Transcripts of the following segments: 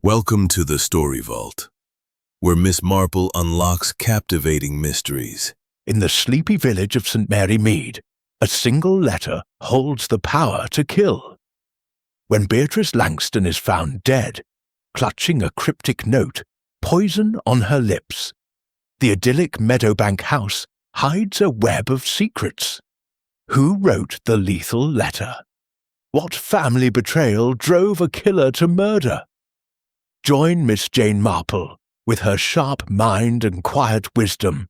Welcome to the Story Vault, where Miss Marple unlocks captivating mysteries. In the sleepy village of St. Mary Mead, a single letter holds the power to kill. When Beatrice Langston is found dead, clutching a cryptic note, poison on her lips, the idyllic Meadowbank house hides a web of secrets. Who wrote the lethal letter? What family betrayal drove a killer to murder? Join Miss Jane Marple, with her sharp mind and quiet wisdom,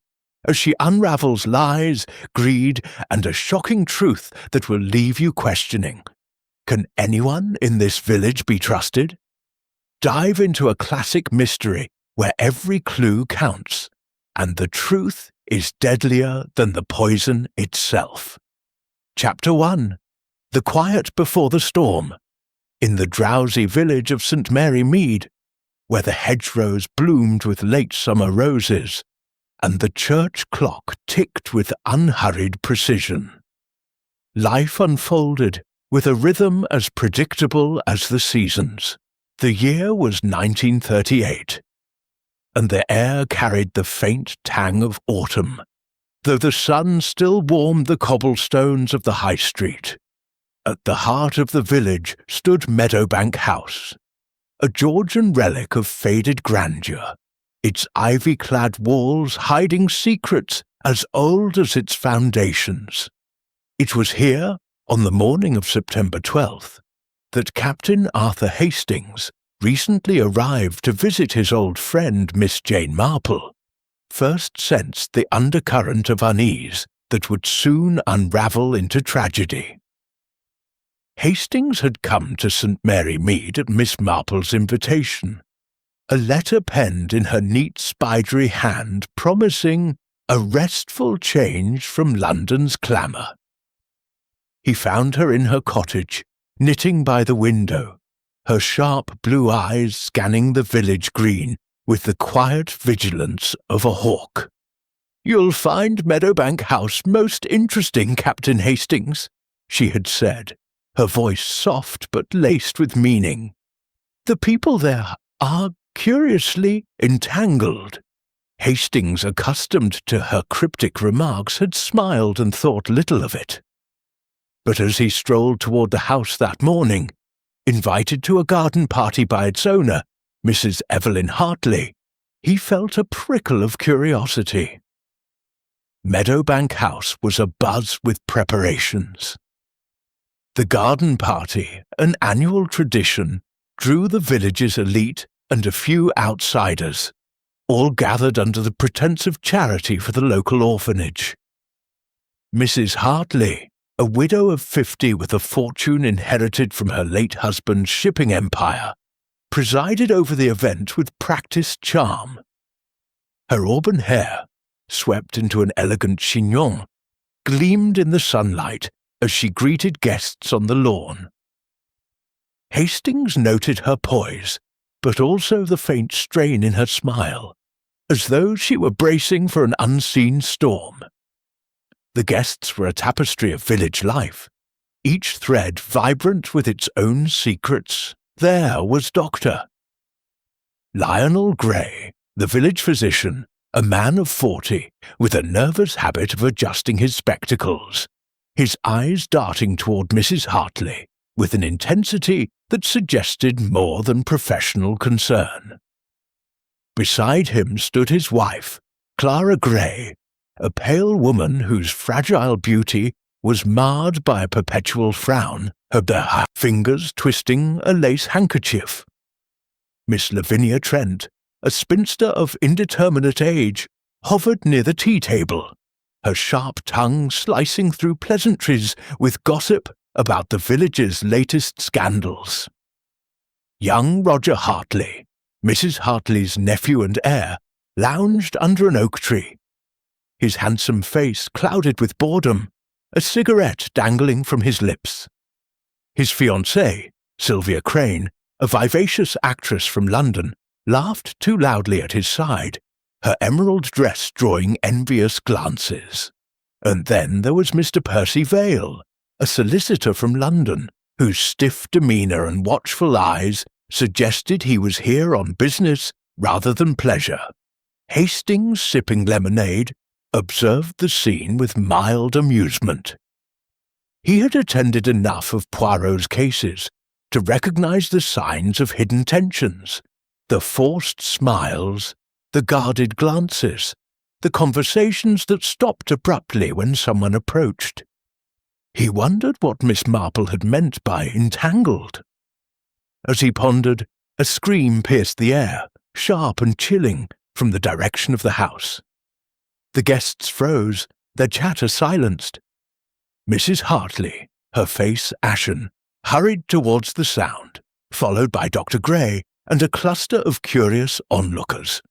as she unravels lies, greed, and a shocking truth that will leave you questioning. Can anyone in this village be trusted? Dive into a classic mystery where every clue counts, and the truth is deadlier than the poison itself. Chapter 1. The Quiet Before the Storm. In the drowsy village of St. Mary Mead, where the hedgerows bloomed with late summer roses, and the church clock ticked with unhurried precision. Life unfolded with a rhythm as predictable as the seasons. The year was 1938, and the air carried the faint tang of autumn, though the sun still warmed the cobblestones of the high street. At the heart of the village stood Meadowbank House, a Georgian relic of faded grandeur, its ivy-clad walls hiding secrets as old as its foundations. It was here, on the morning of September 12th, that Captain Arthur Hastings, recently arrived to visit his old friend Miss Jane Marple, first sensed the undercurrent of unease that would soon unravel into tragedy. Hastings had come to St. Mary Mead at Miss Marple's invitation, a letter penned in her neat spidery hand promising a restful change from London's clamour. He found her in her cottage, knitting by the window, her sharp blue eyes scanning the village green with the quiet vigilance of a hawk. "You'll find Meadowbank House most interesting, Captain Hastings," she had said, her voice soft but laced with meaning. "The people there are curiously entangled." Hastings, accustomed to her cryptic remarks, had smiled and thought little of it. But as he strolled toward the house that morning, invited to a garden party by its owner, Mrs. Evelyn Hartley, he felt a prickle of curiosity. Meadowbank House was abuzz with preparations. The garden party, an annual tradition, drew the village's elite and a few outsiders, all gathered under the pretense of charity for the local orphanage. Mrs. Hartley, a widow of 50 with a fortune inherited from her late husband's shipping empire, presided over the event with practiced charm. Her auburn hair, swept into an elegant chignon, gleamed in the sunlight as she greeted guests on the lawn. Hastings noted her poise, but also the faint strain in her smile, as though she were bracing for an unseen storm. The guests were a tapestry of village life, each thread vibrant with its own secrets. There was Dr. Lionel Gray, the village physician, a man of 40, with a nervous habit of adjusting his spectacles, his eyes darting toward Mrs. Hartley with an intensity that suggested more than professional concern. Beside him stood his wife, Clara Gray, a pale woman whose fragile beauty was marred by a perpetual frown, her fingers twisting a lace handkerchief. Miss Lavinia Trent, a spinster of indeterminate age, hovered near the tea-table, her sharp tongue slicing through pleasantries with gossip about the village's latest scandals. Young Roger Hartley, Mrs. Hartley's nephew and heir, lounged under an oak tree, his handsome face clouded with boredom, a cigarette dangling from his lips. His fiancée, Sylvia Crane, a vivacious actress from London, laughed too loudly at his side, her emerald dress drawing envious glances. And then there was Mr. Percy Vale, a solicitor from London, whose stiff demeanour and watchful eyes suggested he was here on business rather than pleasure. Hastings, sipping lemonade, observed the scene with mild amusement. He had attended enough of Poirot's cases to recognize the signs of hidden tensions, the forced smiles, the guarded glances, the conversations that stopped abruptly when someone approached. He wondered what Miss Marple had meant by entangled. As he pondered, a scream pierced the air, sharp and chilling, from the direction of the house. The guests froze, their chatter silenced. Mrs. Hartley, her face ashen, hurried towards the sound, followed by Dr. Gray and a cluster of curious onlookers.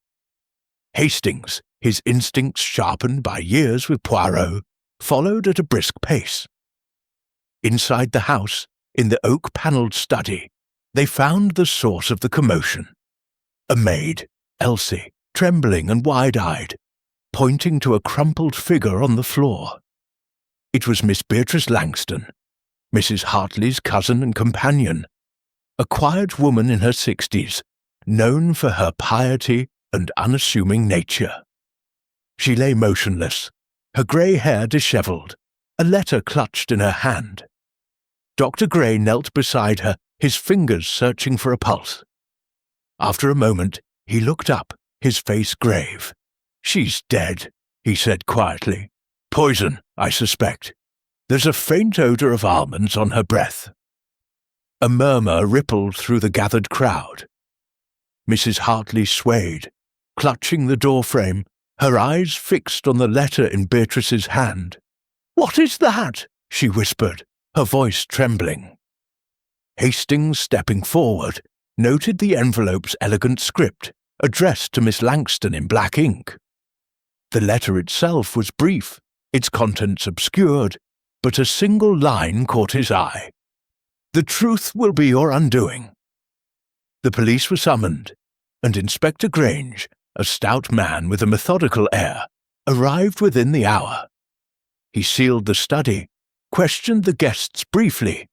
Hastings, his instincts sharpened by years with Poirot, followed at a brisk pace. Inside the house, in the oak-panelled study, they found the source of the commotion. A maid, Elsie, trembling and wide-eyed, pointing to a crumpled figure on the floor. It was Miss Beatrice Langston, Mrs. Hartley's cousin and companion, a quiet woman in her 60s, known for her piety and unassuming nature. She lay motionless, her grey hair dishevelled, a letter clutched in her hand. Dr. Gray knelt beside her, his fingers searching for a pulse. After a moment, he looked up, his face grave. "She's dead," he said quietly. "Poison, I suspect. There's a faint odour of almonds on her breath." A murmur rippled through the gathered crowd. Mrs. Hartley swayed, clutching the doorframe, her eyes fixed on the letter in Beatrice's hand. "What is that?" she whispered, her voice trembling. Hastings, stepping forward, noted the envelope's elegant script, addressed to Miss Langston in black ink. The letter itself was brief, its contents obscured, but a single line caught his eye. "The truth will be your undoing." The police were summoned, and Inspector Grange, a stout man with a methodical air, arrived within the hour. He sealed the study, questioned the guests briefly,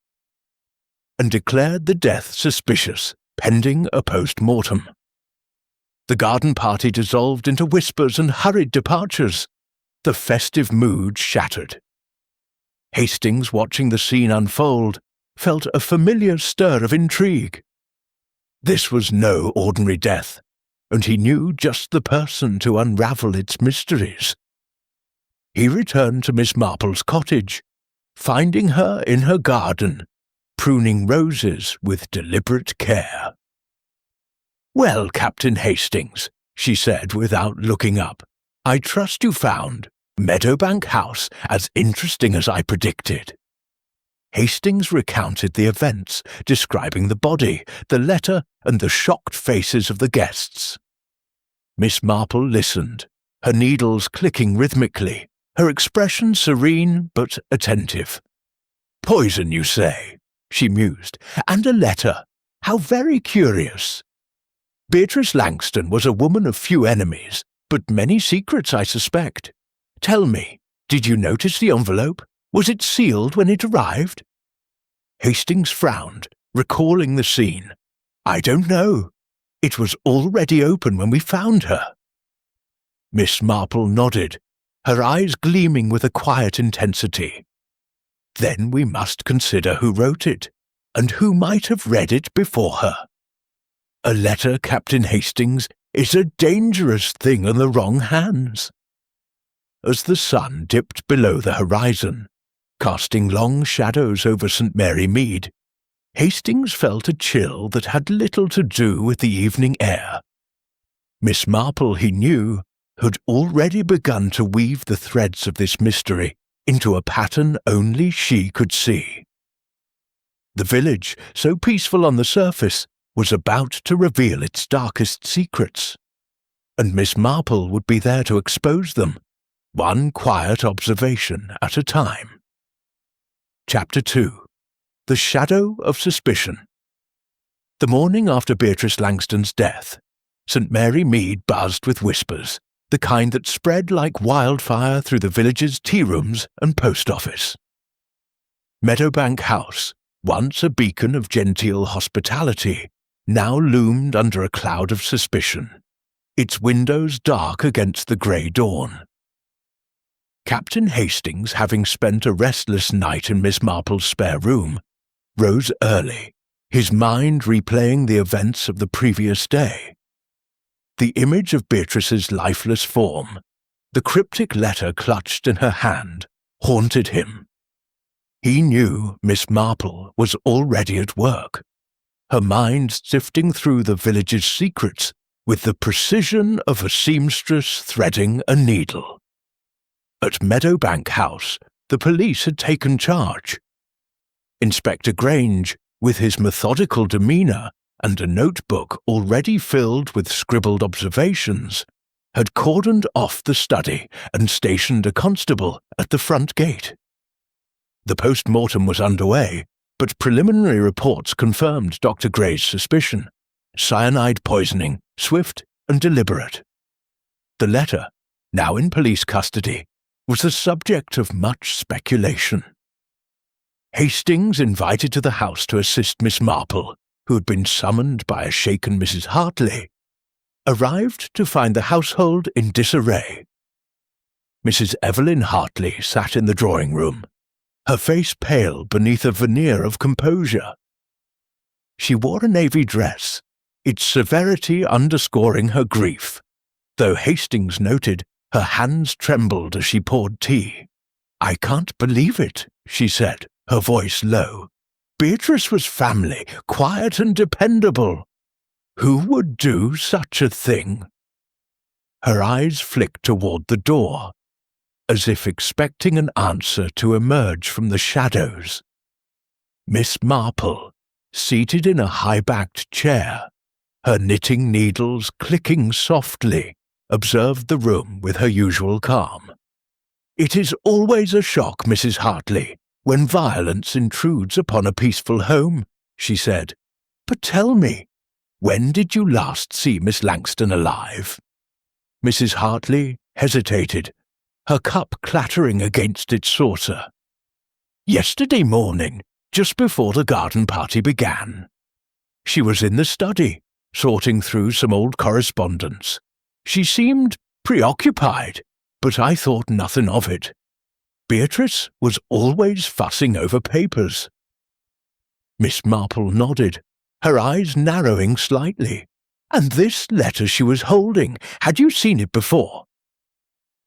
and declared the death suspicious, pending a post-mortem. The garden party dissolved into whispers and hurried departures. The festive mood shattered. Hastings, watching the scene unfold, felt a familiar stir of intrigue. This was no ordinary death, and he knew just the person to unravel its mysteries. He returned to Miss Marple's cottage, finding her in her garden, pruning roses with deliberate care. "Well, Captain Hastings," she said without looking up, "I trust you found Meadowbank House as interesting as I predicted." Hastings recounted the events, describing the body, the letter, and the shocked faces of the guests. Miss Marple listened, her needles clicking rhythmically, her expression serene but attentive. "Poison, you say?" she mused. "And a letter. How very curious. Beatrice Langston was a woman of few enemies, but many secrets, I suspect. Tell me, did you notice the envelope? Was it sealed when it arrived?" Hastings frowned, recalling the scene. "I don't know. It was already open when we found her." Miss Marple nodded, her eyes gleaming with a quiet intensity. "Then we must consider who wrote it, and who might have read it before her. A letter, Captain Hastings, is a dangerous thing in the wrong hands." As the sun dipped below the horizon, casting long shadows over St. Mary Mead, Hastings felt a chill that had little to do with the evening air. Miss Marple, he knew, had already begun to weave the threads of this mystery into a pattern only she could see. The village, so peaceful on the surface, was about to reveal its darkest secrets, and Miss Marple would be there to expose them, one quiet observation at a time. Chapter 2. The Shadow of Suspicion. The morning after Beatrice Langston's death, St. Mary Mead buzzed with whispers, the kind that spread like wildfire through the village's tea-rooms and post office. Meadowbank House, once a beacon of genteel hospitality, now loomed under a cloud of suspicion, its windows dark against the grey dawn. Captain Hastings, having spent a restless night in Miss Marple's spare room, rose early, his mind replaying the events of the previous day. The image of Beatrice's lifeless form, the cryptic letter clutched in her hand, haunted him. He knew Miss Marple was already at work, her mind sifting through the village's secrets with the precision of a seamstress threading a needle. At Meadowbank House, the police had taken charge. Inspector Grange, with his methodical demeanour and a notebook already filled with scribbled observations, had cordoned off the study and stationed a constable at the front gate. The post-mortem was underway, but preliminary reports confirmed Dr. Gray's suspicion: cyanide poisoning, swift and deliberate. The letter, now in police custody, was the subject of much speculation. Hastings, invited to the house to assist Miss Marple, who had been summoned by a shaken Mrs. Hartley, arrived to find the household in disarray. Mrs. Evelyn Hartley sat in the drawing-room, her face pale beneath a veneer of composure. She wore a navy dress, its severity underscoring her grief, though Hastings noted her hands trembled as she poured tea. "I can't believe it," she said, her voice low. "Beatrice was family, quiet and dependable. Who would do such a thing?" Her eyes flicked toward the door, as if expecting an answer to emerge from the shadows. Miss Marple, seated in a high-backed chair, her knitting needles clicking softly, observed the room with her usual calm. "It is always a shock, Mrs. Hartley, when violence intrudes upon a peaceful home," she said. "But tell me, when did you last see Miss Langston alive?" Mrs. Hartley hesitated, her cup clattering against its saucer. "Yesterday morning, just before the garden party began. She was in the study, sorting through some old correspondence. She seemed preoccupied, but I thought nothing of it. Beatrice was always fussing over papers." Miss Marple nodded, her eyes narrowing slightly. "And this letter she was holding, had you seen it before?"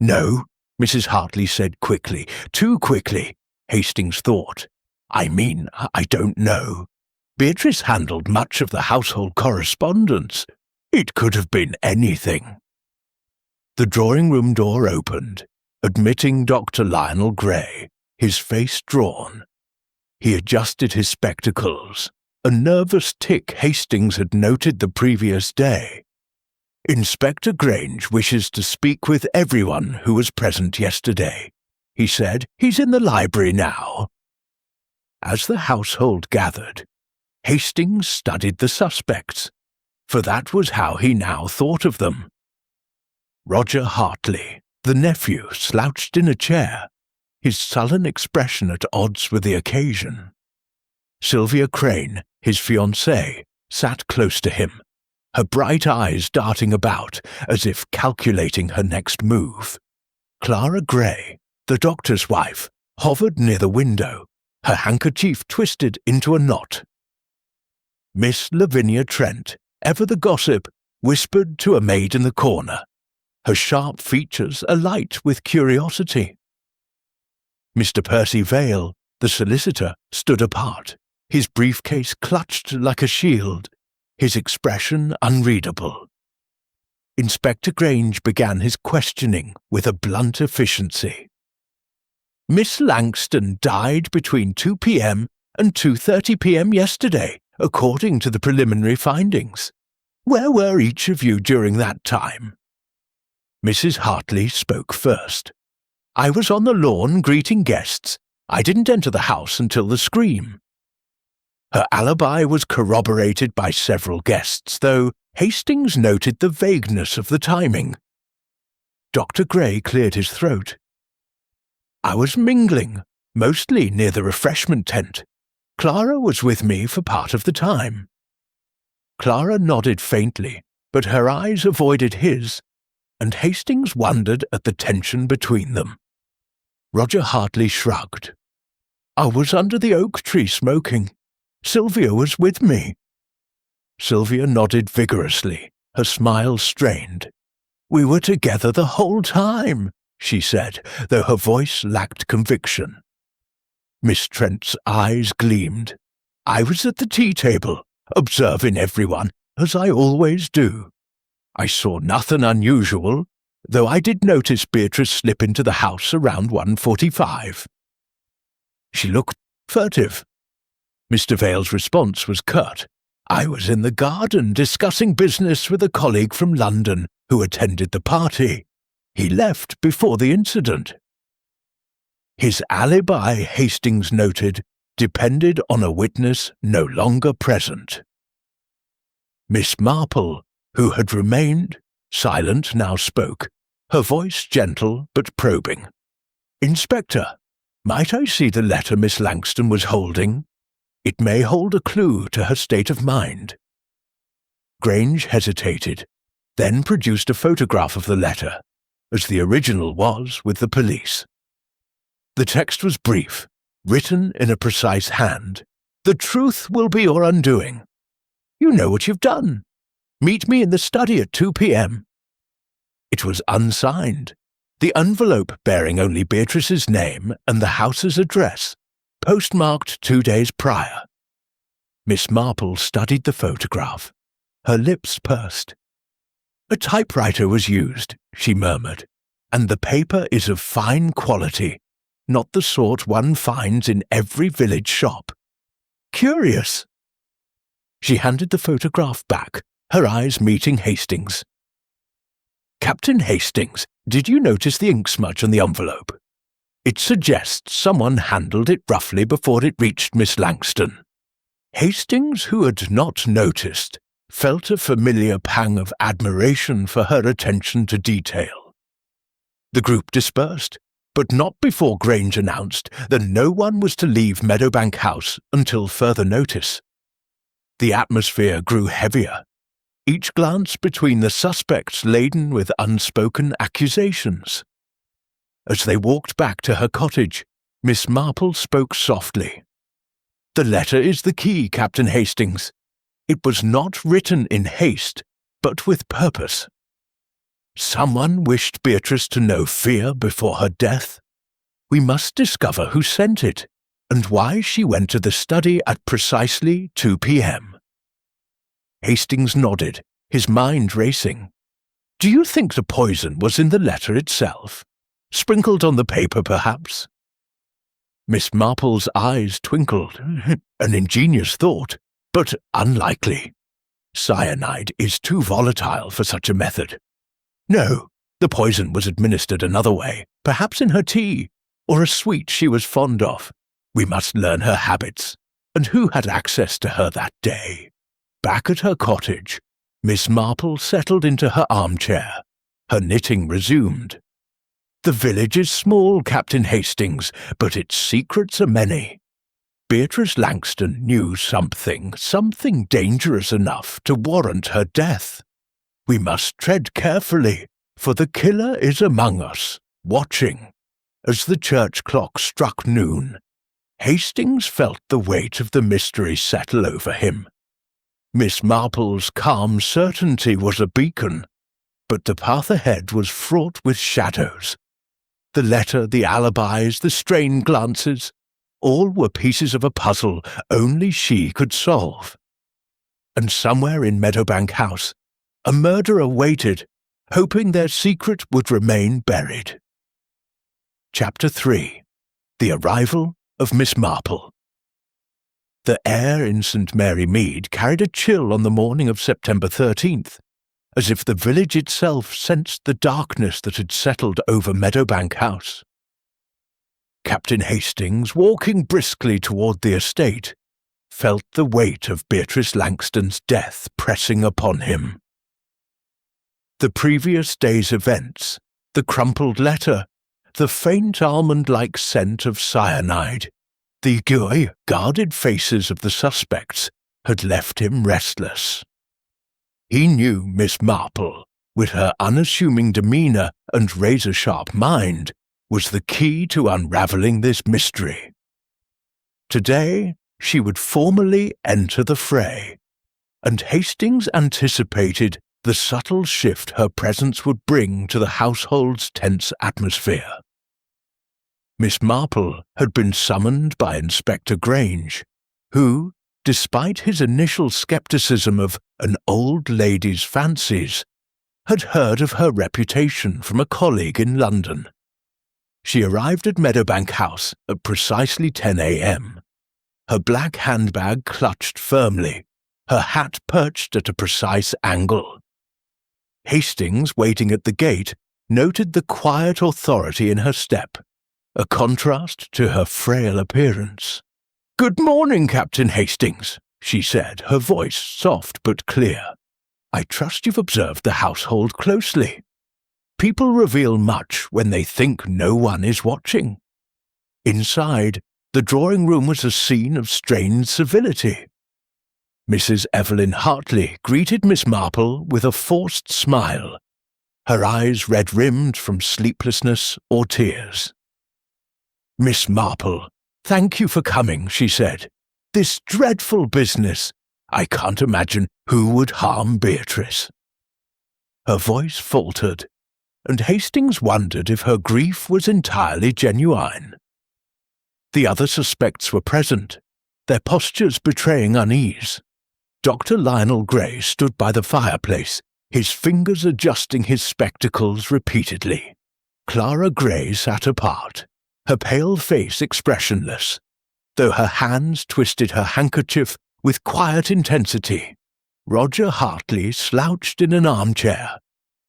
"No," Mrs. Hartley said quickly. "Too quickly," Hastings thought. "I mean, I don't know. Beatrice handled much of the household correspondence. It could have been anything." The drawing-room door opened, admitting Dr. Lionel Gray, his face drawn. He adjusted his spectacles, a nervous tic Hastings had noted the previous day. "Inspector Grange wishes to speak with everyone who was present yesterday," he said. "He's in the library now." As the household gathered, Hastings studied the suspects, for that was how he now thought of them. Roger Hartley, the nephew, slouched in a chair, his sullen expression at odds with the occasion. Sylvia Crane, his fiancée, sat close to him, her bright eyes darting about as if calculating her next move. Clara Gray, the doctor's wife, hovered near the window, her handkerchief twisted into a knot. Miss Lavinia Trent, ever the gossip, whispered to a maid in the corner, her sharp features alight with curiosity. Mr. Percy Vale, the solicitor, stood apart, his briefcase clutched like a shield, his expression unreadable. Inspector Grange began his questioning with a blunt efficiency. "Miss Langston died between 2 p.m. and 2:30 p.m. yesterday, according to the preliminary findings. Where were each of you during that time?" Mrs. Hartley spoke first. "I was on the lawn greeting guests. I didn't enter the house until the scream." Her alibi was corroborated by several guests, though Hastings noted the vagueness of the timing. Dr. Gray cleared his throat. "I was mingling, mostly near the refreshment tent. Clara was with me for part of the time." Clara nodded faintly, but her eyes avoided his, and Hastings wondered at the tension between them. Roger Hartley shrugged. "I was under the oak tree smoking. Sylvia was with me." Sylvia nodded vigorously, her smile strained. "We were together the whole time," she said, though her voice lacked conviction. Miss Trent's eyes gleamed. "I was at the tea table, observing everyone, as I always do. I saw nothing unusual, though I did notice Beatrice slip into the house around 1:45. She looked furtive." Mr. Vale's response was curt. "I was in the garden discussing business with a colleague from London who attended the party. He left before the incident." His alibi, Hastings noted, depended on a witness no longer present. Miss Marple, who had remained silent, now spoke, her voice gentle but probing. "Inspector, might I see the letter Miss Langston was holding? It may hold a clue to her state of mind." Grange hesitated, then produced a photograph of the letter, as the original was with the police. The text was brief, written in a precise hand. "The truth will be your undoing. You know what you've done. Meet me in the study at 2 p.m. It was unsigned, the envelope bearing only Beatrice's name and the house's address, postmarked 2 days prior. Miss Marple studied the photograph. Her lips pursed. "A typewriter was used," she murmured, "and the paper is of fine quality, not the sort one finds in every village shop. Curious." She handed the photograph back, her eyes meeting Hastings. "Captain Hastings, did you notice the ink smudge on the envelope? It suggests someone handled it roughly before it reached Miss Langston." Hastings, who had not noticed, felt a familiar pang of admiration for her attention to detail. The group dispersed, but not before Grange announced that no one was to leave Meadowbank House until further notice. The atmosphere grew heavier, each glance between the suspects laden with unspoken accusations. As they walked back to her cottage, Miss Marple spoke softly. "The letter is the key, Captain Hastings. It was not written in haste, but with purpose. Someone wished Beatrice to know fear before her death. We must discover who sent it, and why she went to the study at precisely 2 p.m. Hastings nodded, his mind racing. "Do you think the poison was in the letter itself? Sprinkled on the paper, perhaps?" Miss Marple's eyes twinkled. "An ingenious thought, but unlikely. Cyanide is too volatile for such a method. No, the poison was administered another way, perhaps in her tea, or a sweet she was fond of. We must learn her habits, and who had access to her that day." Back at her cottage, Miss Marple settled into her armchair. Her knitting resumed. "The village is small, Captain Hastings, but its secrets are many. Beatrice Langston knew something dangerous enough to warrant her death. We must tread carefully, for the killer is among us, watching." As the church clock struck noon, Hastings felt the weight of the mystery settle over him. Miss Marple's calm certainty was a beacon, but the path ahead was fraught with shadows. The letter, the alibis, the strained glances, all were pieces of a puzzle only she could solve. And somewhere in Meadowbank House, a murderer waited, hoping their secret would remain buried. Chapter 3. The Arrival of Miss Marple. The air in St. Mary Mead carried a chill on the morning of September 13th, as if the village itself sensed the darkness that had settled over Meadowbank House. Captain Hastings, walking briskly toward the estate, felt the weight of Beatrice Langston's death pressing upon him. The previous day's events, the crumpled letter, the faint almond-like scent of cyanide, the guarded faces of the suspects had left him restless. He knew Miss Marple, with her unassuming demeanour and razor-sharp mind, was the key to unravelling this mystery. Today, she would formally enter the fray, and Hastings anticipated the subtle shift her presence would bring to the household's tense atmosphere. Miss Marple had been summoned by Inspector Grange, who, despite his initial scepticism of an old lady's fancies, had heard of her reputation from a colleague in London. She arrived at Meadowbank House at precisely 10 a.m., her black handbag clutched firmly, her hat perched at a precise angle. Hastings, waiting at the gate, noted the quiet authority in her step, a contrast to her frail appearance. "Good morning, Captain Hastings," she said, her voice soft but clear. "I trust you've observed the household closely. People reveal much when they think no one is watching." Inside, the drawing-room was a scene of strained civility. Mrs. Evelyn Hartley greeted Miss Marple with a forced smile, her eyes red-rimmed from sleeplessness or tears. "Miss Marple, thank you for coming," she said. "This dreadful business. I can't imagine who would harm Beatrice." Her voice faltered, and Hastings wondered if her grief was entirely genuine. The other suspects were present, their postures betraying unease. Dr. Lionel Gray stood by the fireplace, his fingers adjusting his spectacles repeatedly. Clara Gray sat apart, her pale face expressionless, though her hands twisted her handkerchief with quiet intensity. Roger Hartley slouched in an armchair,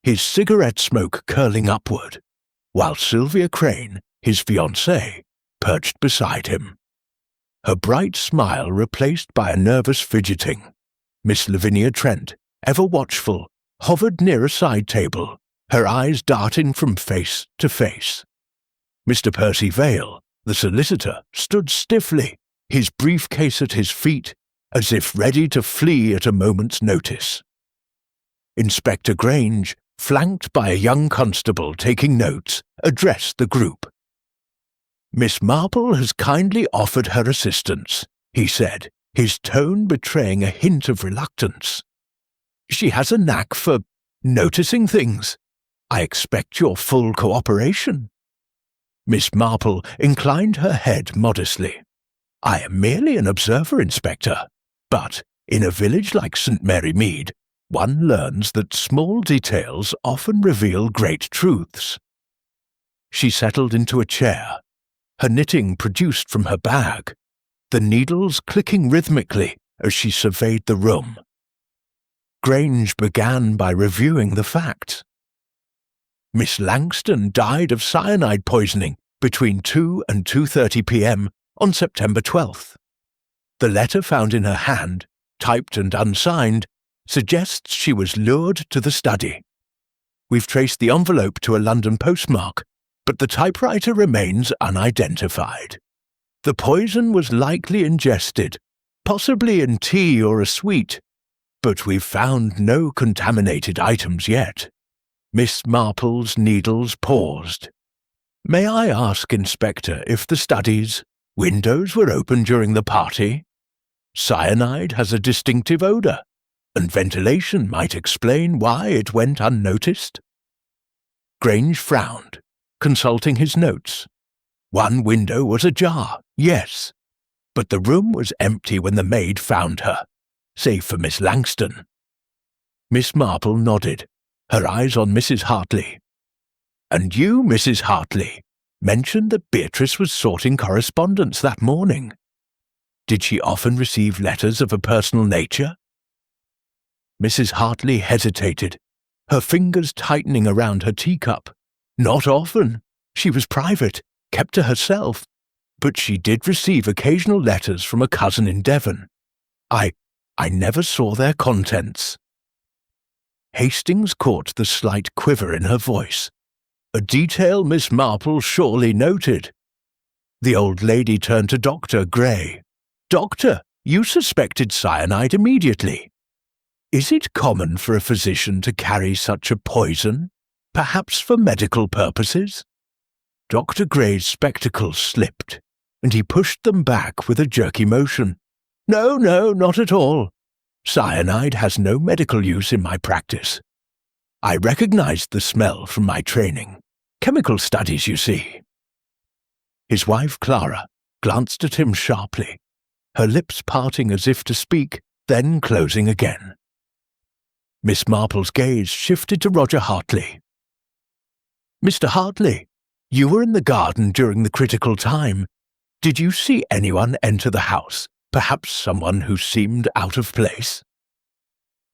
his cigarette smoke curling upward, while Sylvia Crane, his fiancée, perched beside him. Her bright smile replaced by a nervous fidgeting. Miss Lavinia Trent, ever watchful, hovered near a side table, her eyes darting from face to face. Mr. Percy Vale, the solicitor, stood stiffly, his briefcase at his feet, as if ready to flee at a moment's notice. Inspector Grange, flanked by a young constable taking notes, addressed the group. "Miss Marple has kindly offered her assistance," he said, his tone betraying a hint of reluctance. "She has a knack for noticing things. I expect your full cooperation." Miss Marple inclined her head modestly. "I am merely an observer, Inspector, but in a village like St. Mary Mead, one learns that small details often reveal great truths." She settled into a chair, her knitting produced from her bag, the needles clicking rhythmically as she surveyed the room. Grange began by reviewing the facts. Miss Langston died of cyanide poisoning between 2 and 2:30 p.m. on September 12th. The letter found in her hand, typed and unsigned, suggests she was lured to the study. We've traced the envelope to a London postmark, but the typewriter remains unidentified. The poison was likely ingested, possibly in tea or a sweet, but we've found no contaminated items yet. Miss Marple's needles paused. "May I ask, Inspector, if the study's windows were open during the party? Cyanide has a distinctive odour, and ventilation might explain why it went unnoticed." Grange frowned, consulting his notes. One window was ajar, yes, but the room was empty when the maid found her, save for Miss Langston. Miss Marple nodded, her eyes on Mrs. Hartley. "And you, Mrs. Hartley, mentioned that Beatrice was sorting correspondence that morning. Did she often receive letters of a personal nature?" Mrs. Hartley hesitated, her fingers tightening around her teacup. "Not often. She was private, kept to herself, but she did receive occasional letters from a cousin in Devon. I never saw their contents." Hastings caught the slight quiver in her voice, a detail Miss Marple surely noted. The old lady turned to Dr. Gray. "Doctor, you suspected cyanide immediately." Is it common for a physician to carry such a poison, perhaps for medical purposes? Dr. Gray's spectacles slipped, and he pushed them back with a jerky motion. No, not at all. Cyanide has no medical use in my practice. I recognized the smell from my training. Chemical studies, you see. His wife, Clara, glanced at him sharply, her lips parting as if to speak, then closing again. Miss Marple's gaze shifted to Roger Hartley. Mr. Hartley, you were in the garden during the critical time. Did you see anyone enter the house, perhaps someone who seemed out of place?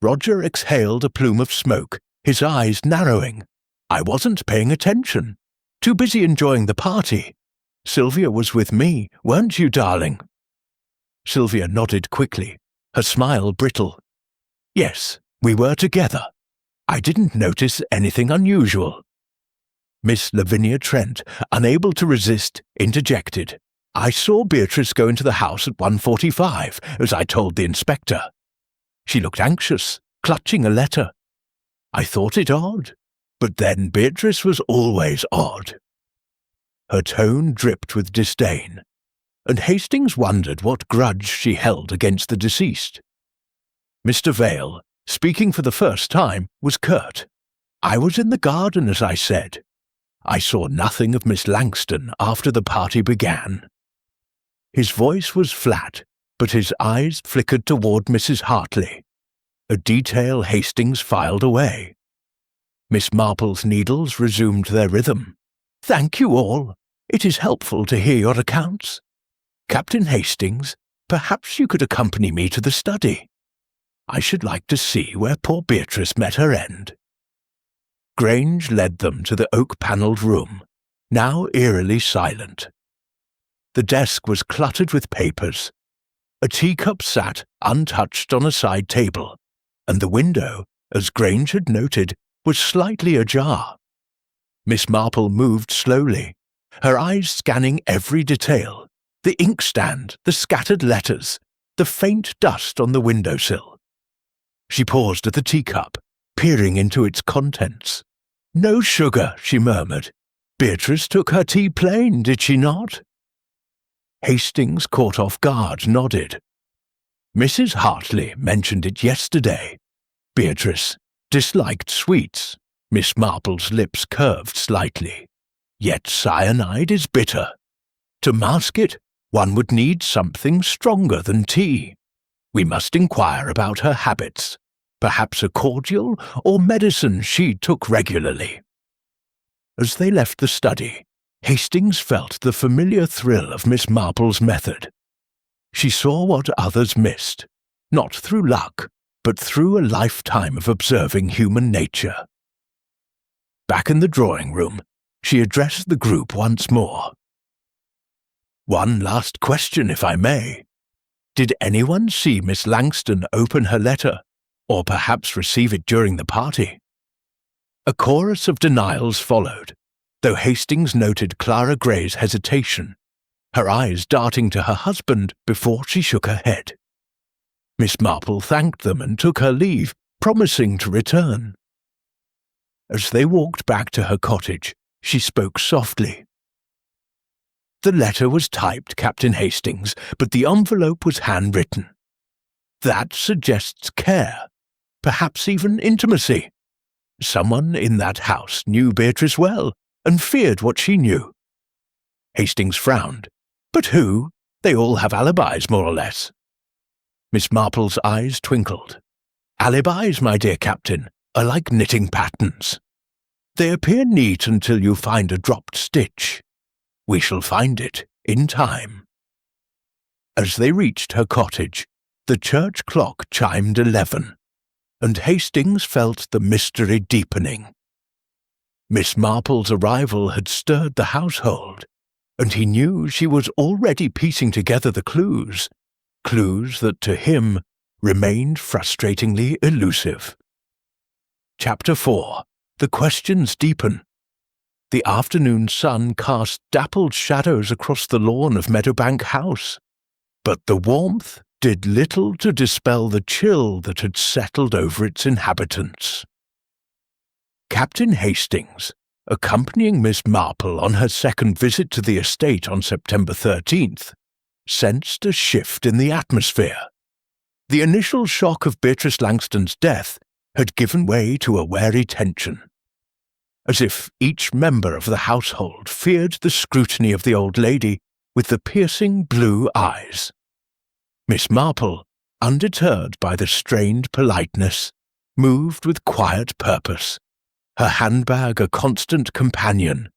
Roger exhaled a plume of smoke, his eyes narrowing. I wasn't paying attention. Too busy enjoying the party. Sylvia was with me, weren't you, darling? Sylvia nodded quickly, her smile brittle. Yes, we were together. I didn't notice anything unusual. Miss Lavinia Trent, unable to resist, interjected. I saw Beatrice go into the house at 1:45, as I told the inspector. She looked anxious, clutching a letter. I thought it odd, but then Beatrice was always odd. Her tone dripped with disdain, and Hastings wondered what grudge she held against the deceased. Mr. Vale, speaking for the first time, was curt. I was in the garden, as I said. I saw nothing of Miss Langston after the party began. His voice was flat, but his eyes flickered toward Mrs. Hartley, a detail Hastings filed away. Miss Marple's needles resumed their rhythm. Thank you all. It is helpful to hear your accounts. Captain Hastings, perhaps you could accompany me to the study. I should like to see where poor Beatrice met her end. Grange led them to the oak-panelled room, now eerily silent. The desk was cluttered with papers. A teacup sat untouched on a side table, and the window, as Grange had noted, was slightly ajar. Miss Marple moved slowly, her eyes scanning every detail, the inkstand, the scattered letters, the faint dust on the windowsill. She paused at the teacup, peering into its contents. No sugar, she murmured. Beatrice took her tea plain, did she not? Hastings, caught off guard, nodded. Mrs. Hartley mentioned it yesterday. Beatrice disliked sweets. Miss Marple's lips curved slightly. Yet cyanide is bitter. To mask it, one would need something stronger than tea. We must inquire about her habits. Perhaps a cordial or medicine she took regularly. As they left the study, Hastings felt the familiar thrill of Miss Marple's method. She saw what others missed, not through luck, but through a lifetime of observing human nature. Back in the drawing room, she addressed the group once more. One last question, if I may. Did anyone see Miss Langston open her letter, or perhaps receive it during the party? A chorus of denials followed, though Hastings noted Clara Gray's hesitation, her eyes darting to her husband before she shook her head. Miss Marple thanked them and took her leave, promising to return. As they walked back to her cottage, she spoke softly. The letter was typed, Captain Hastings, but the envelope was handwritten. That suggests care, perhaps even intimacy. Someone in that house knew Beatrice well and feared what she knew. Hastings frowned. But who? They all have alibis, more or less. Miss Marple's eyes twinkled. Alibis, my dear Captain, are like knitting patterns. They appear neat until you find a dropped stitch. We shall find it in time. As they reached her cottage, the church clock chimed 11, and Hastings felt the mystery deepening. Miss Marple's arrival had stirred the household, and he knew she was already piecing together the clues that to him remained frustratingly elusive. Chapter 4. The questions deepen. The afternoon sun cast dappled shadows across the lawn of Meadowbank House, but the warmth, did little to dispel the chill that had settled over its inhabitants. Captain Hastings, accompanying Miss Marple on her second visit to the estate on September 13th, sensed a shift in the atmosphere. The initial shock of Beatrice Langston's death had given way to a wary tension, as if each member of the household feared the scrutiny of the old lady with the piercing blue eyes. Miss Marple, undeterred by the strained politeness, moved with quiet purpose, her handbag a constant companion,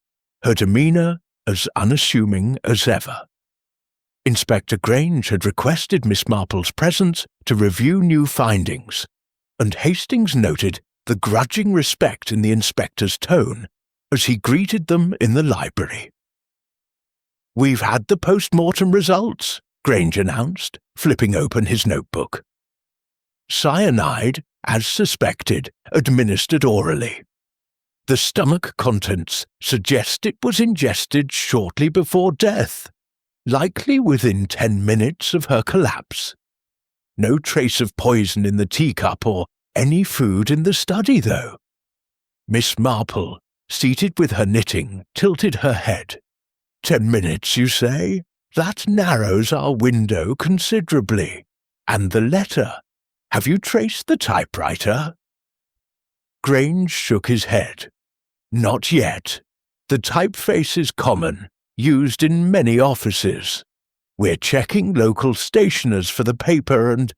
her demeanour as unassuming as ever. Inspector Grange had requested Miss Marple's presence to review new findings, and Hastings noted the grudging respect in the inspector's tone as he greeted them in the library. "We've had the post-mortem results," Grange announced, flipping open his notebook. "Cyanide, as suspected, administered orally. The stomach contents suggest it was ingested shortly before death, likely within 10 minutes of her collapse. No trace of poison in the teacup or any food in the study, though." Miss Marple, seated with her knitting, tilted her head. 10 minutes, you say? That narrows our window considerably. And the letter? Have you traced the typewriter? Grange shook his head. Not yet. The typeface is common, used in many offices. We're checking local stationers for the paper and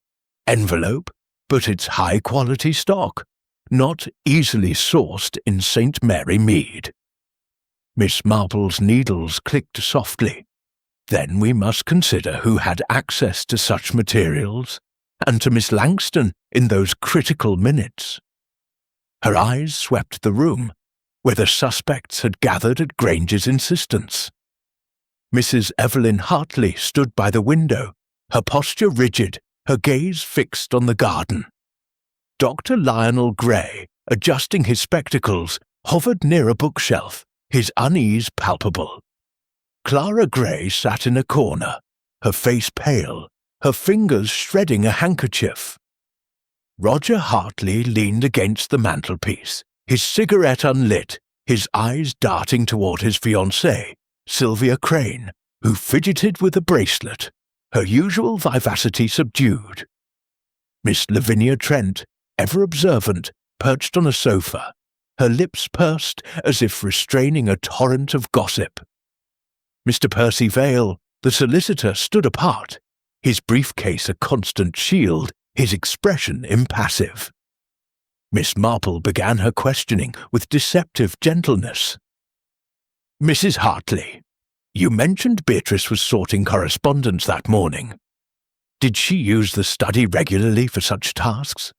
envelope, but it's high-quality stock, not easily sourced in St. Mary Mead. Miss Marple's needles clicked softly. Then we must consider who had access to such materials, and to Miss Langston in those critical minutes. Her eyes swept the room, where the suspects had gathered at Grange's insistence. Mrs. Evelyn Hartley stood by the window, her posture rigid, her gaze fixed on the garden. Dr. Lionel Gray, adjusting his spectacles, hovered near a bookshelf, his unease palpable. Clara Gray sat in a corner, her face pale, her fingers shredding a handkerchief. Roger Hartley leaned against the mantelpiece, his cigarette unlit, his eyes darting toward his fiancée, Sylvia Crane, who fidgeted with a bracelet, her usual vivacity subdued. Miss Lavinia Trent, ever observant, perched on a sofa, her lips pursed as if restraining a torrent of gossip. Mr. Percy Vale, the solicitor, stood apart, his briefcase a constant shield, his expression impassive. Miss Marple began her questioning with deceptive gentleness. "Mrs. Hartley, you mentioned Beatrice was sorting correspondence that morning. Did she use the study regularly for such tasks?"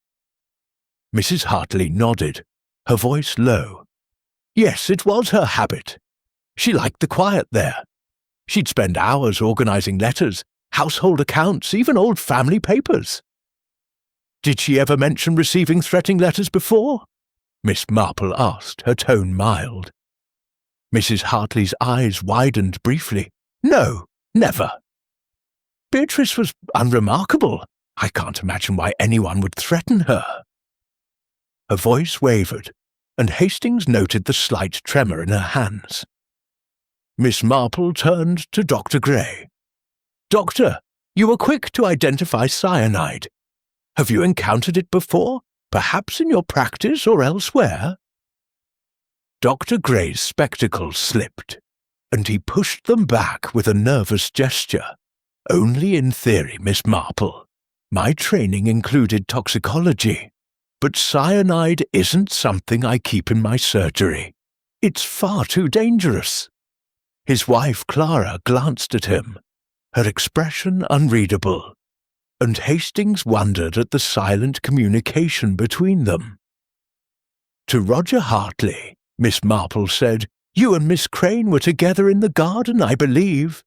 Mrs. Hartley nodded, her voice low. "Yes, it was her habit. She liked the quiet there. She'd spend hours organizing letters, household accounts, even old family papers." "Did she ever mention receiving threatening letters before?" Miss Marple asked, her tone mild. Mrs. Hartley's eyes widened briefly. "No, never." "Beatrice was unremarkable. I can't imagine why anyone would threaten her." Her voice wavered, and Hastings noted the slight tremor in her hands. Miss Marple turned to Dr. Gray. "Doctor, you were quick to identify cyanide. Have you encountered it before, perhaps in your practice or elsewhere?" Dr. Gray's spectacles slipped, and he pushed them back with a nervous gesture. "Only in theory, Miss Marple. My training included toxicology, but cyanide isn't something I keep in my surgery. It's far too dangerous." His wife Clara glanced at him, her expression unreadable, and Hastings wondered at the silent communication between them. To Roger Hartley, Miss Marple said, "You and Miss Crane were together in the garden, I believe."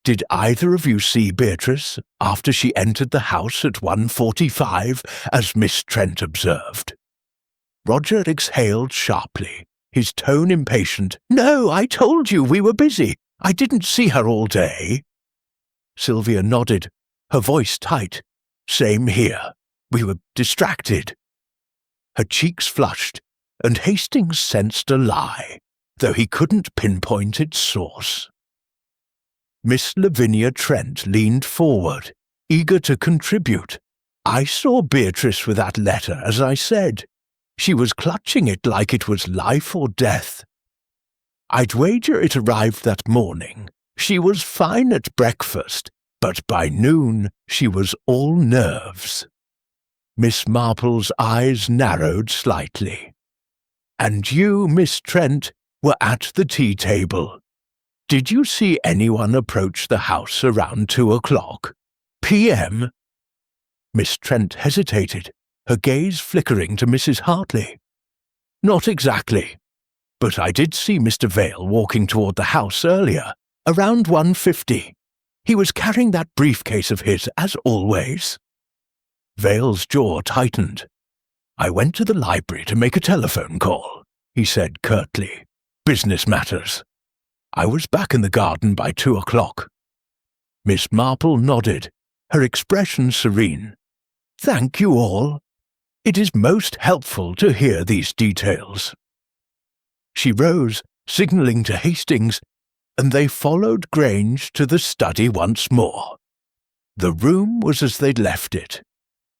"Did either of you see Beatrice after she entered the house at 1:45, as Miss Trent observed?" Roger exhaled sharply, his tone impatient. "No, I told you we were busy. I didn't see her all day." Sylvia nodded, her voice tight. "Same here. We were distracted." Her cheeks flushed, and Hastings sensed a lie, though he couldn't pinpoint its source. Miss Lavinia Trent leaned forward, eager to contribute. "I saw Beatrice with that letter, as I said. She was clutching it like it was life or death. I'd wager it arrived that morning. She was fine at breakfast, but by noon she was all nerves." Miss Marple's eyes narrowed slightly. "And you, Miss Trent, were at the tea table. Did you see anyone approach the house around 2 o'clock p.m.? Miss Trent hesitated, her gaze flickering to Mrs. Hartley. "Not exactly, but I did see Mr. Vale walking toward the house earlier, around 1:50. He was carrying that briefcase of his, as always." Vale's jaw tightened. "I went to the library to make a telephone call," he said curtly. "Business matters. I was back in the garden by 2 o'clock. Miss Marple nodded, her expression serene. "Thank you all. It is most helpful to hear these details." She rose, signalling to Hastings, and they followed Grange to the study once more. The room was as they'd left it,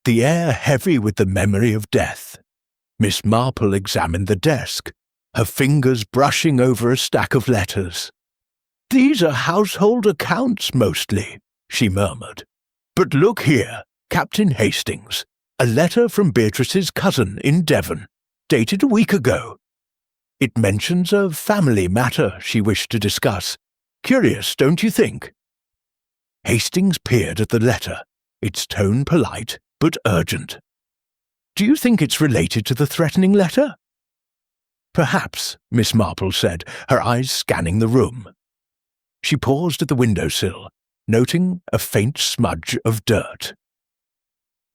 the air heavy with the memory of death. Miss Marple examined the desk, her fingers brushing over a stack of letters. "These are household accounts mostly," she murmured. "But look here, Captain Hastings, a letter from Beatrice's cousin in Devon, dated a week ago. It mentions a family matter she wished to discuss. Curious, don't you think?" Hastings peered at the letter, its tone polite but urgent. "Do you think it's related to the threatening letter?" "Perhaps," Miss Marple said, her eyes scanning the room. She paused at the windowsill, noting a faint smudge of dirt.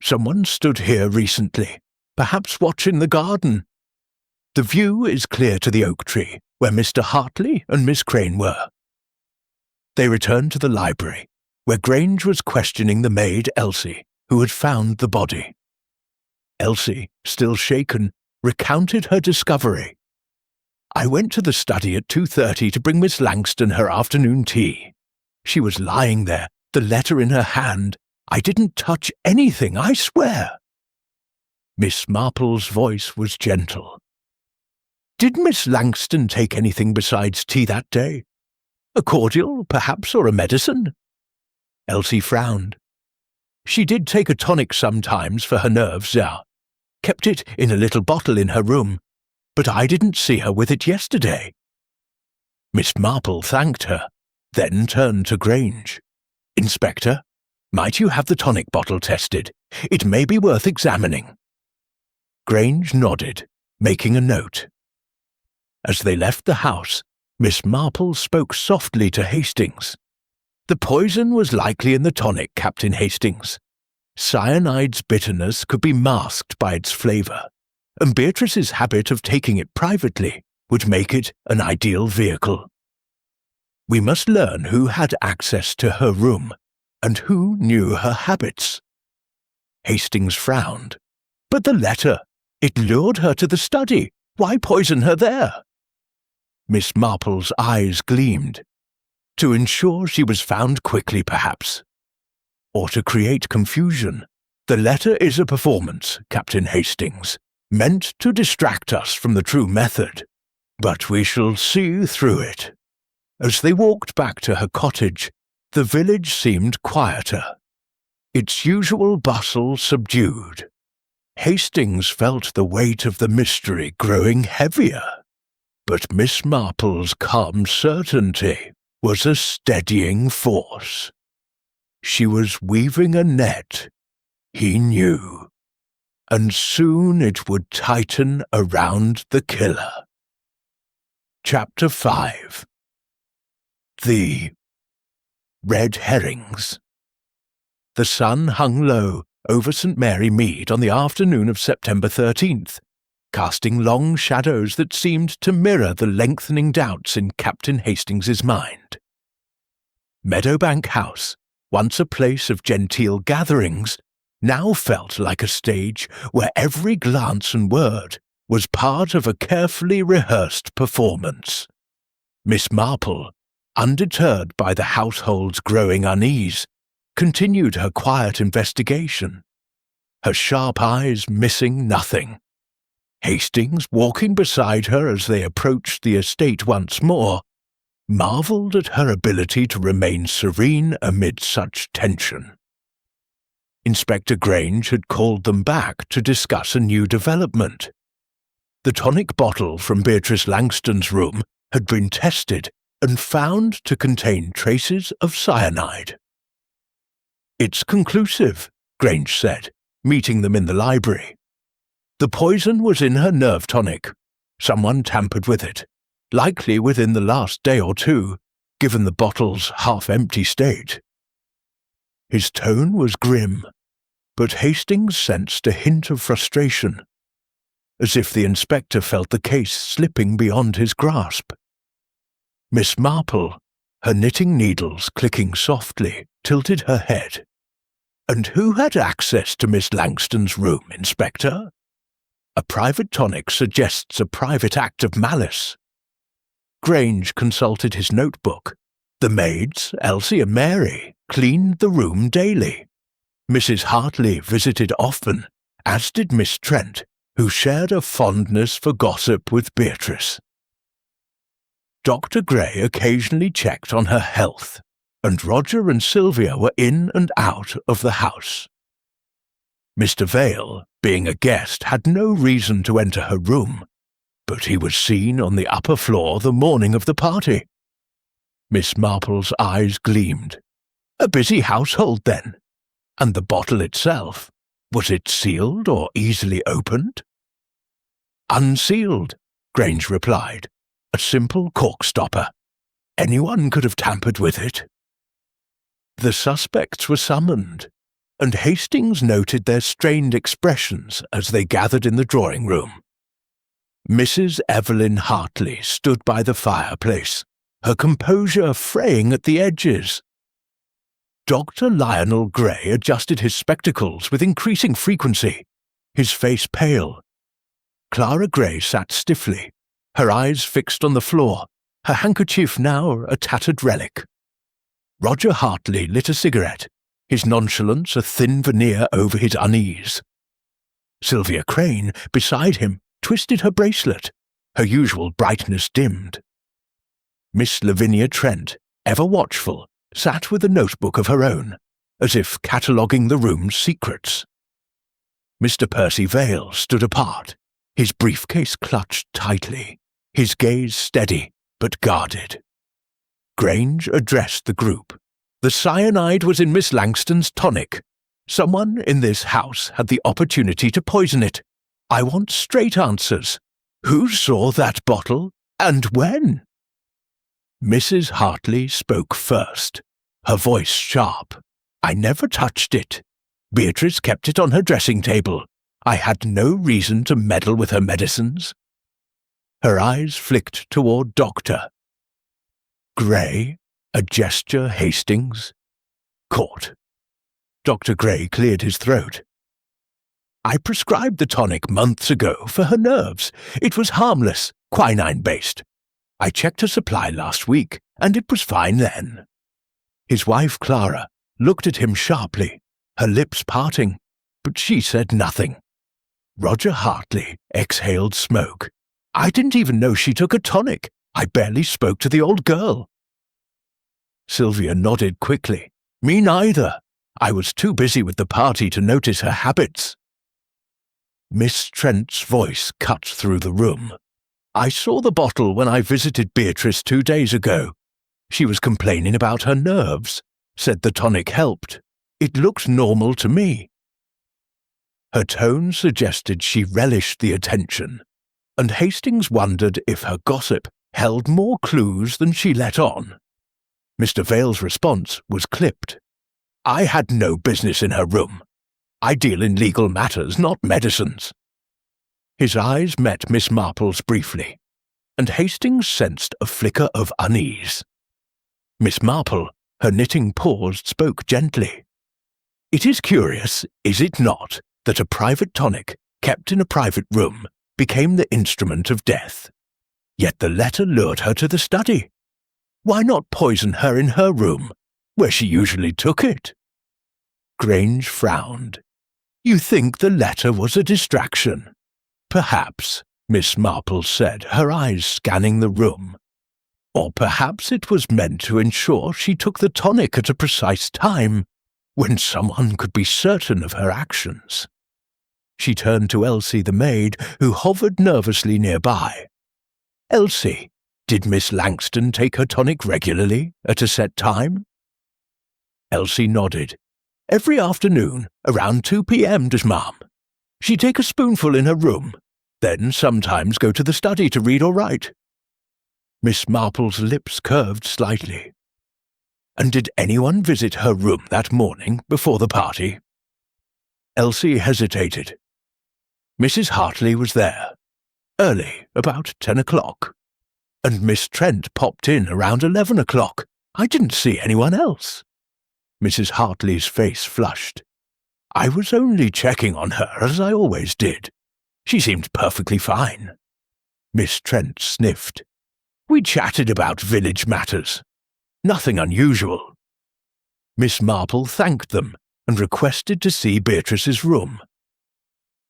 "Someone stood here recently, perhaps watching the garden. The view is clear to the oak tree, where Mr. Hartley and Miss Crane were." They returned to the library, where Grange was questioning the maid Elsie, who had found the body. Elsie, still shaken, recounted her discovery. "I went to the study at 2:30 to bring Miss Langston her afternoon tea. She was lying there, the letter in her hand. I didn't touch anything, I swear." Miss Marple's voice was gentle. "Did Miss Langston take anything besides tea that day? A cordial, perhaps, or a medicine?" Elsie frowned. "She did take a tonic sometimes for her nerves, yeah. Kept it in a little bottle in her room, but I didn't see her with it yesterday." Miss Marple thanked her, then turned to Grange. "Inspector, might you have the tonic bottle tested? It may be worth examining." Grange nodded, making a note. As they left the house, Miss Marple spoke softly to Hastings. "The poison was likely in the tonic, Captain Hastings. Cyanide's bitterness could be masked by its flavour, and Beatrice's habit of taking it privately would make it an ideal vehicle. We must learn who had access to her room, and who knew her habits." Hastings frowned. "But the letter, it lured her to the study. Why poison her there?" Miss Marple's eyes gleamed. "To ensure she was found quickly, perhaps. Or to create confusion. The letter is a performance, Captain Hastings, meant to distract us from the true method. But we shall see through it." As they walked back to her cottage, the village seemed quieter, its usual bustle subdued. Hastings felt the weight of the mystery growing heavier, but Miss Marple's calm certainty was a steadying force. She was weaving a net, he knew, and soon it would tighten around the killer. Chapter 5. The Red Herrings. The sun hung low over St. Mary Mead on the afternoon of September 13th, casting long shadows that seemed to mirror the lengthening doubts in Captain Hastings's mind. Meadowbank House, once a place of genteel gatherings, now felt like a stage where every glance and word was part of a carefully rehearsed performance. Miss Marple, undeterred by the household's growing unease, continued her quiet investigation, her sharp eyes missing nothing. Hastings, walking beside her as they approached the estate once more, marvelled at her ability to remain serene amid such tension. Inspector Grange had called them back to discuss a new development. The tonic bottle from Beatrice Langston's room had been tested and found to contain traces of cyanide. "It's conclusive," Grange said, meeting them in the library. "The poison was in her nerve tonic. Someone tampered with it, likely within the last day or two, given the bottle's half-empty state." His tone was grim, but Hastings sensed a hint of frustration, as if the inspector felt the case slipping beyond his grasp. Miss Marple, her knitting needles clicking softly, tilted her head. "And who had access to Miss Langston's room, Inspector? A private tonic suggests a private act of malice." Grange consulted his notebook. The maids, Elsie and Mary, cleaned the room daily. Mrs. Hartley visited often, as did Miss Trent, who shared a fondness for gossip with Beatrice. Dr. Gray occasionally checked on her health, and Roger and Sylvia were in and out of the house. Mr. Vale, being a guest, had no reason to enter her room, but he was seen on the upper floor the morning of the party. Miss Marple's eyes gleamed. A busy household, then. And the bottle itself, was it sealed or easily opened? "Unsealed," Grange replied. "A simple cork stopper. Anyone could have tampered with it." The suspects were summoned, and Hastings noted their strained expressions as they gathered in the drawing room. Mrs. Evelyn Hartley stood by the fireplace, her composure fraying at the edges. Dr. Lionel Gray adjusted his spectacles with increasing frequency, his face pale. Clara Gray sat stiffly, her eyes fixed on the floor, her handkerchief now a tattered relic. Roger Hartley lit a cigarette, his nonchalance a thin veneer over his unease. Sylvia Crane, beside him, twisted her bracelet, her usual brightness dimmed. Miss Lavinia Trent, ever watchful, sat with a notebook of her own, as if cataloguing the room's secrets. Mr. Percy Vale stood apart, his briefcase clutched tightly, his gaze steady but guarded. Grange addressed the group. The cyanide was in Miss Langston's tonic. Someone in this house had the opportunity to poison it. I want straight answers. Who saw that bottle, and when? Mrs. Hartley spoke first, her voice sharp. I never touched it. Beatrice kept it on her dressing table. I had no reason to meddle with her medicines. Her eyes flicked toward Doctor. Gray, a gesture Hastings. Caught. Dr. Gray cleared his throat. I prescribed the tonic months ago for her nerves. It was harmless, quinine-based. I checked her supply last week, and it was fine then. His wife, Clara, looked at him sharply, her lips parting, but she said nothing. Roger Hartley exhaled smoke. I didn't even know she took a tonic. I barely spoke to the old girl. Sylvia nodded quickly. Me neither. I was too busy with the party to notice her habits. Miss Trent's voice cut through the room. I saw the bottle when I visited Beatrice 2 days ago. She was complaining about her nerves, said the tonic helped. It looked normal to me. Her tone suggested she relished the attention, and Hastings wondered if her gossip held more clues than she let on. Mr. Vale's response was clipped. I had no business in her room. I deal in legal matters, not medicines. His eyes met Miss Marple's briefly, and Hastings sensed a flicker of unease. Miss Marple, Her knitting paws spoke gently. It is curious, is it not, that a private tonic, kept in a private room, became the instrument of death. Yet the letter lured her to the study. Why not poison her in her room, where she usually took it? Grange frowned. You think the letter was a distraction? Perhaps, Miss Marple said, her eyes scanning the room. Or perhaps it was meant to ensure she took the tonic at a precise time, when someone could be certain of her actions. She turned to Elsie the maid, who hovered nervously nearby. Elsie, did Miss Langston take her tonic regularly, at a set time? Elsie nodded. Every afternoon, around 2 p.m., ma'am. She'd take a spoonful in her room, then sometimes go to the study to read or write. Miss Marple's lips curved slightly. And did anyone visit her room that morning before the party? Elsie hesitated. Mrs. Hartley was there, early, about 10 o'clock. And Miss Trent popped in around 11 o'clock. I didn't see anyone else. Mrs. Hartley's face flushed. I was only checking on her, as I always did. She seemed perfectly fine. Miss Trent sniffed. We chatted about village matters. Nothing unusual. Miss Marple thanked them and requested to see Beatrice's room.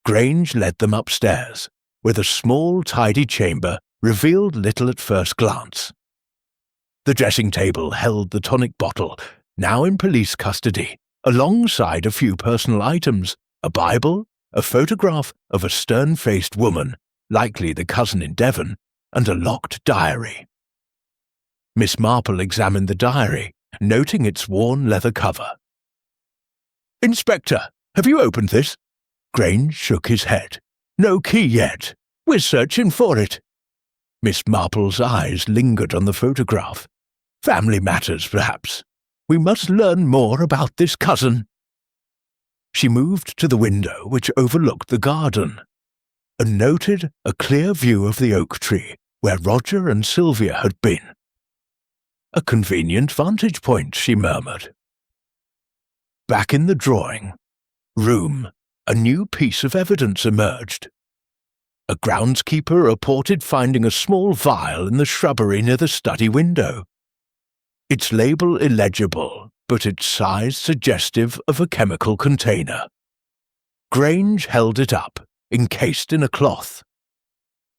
Grange led them upstairs, where the small, tidy chamber revealed little at first glance. The dressing table held the tonic bottle, now in police custody, alongside a few personal items, a Bible, a photograph of a stern-faced woman, likely the cousin in Devon, and a locked diary. Miss Marple examined the diary, noting its worn leather cover. Inspector, have you opened this? Grange shook his head. No key yet. We're searching for it. Miss Marple's eyes lingered on the photograph. Family matters, perhaps. We must learn more about this cousin. She moved to the window which overlooked the garden, and noted a clear view of the oak tree where Roger and Sylvia had been. A convenient vantage point, she murmured. Back in the drawing room, a new piece of evidence emerged. A groundskeeper reported finding a small vial in the shrubbery near the study window. Its label illegible, but its size suggestive of a chemical container. Grange held it up, encased in a cloth.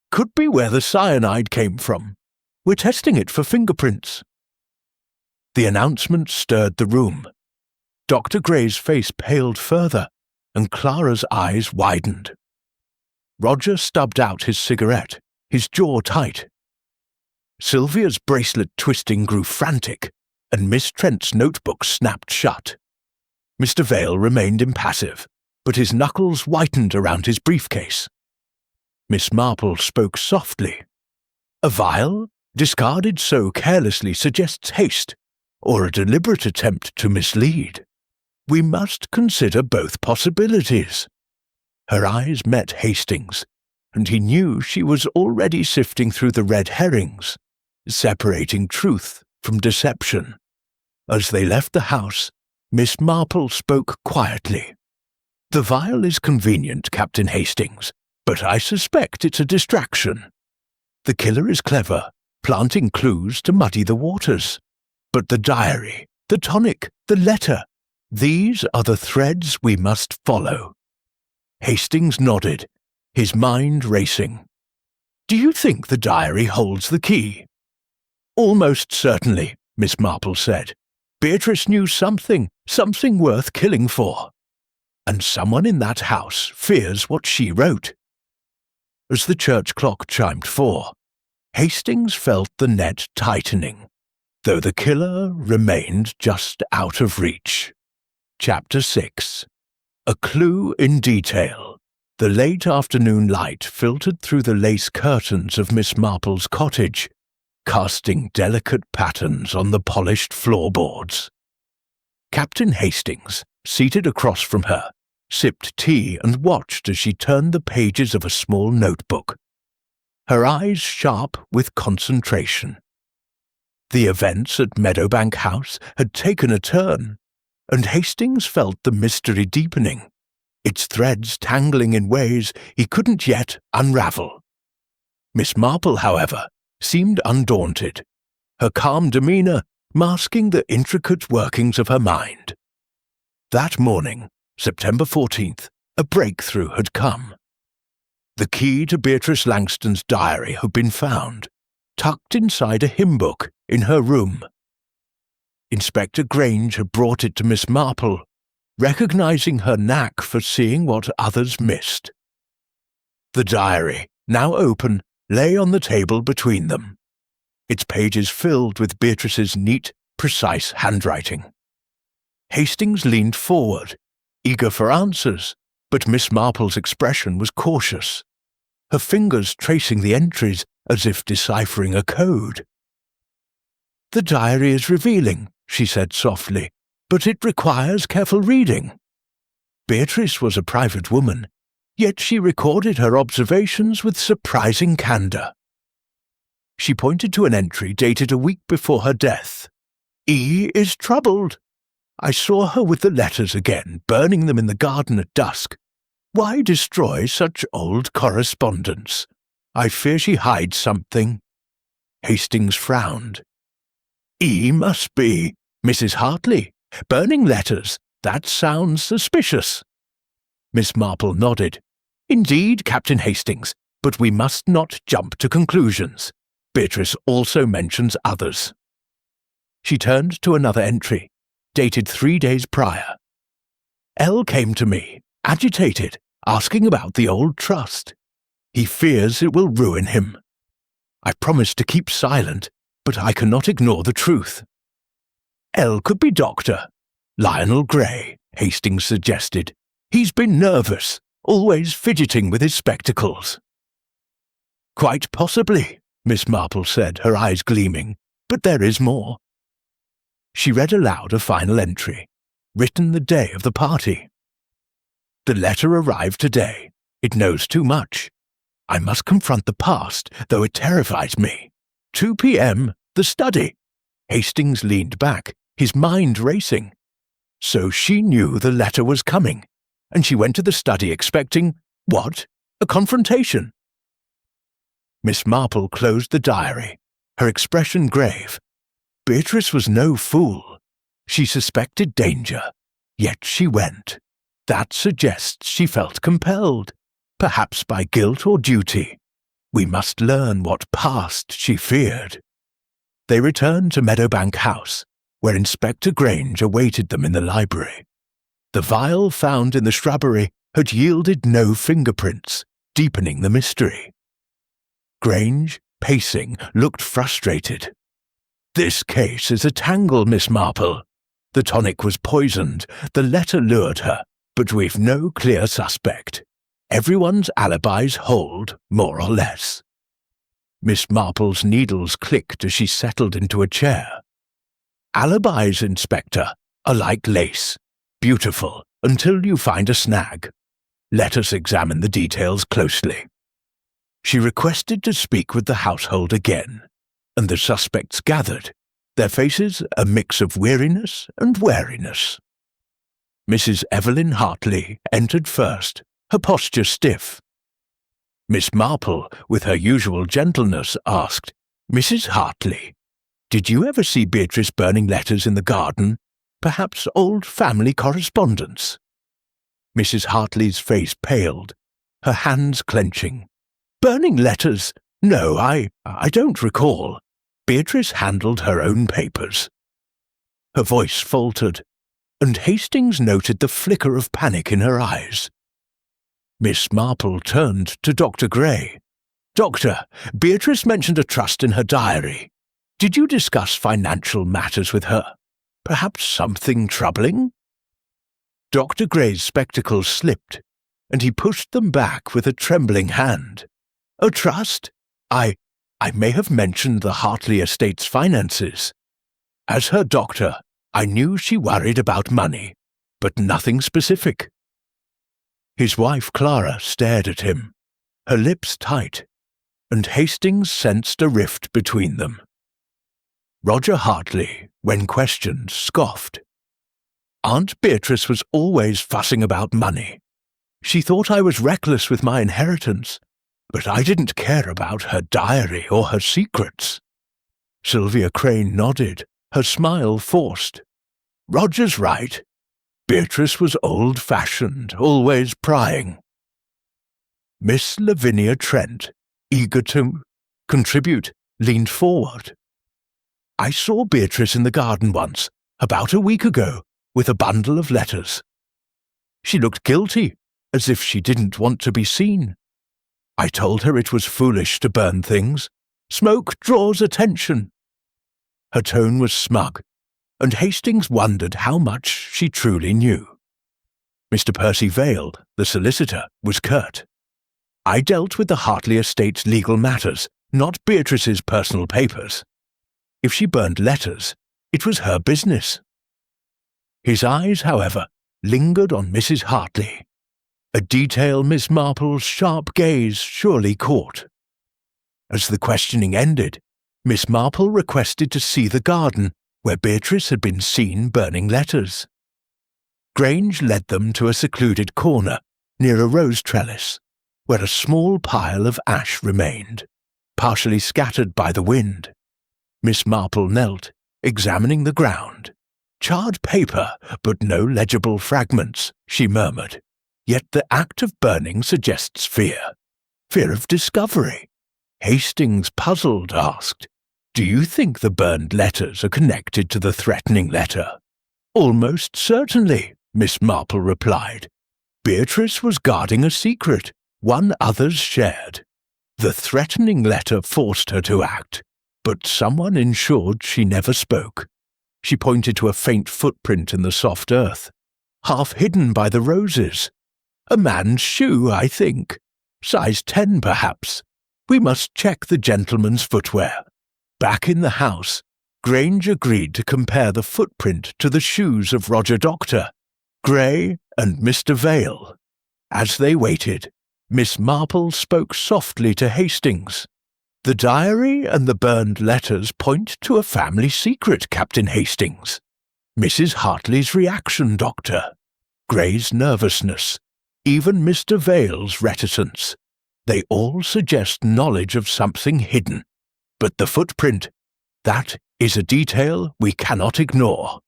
Could be where the cyanide came from. We're testing it for fingerprints. The announcement stirred the room. Dr. Gray's face paled further, and Clara's eyes widened. Roger stubbed out his cigarette, his jaw tight. Sylvia's bracelet twisting grew frantic, and Miss Trent's notebook snapped shut. Mr. Vale remained impassive, but his knuckles whitened around his briefcase. Miss Marple spoke softly. A vial, discarded so carelessly, suggests haste, or a deliberate attempt to mislead. We must consider both possibilities. Her eyes met Hastings', and he knew she was already sifting through the red herrings, separating truth from deception. As they left the house, Miss Marple spoke quietly. The vial is convenient, Captain Hastings, but I suspect it's a distraction. The killer is clever, planting clues to muddy the waters. But the diary, the tonic, the letter, these are the threads we must follow. Hastings nodded, his mind racing. Do you think the diary holds the key? Almost certainly, Miss Marple said. Beatrice knew something worth killing for. And someone in that house fears what she wrote. As the church clock chimed 4, Hastings felt the net tightening, though the killer remained just out of reach. Chapter 6. A clue in detail. The late afternoon light filtered through the lace curtains of Miss Marple's cottage, casting delicate patterns on the polished floorboards. Captain Hastings, seated across from her, sipped tea and watched as she turned the pages of a small notebook, her eyes sharp with concentration. The events at Meadowbank House had taken a turn, and Hastings felt the mystery deepening, its threads tangling in ways he couldn't yet unravel. Miss Marple, however, seemed undaunted, her calm demeanour masking the intricate workings of her mind. That morning, September 14th, a breakthrough had come. The key to Beatrice Langton's diary had been found, tucked inside a hymn book in her room. Inspector Grange had brought it to Miss Marple, recognising her knack for seeing what others missed. The diary, now open, lay on the table between them, its pages filled with Beatrice's neat, precise handwriting. Hastings leaned forward, eager for answers, but Miss Marple's expression was cautious, her fingers tracing the entries as if deciphering a code. "The diary is revealing," she said softly, "but it requires careful reading." Beatrice was a private woman, yet she recorded her observations with surprising candour. She pointed to an entry dated a week before her death. "E is troubled. I saw her with the letters again, burning them in the garden at dusk. Why destroy such old correspondence? I fear she hides something." Hastings frowned. "E must be Mrs. Hartley. Burning letters. That sounds suspicious." Miss Marple nodded. "Indeed, Captain Hastings, but we must not jump to conclusions. Beatrice also mentions others." She turned to another entry, dated 3 days prior. "L came to me, agitated, asking about the old trust. He fears it will ruin him. I promised to keep silent, but I cannot ignore the truth." "L could be Dr. Lionel Gray," Hastings suggested. "He's been nervous, always fidgeting with his spectacles." "Quite possibly," Miss Marple said, her eyes gleaming, "but there is more." She read aloud a final entry, written the day of the party. "The letter arrived today. It knows too much. I must confront the past, though it terrifies me. 2 p.m., the study." Hastings leaned back, his mind racing. So she knew the letter was coming, and she went to the study expecting, what? A confrontation. Miss Marple closed the diary, her expression grave. Beatrice was no fool. She suspected danger, yet she went. That suggests she felt compelled, perhaps by guilt or duty. We must learn what past she feared. They returned to Meadowbank House, where Inspector Grange awaited them in the library. The vial found in the shrubbery had yielded no fingerprints, deepening the mystery. Grange, pacing, looked frustrated. "This case is a tangle, Miss Marple. The tonic was poisoned, the letter lured her, but we've no clear suspect. Everyone's alibis hold, more or less." Miss Marple's needles clicked as she settled into a chair. "Alibis, Inspector, are like lace. Beautiful, until you find a snag. Let us examine the details closely." She requested to speak with the household again, and the suspects gathered, their faces a mix of weariness and wariness. Mrs. Evelyn Hartley entered first, her posture stiff. Miss Marple, with her usual gentleness, asked, "Mrs. Hartley, did you ever see Beatrice burning letters in the garden? Perhaps old family correspondence?" Mrs. Hartley's face paled, her hands clenching. "Burning letters? No, I don't recall. Beatrice handled her own papers." Her voice faltered, and Hastings noted the flicker of panic in her eyes. Miss Marple turned to Dr. Gray. "Doctor, Beatrice mentioned a trust in her diary. Did you discuss financial matters with her? Perhaps something troubling?" Dr. Gray's spectacles slipped, and he pushed them back with a trembling hand. "A trust? I may have mentioned the Hartley estate's finances. As her doctor, I knew she worried about money, but nothing specific." His wife Clara stared at him, her lips tight, and Hastings sensed a rift between them. Roger Hartley, when questioned, scoffed. Aunt Beatrice was always fussing about money. She thought I was reckless with my inheritance, but I didn't care about her diary or her secrets. Sylvia Crane nodded, her smile forced. Roger's right. Beatrice was old-fashioned, always prying. Miss Lavinia Trent, eager to contribute, leaned forward. I saw Beatrice in the garden once, about a week ago, with a bundle of letters. She looked guilty, as if she didn't want to be seen. I told her it was foolish to burn things. Smoke draws attention. Her tone was smug, and Hastings wondered how much she truly knew. Mr. Percy Vale, the solicitor, was curt. I dealt with the Hartley estate's legal matters, not Beatrice's personal papers. If she burned letters, it was her business. His eyes, however, lingered on Mrs. Hartley, a detail Miss Marple's sharp gaze surely caught. As the questioning ended, Miss Marple requested to see the garden where Beatrice had been seen burning letters. Grange led them to a secluded corner near a rose trellis, where a small pile of ash remained, partially scattered by the wind. Miss Marple knelt, examining the ground. Charred paper, but no legible fragments, she murmured. Yet the act of burning suggests fear. Fear of discovery. Hastings, puzzled, asked, "Do you think the burned letters are connected to the threatening letter?" "Almost certainly," Miss Marple replied. "Beatrice was guarding a secret, one others shared. The threatening letter forced her to act, but someone ensured she never spoke." She pointed to a faint footprint in the soft earth, half hidden by the roses. "A man's shoe, I think. Size 10, perhaps. We must check the gentleman's footwear." Back in the house, Grange agreed to compare the footprint to the shoes of Roger Doctor, Gray, and Mr. Vale. As they waited, Miss Marple spoke softly to Hastings. "The diary and the burned letters point to a family secret, Captain Hastings. Mrs. Hartley's reaction, Doctor. Gray's nervousness. Even Mr. Vale's reticence. They all suggest knowledge of something hidden. But the footprint, that is a detail we cannot ignore."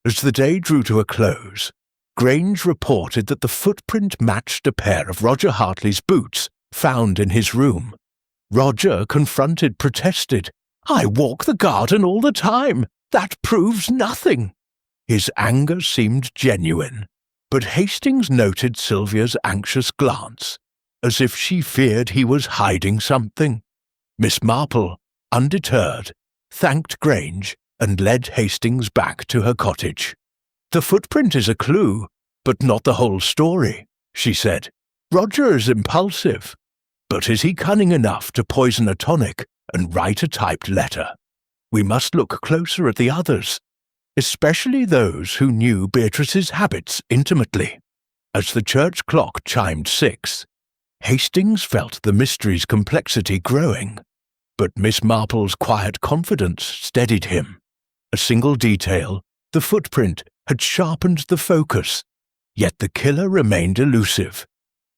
As the day drew to a close, Grange reported that the footprint matched a pair of Roger Hartley's boots found in his room. Roger, confronted, protested. "I walk the garden all the time. That proves nothing." His anger seemed genuine, but Hastings noted Sylvia's anxious glance, as if she feared he was hiding something. Miss Marple, undeterred, thanked Grange and led Hastings back to her cottage. "The footprint is a clue, but not the whole story," she said. "Roger is impulsive, but is he cunning enough to poison a tonic and write a typed letter? We must look closer at the others, especially those who knew Beatrice's habits intimately." As the church clock chimed 6, Hastings felt the mystery's complexity growing, but Miss Marple's quiet confidence steadied him. A single detail, the footprint, had sharpened the focus, yet the killer remained elusive,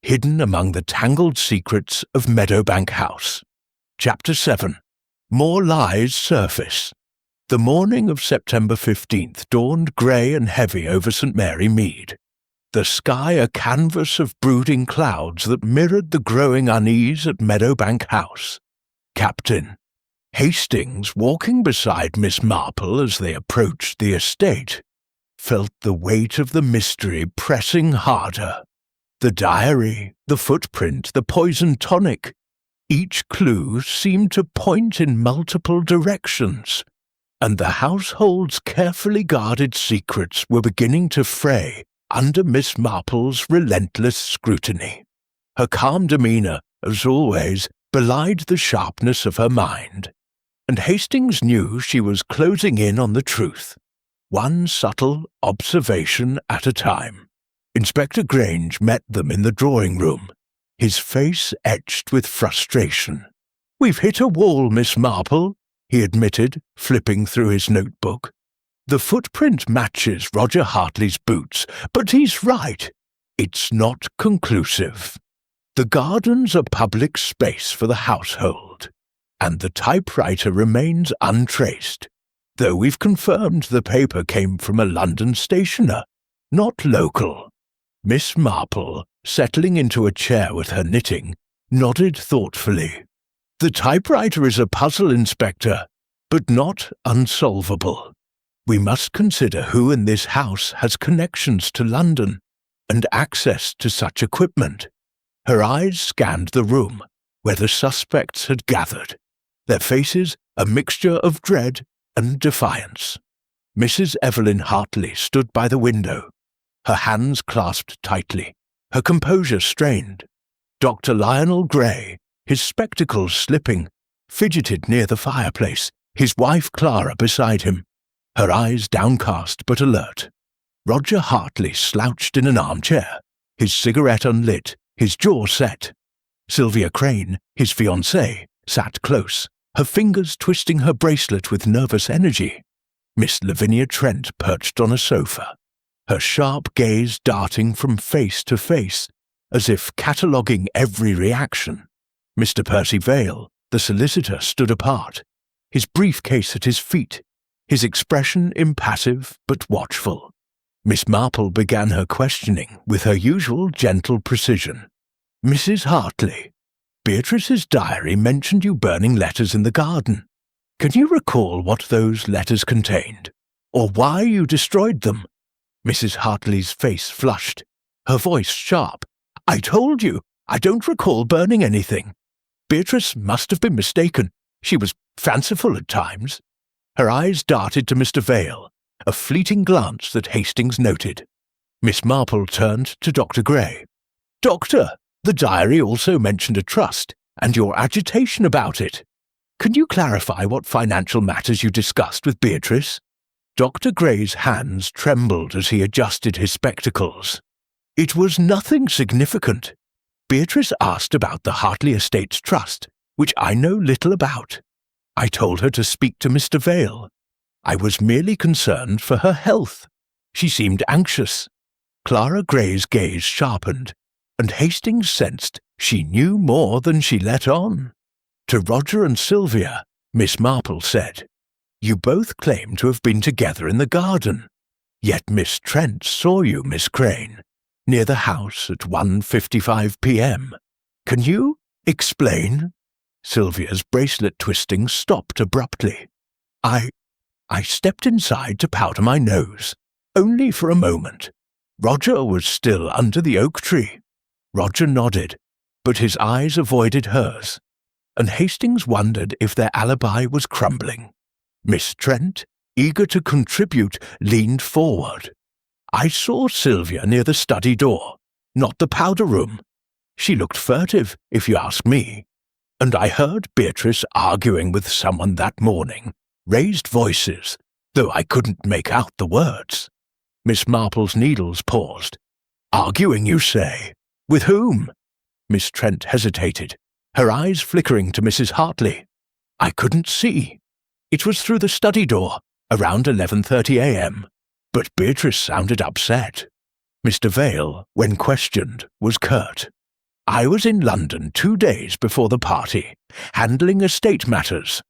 hidden among the tangled secrets of Meadowbank House. Chapter 7. More Lies Surface. The morning of September 15th dawned grey and heavy over St. Mary Mead, the sky a canvas of brooding clouds that mirrored the growing unease at Meadowbank House. Captain Hastings, walking beside Miss Marple as they approached the estate, felt the weight of the mystery pressing harder. The diary, the footprint, the poison tonic. Each clue seemed to point in multiple directions, and the household's carefully guarded secrets were beginning to fray under Miss Marple's relentless scrutiny. Her calm demeanour, as always, belied the sharpness of her mind, and Hastings knew she was closing in on the truth, one subtle observation at a time. Inspector Grange met them in the drawing room, his face etched with frustration. "We've hit a wall, Miss Marple. he admitted, flipping through his notebook. The footprint matches Roger Hartley's boots, but he's right. It's not conclusive. The garden's a public space for the household, and the typewriter remains untraced, though we've confirmed the paper came from a London stationer, not local. Miss Marple, settling into a chair with her knitting, nodded thoughtfully. The typewriter is a puzzle, Inspector, but not unsolvable. We must consider who in this house has connections to London and access to such equipment. Her eyes scanned the room where the suspects had gathered, their faces a mixture of dread and defiance. Mrs. Evelyn Hartley stood by the window, her hands clasped tightly, her composure strained. Dr. Lionel Gray, his spectacles slipping, fidgeted near the fireplace, his wife Clara beside him, her eyes downcast but alert. Roger Hartley slouched in an armchair, his cigarette unlit, his jaw set. Sylvia Crane, his fiancée, sat close, her fingers twisting her bracelet with nervous energy. Miss Lavinia Trent perched on a sofa, her sharp gaze darting from face to face, as if cataloguing every reaction. Mr. Percy Vale, the solicitor, stood apart, his briefcase at his feet, his expression impassive but watchful. Miss Marple began her questioning with her usual gentle precision. Mrs. Hartley, Beatrice's diary mentioned you burning letters in the garden. Can you recall what those letters contained, or why you destroyed them? Mrs. Hartley's face flushed, her voice sharp. I told you, I don't recall burning anything. Beatrice must have been mistaken. She was fanciful at times. Her eyes darted to Mr. Vale, a fleeting glance that Hastings noted. Miss Marple turned to Dr. Gray. Doctor, the diary also mentioned a trust, and your agitation about it. Can you clarify what financial matters you discussed with Beatrice? Dr. Gray's hands trembled as he adjusted his spectacles. It was nothing significant. Beatrice asked about the Hartley Estates Trust, which I know little about. I told her to speak to Mr. Vale. I was merely concerned for her health. She seemed anxious. Clara Gray's gaze sharpened, and Hastings sensed she knew more than she let on. To Roger and Sylvia, Miss Marple said, You both claim to have been together in the garden. Yet Miss Trent saw you, Miss Crane, near the house at 1:55 p.m. Can you explain? Sylvia's bracelet twisting stopped abruptly. I stepped inside to powder my nose, only for a moment. Roger was still under the oak tree. Roger nodded, but his eyes avoided hers, and Hastings wondered if their alibi was crumbling. Miss Trent, eager to contribute, leaned forward. I saw Sylvia near the study door, not the powder room. She looked furtive, if you ask me. And I heard Beatrice arguing with someone that morning, raised voices, though I couldn't make out the words. Miss Marple's needles paused. Arguing, you say? With whom? Miss Trent hesitated, her eyes flickering to Mrs. Hartley. I couldn't see. It was through the study door, around 11:30 a.m., but Beatrice sounded upset. Mr. Vale, when questioned, was curt. I was in London 2 days before the party, handling estate matters.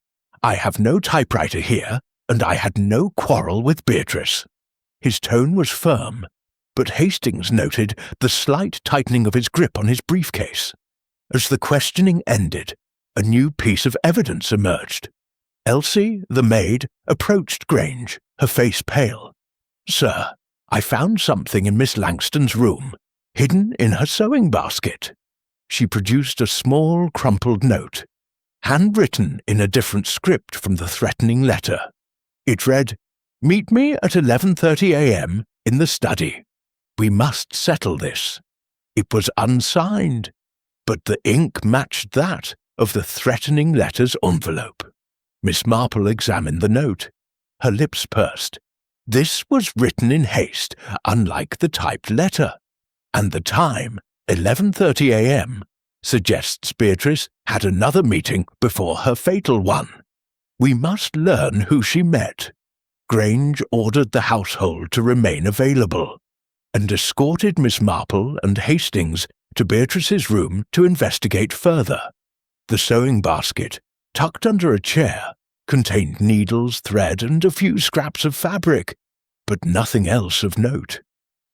I have no typewriter here, and I had no quarrel with Beatrice. His tone was firm, but Hastings noted the slight tightening of his grip on his briefcase. As the questioning ended, a new piece of evidence emerged. Elsie, the maid, approached Grange, her face pale. Sir, I found something in Miss Langston's room, hidden in her sewing basket. She produced a small, crumpled note, handwritten in a different script from the threatening letter. It read, Meet me at 11:30 a.m. in the study. We must settle this. It was unsigned, but the ink matched that of the threatening letter's envelope. Miss Marple examined the note. Her lips pursed. This was written in haste, unlike the typed letter. And the time, 11:30 a.m., suggests Beatrice had another meeting before her fatal one. We must learn who she met. Grange ordered the household to remain available and escorted Miss Marple and Hastings to Beatrice's room to investigate further. The sewing basket, tucked under a chair, contained needles, thread, and a few scraps of fabric, but nothing else of note.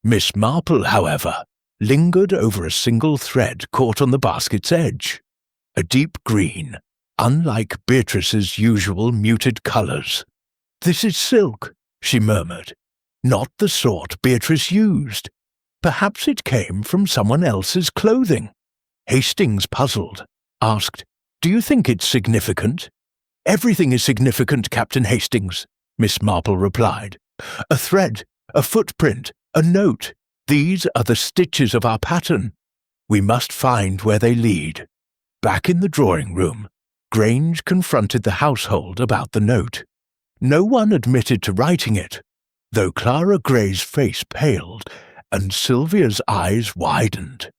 Miss Marple, however, lingered over a single thread caught on the basket's edge, a deep green, unlike Beatrice's usual muted colours. "This is silk," she murmured. "Not the sort Beatrice used. Perhaps it came from someone else's clothing." Hastings, puzzled, asked, "Do you think it's significant?" "Everything is significant, Captain Hastings," Miss Marple replied. "A thread, a footprint, a note. These are the stitches of our pattern. We must find where they lead." Back in the drawing room, Grange confronted the household about the note. No one admitted to writing it, though Clara Gray's face paled and Sylvia's eyes widened.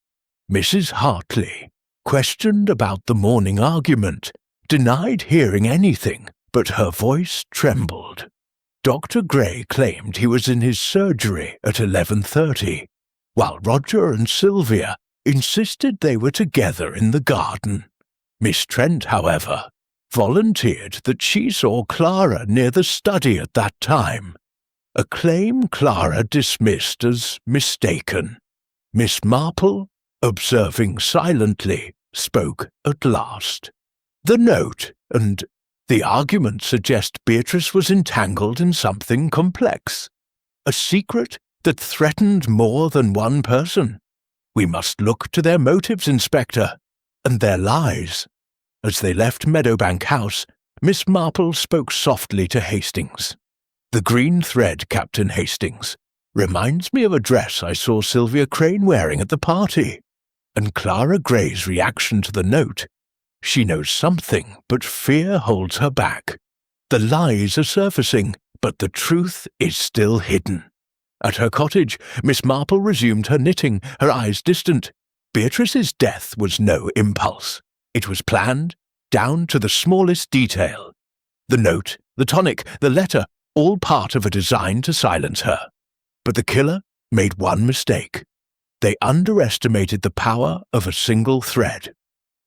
Mrs. Hartley, questioned about the morning argument, denied hearing anything, but her voice trembled. Dr. Gray claimed he was in his surgery at 11:30, while Roger and Sylvia insisted they were together in the garden. Miss Trent, however, volunteered that she saw Clara near the study at that time, a claim Clara dismissed as mistaken. Miss Marple, observing silently, spoke at last. "The note and the argument suggest Beatrice was entangled in something complex, a secret that threatened more than one person. We must look to their motives, Inspector, and their lies." As they left Meadowbank House, Miss Marple spoke softly to Hastings. "The green thread, Captain Hastings, reminds me of a dress I saw Sylvia Crane wearing at the party. And Clara Gray's reaction to the note. She knows something, but fear holds her back. The lies are surfacing, but the truth is still hidden." At her cottage, Miss Marple resumed her knitting, her eyes distant. Beatrice's death was no impulse. It was planned, down to the smallest detail. The note, the tonic, the letter, all part of a design to silence her. But the killer made one mistake. They underestimated the power of a single thread.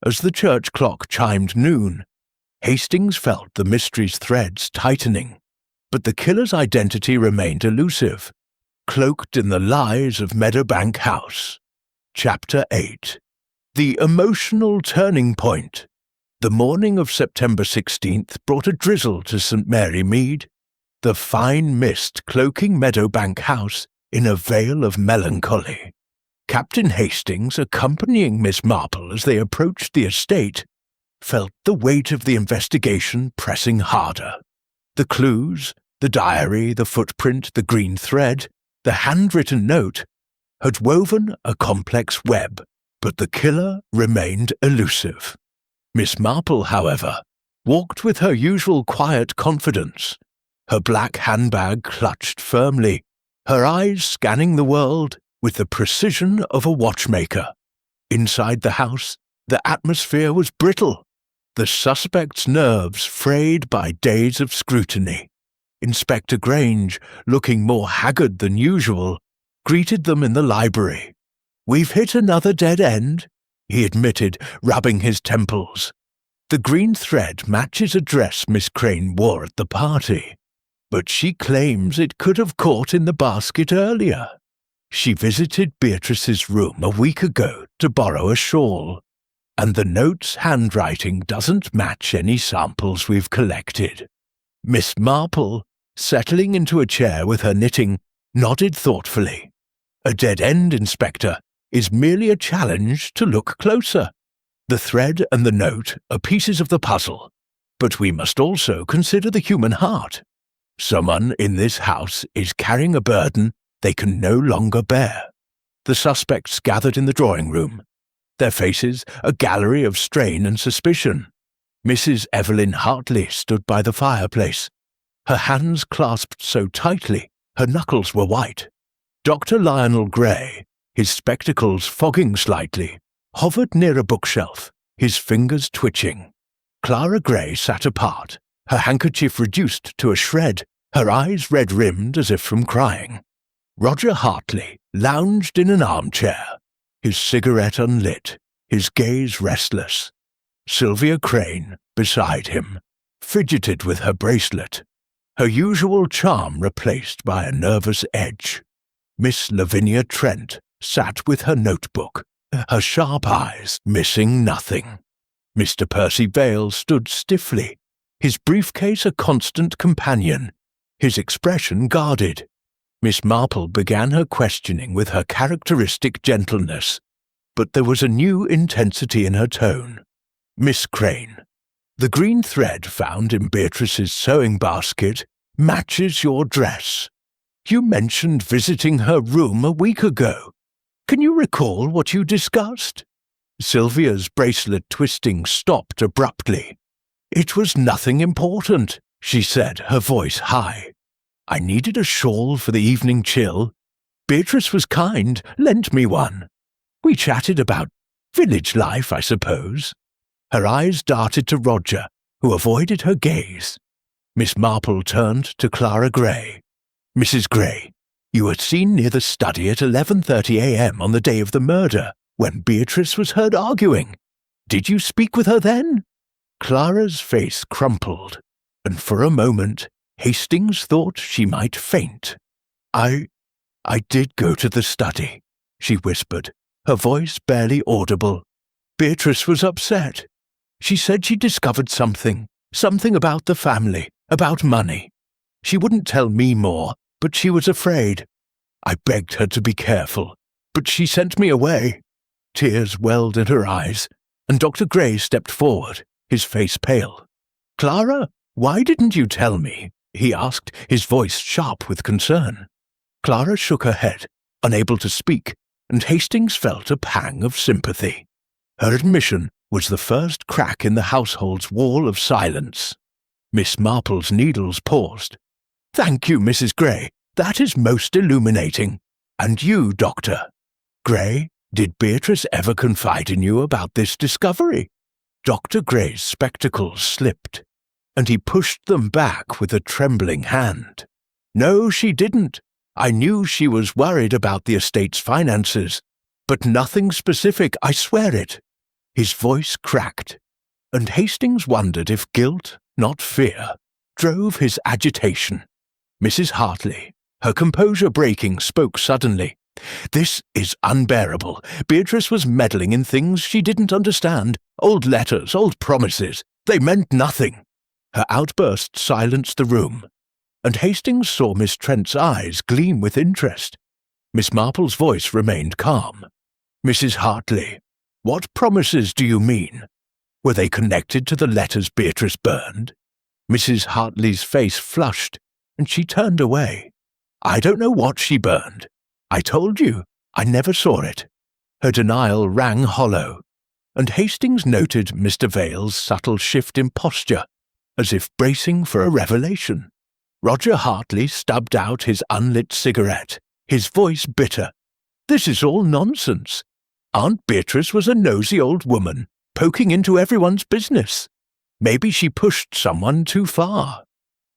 As the church clock chimed noon, Hastings felt the mystery's threads tightening, but the killer's identity remained elusive, cloaked in the lies of Meadowbank House. Chapter 8. The Emotional Turning Point. The morning of September 16th brought a drizzle to St. Mary Mead, the fine mist cloaking Meadowbank House in a veil of melancholy. Captain Hastings, accompanying Miss Marple as they approached the estate, felt the weight of the investigation pressing harder. The clues, the diary, the footprint, the green thread, the handwritten note, had woven a complex web, but the killer remained elusive. Miss Marple, however, walked with her usual quiet confidence, her black handbag clutched firmly, her eyes scanning the world with the precision of a watchmaker. Inside the house, the atmosphere was brittle, the suspect's nerves frayed by days of scrutiny. Inspector Grange, looking more haggard than usual, greeted them in the library. "We've hit another dead end," he admitted, rubbing his temples. "The green thread matches a dress Miss Crane wore at the party, but she claims it could have caught in the basket earlier. She visited Beatrice's room a week ago to borrow a shawl, and the note's handwriting doesn't match any samples we've collected." Miss Marple, settling into a chair with her knitting, nodded thoughtfully. "A dead end, Inspector, is merely a challenge to look closer. The thread and the note are pieces of the puzzle, but we must also consider the human heart. Someone in this house is carrying a burden they can no longer bear." The suspects gathered in the drawing room, their faces a gallery of strain and suspicion. Mrs. Evelyn Hartley stood by the fireplace, her hands clasped so tightly her knuckles were white. Dr. Lionel Gray, his spectacles fogging slightly, hovered near a bookshelf, his fingers twitching. Clara Gray sat apart, her handkerchief reduced to a shred, her eyes red-rimmed as if from crying. Roger Hartley lounged in an armchair, his cigarette unlit, his gaze restless. Sylvia Crane, beside him, fidgeted with her bracelet, her usual charm replaced by a nervous edge. Miss Lavinia Trent sat with her notebook, her sharp eyes missing nothing. Mr. Percy Vale stood stiffly, his briefcase a constant companion, his expression guarded. Miss Marple began her questioning with her characteristic gentleness, but there was a new intensity in her tone. Miss Crane, the green thread found in Beatrice's sewing basket matches your dress. You mentioned visiting her room a week ago. Can you recall what you discussed? Sylvia's bracelet twisting stopped abruptly. It was nothing important, she said, her voice high. I needed a shawl for the evening chill. Beatrice was kind, lent me one. We chatted about village life, I suppose. Her eyes darted to Roger, who avoided her gaze. Miss Marple turned to Clara Gray. Mrs. Gray, you were seen near the study at 11:30 a.m. on the day of the murder, when Beatrice was heard arguing. Did you speak with her then? Clara's face crumpled, and for a moment Hastings thought she might faint. I did go to the study, she whispered, her voice barely audible. Beatrice was upset. She said she discovered something about the family, about money. She wouldn't tell me more, but she was afraid. I begged her to be careful, but she sent me away. Tears welled in her eyes, and Dr. Gray stepped forward, his face pale. Clara, why didn't you tell me? He asked, his voice sharp with concern. Clara shook her head, unable to speak, and Hastings felt a pang of sympathy. Her admission was the first crack in the household's wall of silence. Miss Marple's needles paused. Thank you, Mrs. Gray. That is most illuminating. And you, Doctor. Gray, did Beatrice ever confide in you about this discovery? Dr. Gray's spectacles slipped, and he pushed them back with a trembling hand. No, she didn't. I knew she was worried about the estate's finances, but nothing specific, I swear it. His voice cracked, and Hastings wondered if guilt, not fear, drove his agitation. Mrs. Hartley, her composure breaking, spoke suddenly. This is unbearable. Beatrice was meddling in things she didn't understand. Old letters, old promises. They meant nothing. Her outburst silenced the room, and Hastings saw Miss Trent's eyes gleam with interest. Miss Marple's voice remained calm. Mrs. Hartley, what promises do you mean? Were they connected to the letters Beatrice burned? Mrs. Hartley's face flushed, and she turned away. I don't know what she burned. I told you, I never saw it. Her denial rang hollow, and Hastings noted Mr. Vale's subtle shift in posture, as if bracing for a revelation. Roger Hartley stubbed out his unlit cigarette, his voice bitter. This is all nonsense. Aunt Beatrice was a nosy old woman, poking into everyone's business. Maybe she pushed someone too far.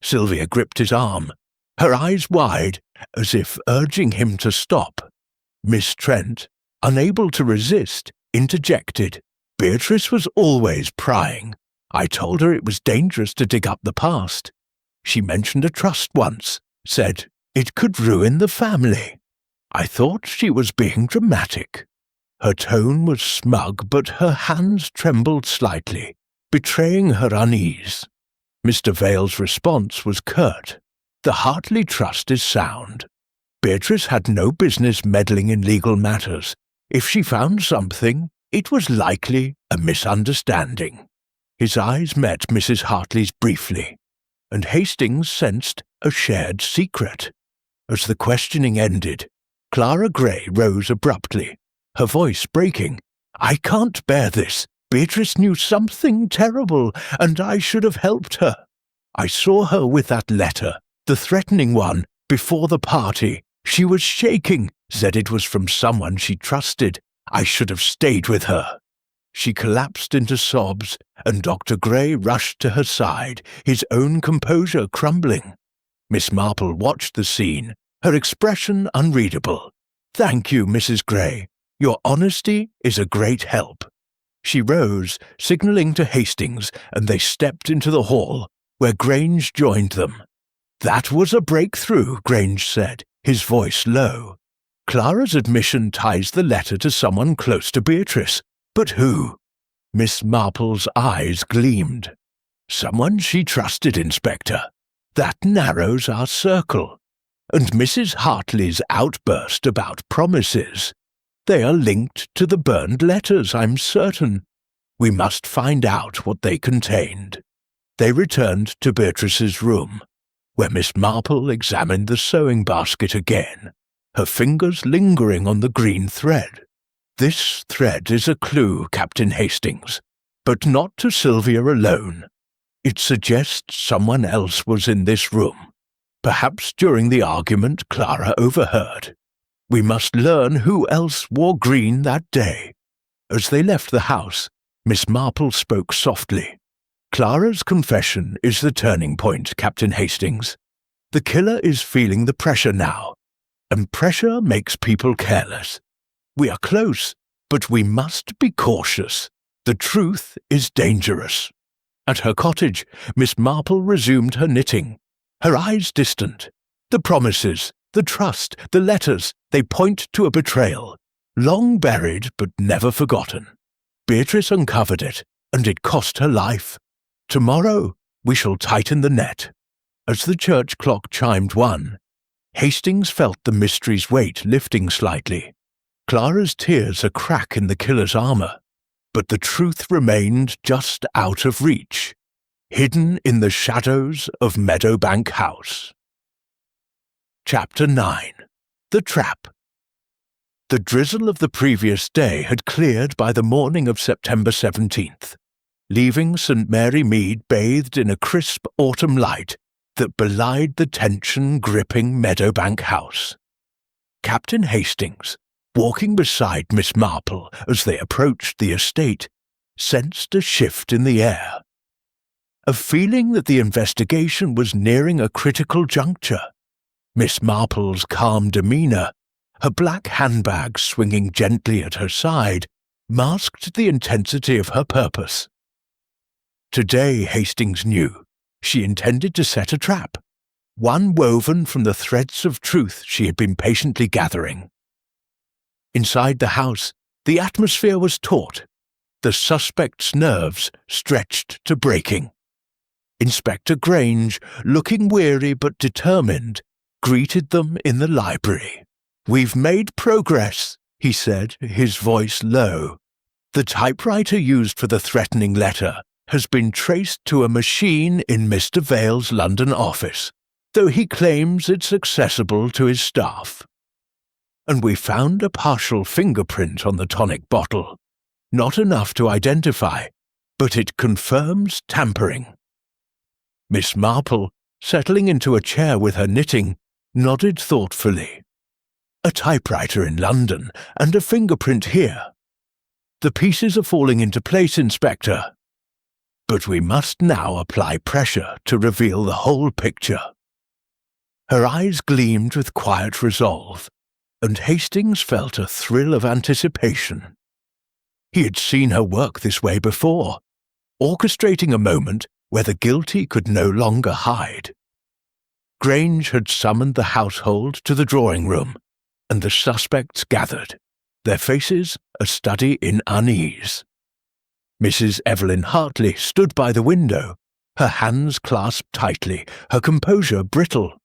Sylvia gripped his arm, her eyes wide, as if urging him to stop. Miss Trent, unable to resist, interjected. Beatrice was always prying. I told her it was dangerous to dig up the past. She mentioned a trust once, said it could ruin the family. I thought she was being dramatic. Her tone was smug, but her hands trembled slightly, betraying her unease. Mr. Vale's response was curt. The Hartley trust is sound. Beatrice had no business meddling in legal matters. If she found something, it was likely a misunderstanding. His eyes met Mrs. Hartley's briefly, and Hastings sensed a shared secret. As the questioning ended, Clara Gray rose abruptly, her voice breaking. I can't bear this. Beatrice knew something terrible, and I should have helped her. I saw her with that letter, the threatening one, before the party. She was shaking, said it was from someone she trusted. I should have stayed with her. She collapsed into sobs, and Dr. Gray rushed to her side, his own composure crumbling. Miss Marple watched the scene, her expression unreadable. "Thank you, Mrs. Gray. Your honesty is a great help." She rose, signalling to Hastings, and they stepped into the hall, where Grange joined them. "That was a breakthrough," Grange said, his voice low. "Clara's admission ties the letter to someone close to Beatrice. But who?" Miss Marple's eyes gleamed. "Someone she trusted, Inspector. That narrows our circle. And Mrs. Hartley's outburst about promises. They are linked to the burned letters, I'm certain. We must find out what they contained." They returned to Beatrice's room, where Miss Marple examined the sewing basket again, her fingers lingering on the green thread. "This thread is a clue, Captain Hastings, but not to Sylvia alone. It suggests someone else was in this room. Perhaps during the argument Clara overheard. We must learn who else wore green that day." As they left the house, Miss Marple spoke softly. "Clara's confession is the turning point, Captain Hastings. The killer is feeling the pressure now, and pressure makes people careless. We are close, but we must be cautious. The truth is dangerous." At her cottage, Miss Marple resumed her knitting, her eyes distant. The promises, the trust, the letters, they point to a betrayal, long buried but never forgotten. Beatrice uncovered it, and it cost her life. Tomorrow we shall tighten the net. As the church clock chimed 1, Hastings felt the mystery's weight lifting slightly. Clara's tears a crack in the killer's armor, but the truth remained just out of reach, hidden in the shadows of Meadowbank House. Chapter 9. The Trap. The drizzle of the previous day had cleared by the morning of September 17th, leaving St. Mary Mead bathed in a crisp autumn light that belied the tension-gripping Meadowbank House. Captain Hastings, walking beside Miss Marple as they approached the estate, sensed a shift in the air. A feeling that the investigation was nearing a critical juncture. Miss Marple's calm demeanour, her black handbag swinging gently at her side, masked the intensity of her purpose. Today, Hastings knew, she intended to set a trap, one woven from the threads of truth she had been patiently gathering. Inside the house, the atmosphere was taut, the suspect's nerves stretched to breaking. Inspector Grange, looking weary but determined, greeted them in the library. "We've made progress," he said, his voice low. "The typewriter used for the threatening letter has been traced to a machine in Mr. Vale's London office, though he claims it's accessible to his staff. And we found a partial fingerprint on the tonic bottle. Not enough to identify, but it confirms tampering." Miss Marple, settling into a chair with her knitting, nodded thoughtfully. "A typewriter in London and a fingerprint here. The pieces are falling into place, Inspector. But we must now apply pressure to reveal the whole picture." Her eyes gleamed with quiet resolve, and Hastings felt a thrill of anticipation. He had seen her work this way before, orchestrating a moment where the guilty could no longer hide. Grange had summoned the household to the drawing room, and the suspects gathered, their faces a study in unease. Mrs. Evelyn Hartley stood by the window, her hands clasped tightly, her composure brittle.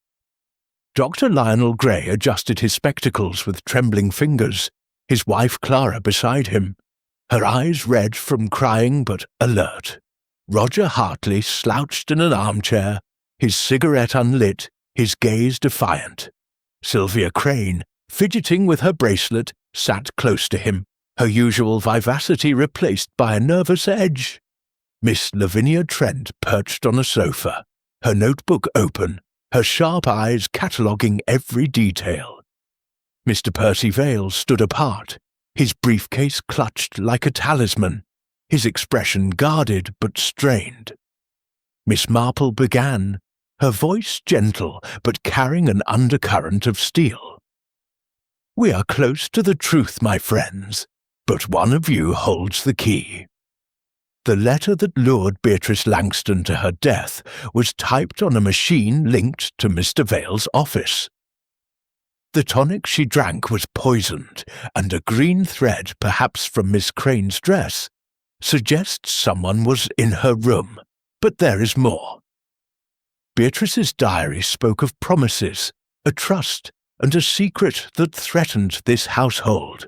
Dr. Lionel Gray adjusted his spectacles with trembling fingers, his wife Clara beside him, her eyes red from crying but alert. Roger Hartley slouched in an armchair, his cigarette unlit, his gaze defiant. Sylvia Crane, fidgeting with her bracelet, sat close to him, her usual vivacity replaced by a nervous edge. Miss Lavinia Trent perched on a sofa, her notebook open, her sharp eyes cataloguing every detail. Mr. Percy Vale stood apart, his briefcase clutched like a talisman, his expression guarded but strained. Miss Marple began, her voice gentle but carrying an undercurrent of steel. "We are close to the truth, my friends, but one of you holds the key. The letter that lured Beatrice Langston to her death was typed on a machine linked to Mr. Vale's office. The tonic she drank was poisoned, and a green thread, perhaps from Miss Crane's dress, suggests someone was in her room, but there is more. Beatrice's diary spoke of promises, a trust, and a secret that threatened this household.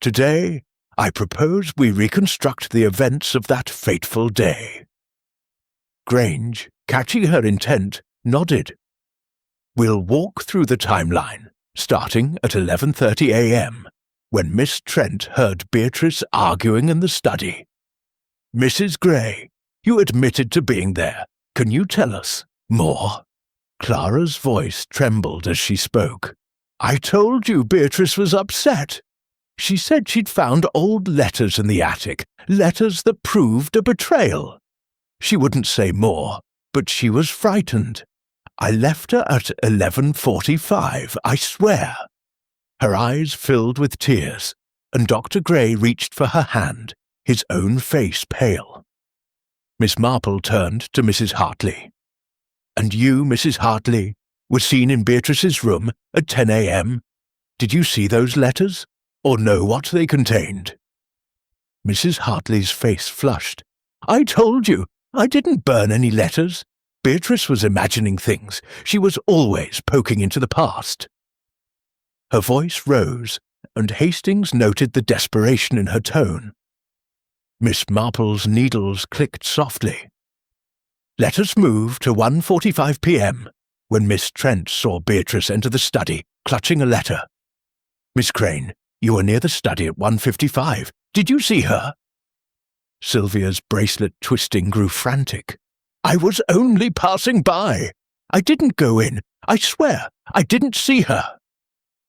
Today, I propose we reconstruct the events of that fateful day." Grange, catching her intent, nodded. "We'll walk through the timeline, starting at 11:30 a.m., when Miss Trent heard Beatrice arguing in the study. Mrs. Gray, you admitted to being there. Can you tell us more?" Clara's voice trembled as she spoke. "I told you Beatrice was upset. She said she'd found old letters in the attic, letters that proved a betrayal. She wouldn't say more, but she was frightened. I left her at 11:45, I swear." Her eyes filled with tears, and Dr. Gray reached for her hand, his own face pale. Miss Marple turned to Mrs. Hartley. "And you, Mrs. Hartley, were seen in Beatrice's room at 10 a.m. Did you see those letters, or know what they contained?" Mrs. Hartley's face flushed. "I told you, I didn't burn any letters. Beatrice was imagining things. She was always poking into the past." Her voice rose, and Hastings noted the desperation in her tone. Miss Marple's needles clicked softly. "Let us move to 1:45 p.m., when Miss Trent saw Beatrice enter the study, clutching a letter. Miss Crane, you were near the study at 1:55. Did you see her?" Sylvia's bracelet twisting grew frantic. "I was only passing by. I didn't go in. I swear, I didn't see her."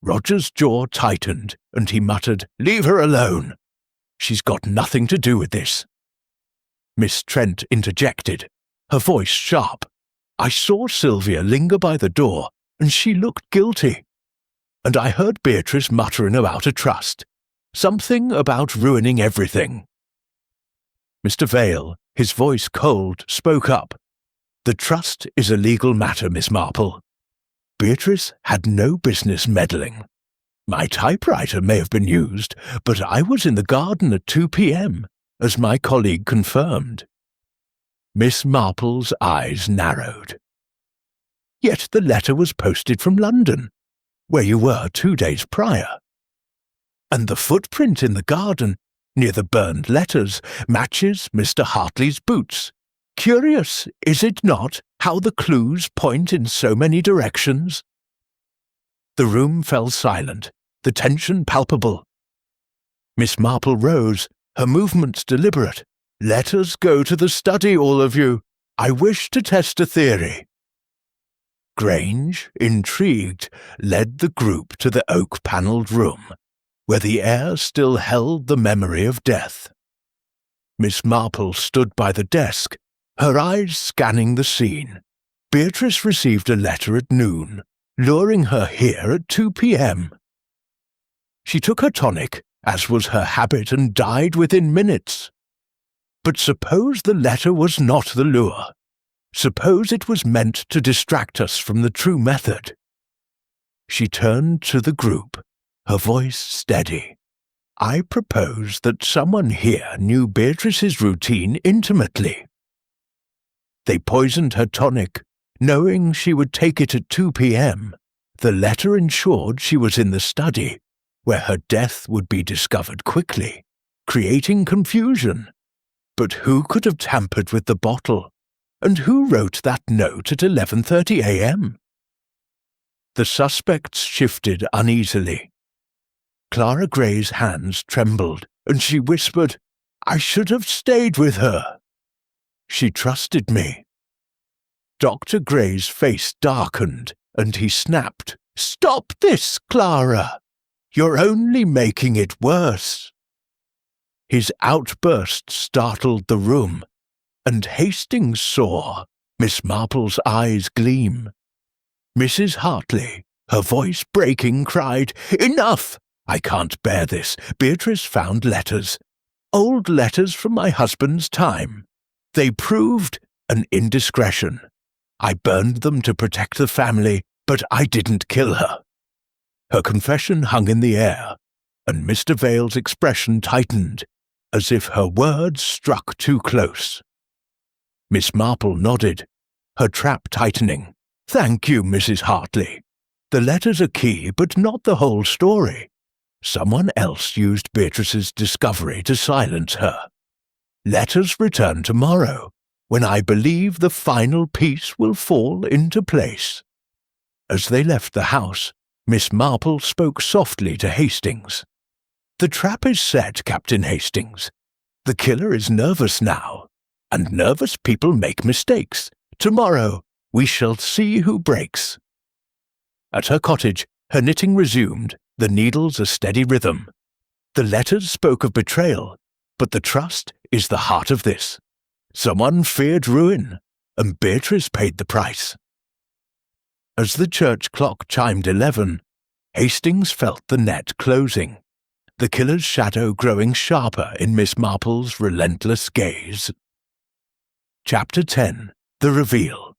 Roger's jaw tightened, and he muttered, "Leave her alone. She's got nothing to do with this." Miss Trent interjected, her voice sharp. "I saw Sylvia linger by the door, and she looked guilty. And I heard Beatrice muttering about a trust. Something about ruining everything." Mr. Vale, his voice cold, spoke up. "The trust is a legal matter, Miss Marple. Beatrice had no business meddling. My typewriter may have been used, but I was in the garden at 2 p.m., as my colleague confirmed." Miss Marple's eyes narrowed. "Yet the letter was posted from London, where you were 2 days prior. And the footprint in the garden, near the burned letters, matches Mr. Hartley's boots. Curious, is it not, how the clues point in so many directions?" The room fell silent, the tension palpable. Miss Marple rose, her movements deliberate. "Let us go to the study, all of you. I wish to test a theory." Grange, intrigued, led the group to the oak-panelled room, where the air still held the memory of death. Miss Marple stood by the desk, her eyes scanning the scene. Beatrice received a letter at noon, luring her here at 2 p.m. She took her tonic, as was her habit, and died within minutes. But suppose the letter was not the lure. Suppose it was meant to distract us from the true method. She turned to the group, her voice steady. "I propose that someone here knew Beatrice's routine intimately. They poisoned her tonic, knowing she would take it at 2 p.m. The letter ensured she was in the study, where her death would be discovered quickly, creating confusion. But who could have tampered with the bottle? And who wrote that note at 11:30 a.m.? The suspects shifted uneasily. Clara Gray's hands trembled, and she whispered, "I should have stayed with her. She trusted me." Dr. Gray's face darkened, and he snapped, "Stop this, Clara! You're only making it worse." His outburst startled the room, and Hastings saw Miss Marple's eyes gleam. Mrs. Hartley, her voice breaking, cried, "Enough! I can't bear this. Beatrice found letters. Old letters from my husband's time. They proved an indiscretion. I burned them to protect the family, but I didn't kill her." Her confession hung in the air, and Mr. Vale's expression tightened, as if her words struck too close. Miss Marple nodded, her trap tightening. "Thank you, Mrs. Hartley. The letters are key, but not the whole story. Someone else used Beatrice's discovery to silence her. Let us return tomorrow, when I believe the final piece will fall into place." As they left the house, Miss Marple spoke softly to Hastings. "The trap is set, Captain Hastings. The killer is nervous now, and nervous people make mistakes. Tomorrow we shall see who breaks." At her cottage, her knitting resumed, the needles a steady rhythm. The letters spoke of betrayal, but the trust is the heart of this. Someone feared ruin, and Beatrice paid the price. As the church clock chimed 11, Hastings felt the net closing, the killer's shadow growing sharper in Miss Marple's relentless gaze. Chapter 10. The Reveal.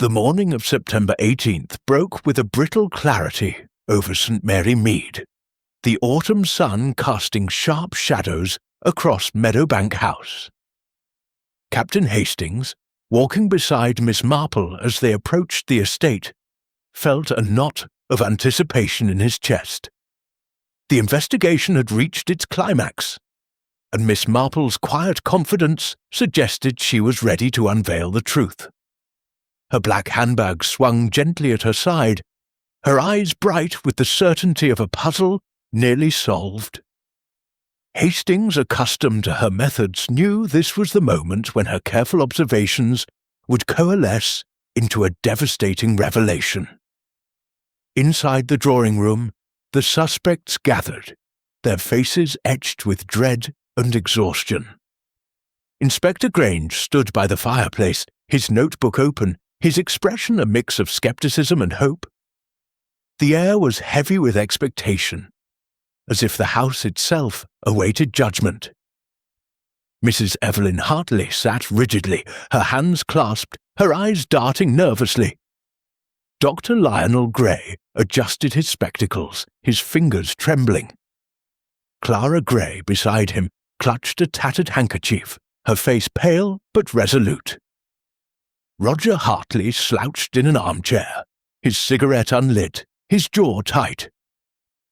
The morning of September 18th broke with a brittle clarity over St. Mary Mead, the autumn sun casting sharp shadows across Meadowbank House. Captain Hastings, walking beside Miss Marple as they approached the estate, felt a knot of anticipation in his chest. The investigation had reached its climax, and Miss Marple's quiet confidence suggested she was ready to unveil the truth. Her black handbag swung gently at her side, her eyes bright with the certainty of a puzzle nearly solved. Hastings, accustomed to her methods, knew this was the moment when her careful observations would coalesce into a devastating revelation. Inside the drawing-room, the suspects gathered, their faces etched with dread and exhaustion. Inspector Grange stood by the fireplace, his notebook open, his expression a mix of skepticism and hope. The air was heavy with expectation, as if the house itself awaited judgment. Mrs. Evelyn Hartley sat rigidly, her hands clasped, her eyes darting nervously. Dr. Lionel Gray adjusted his spectacles, his fingers trembling. Clara Gray, beside him, clutched a tattered handkerchief, her face pale but resolute. Roger Hartley slouched in an armchair, his cigarette unlit, his jaw tight.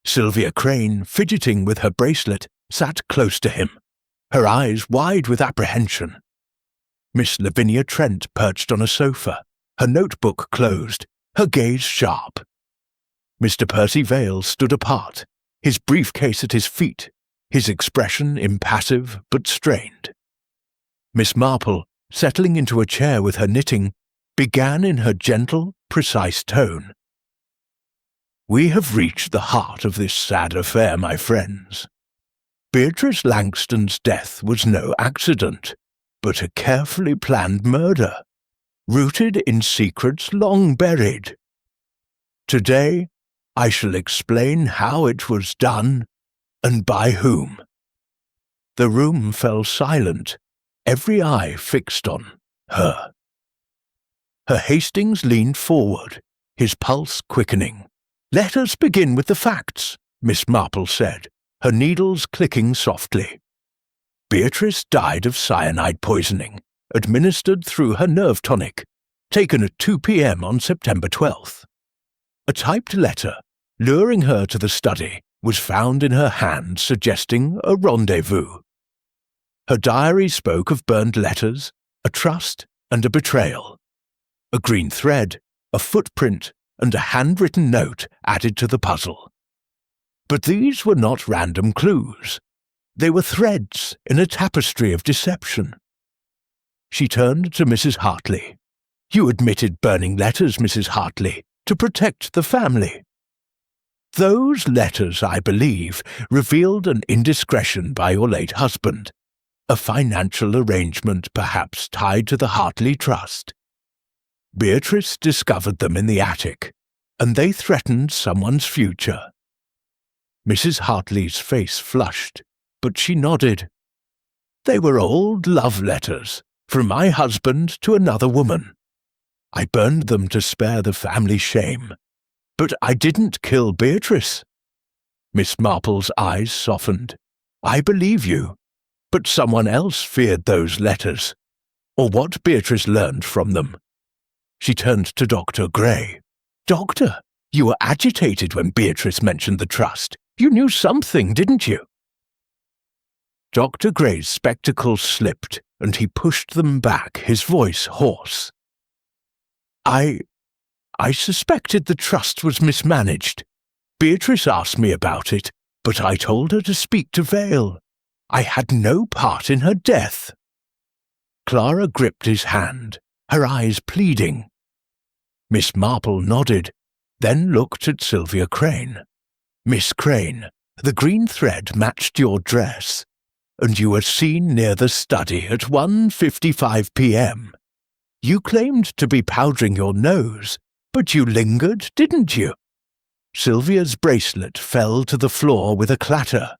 Sylvia Crane, fidgeting with her bracelet, sat close to him, her eyes wide with apprehension. Miss Lavinia Trent perched on a sofa, her notebook closed, her gaze sharp. Mr. Percy Vale stood apart, his briefcase at his feet, his expression impassive but strained. Miss Marple, settling into a chair with her knitting, began in her gentle, precise tone. "We have reached the heart of this sad affair, my friends. Beatrice Langton's death was no accident, but a carefully planned murder, rooted in secrets long buried. Today, I shall explain how it was done, and by whom." The room fell silent, every eye fixed on her. Her Hastings leaned forward, his pulse quickening. "Let us begin with the facts," Miss Marple said, her needles clicking softly. Beatrice died of cyanide poisoning, administered through her nerve tonic, taken at 2 p.m. on September 12th. A typed letter, luring her to the study, was found in her hand, suggesting a rendezvous. Her diary spoke of burned letters, a trust, and a betrayal. A green thread, a footprint, and a handwritten note added to the puzzle. But these were not random clues. They were threads in a tapestry of deception. She turned to Mrs. Hartley. "You admitted burning letters, Mrs. Hartley, to protect the family." Those letters, I believe, revealed an indiscretion by your late husband, a financial arrangement perhaps tied to the Hartley Trust. Beatrice discovered them in the attic, and they threatened someone's future. Mrs. Hartley's face flushed, but she nodded. They were old love letters, from my husband to another woman. I burned them to spare the family shame, but I didn't kill Beatrice. Miss Marple's eyes softened. I believe you, but someone else feared those letters, or what Beatrice learned from them. She turned to Dr. Gray. Doctor, you were agitated when Beatrice mentioned the trust. You knew something, didn't you? Dr. Gray's spectacles slipped, and he pushed them back, his voice hoarse. I suspected the trust was mismanaged. Beatrice asked me about it, but I told her to speak to Vale. I had no part in her death. Clara gripped his hand, her eyes pleading. Miss Marple nodded, then looked at Sylvia Crane. Miss Crane, the green thread matched your dress, and you were seen near the study at 1:55 p.m. You claimed to be powdering your nose, but you lingered, didn't you? Sylvia's bracelet fell to the floor with a clatter.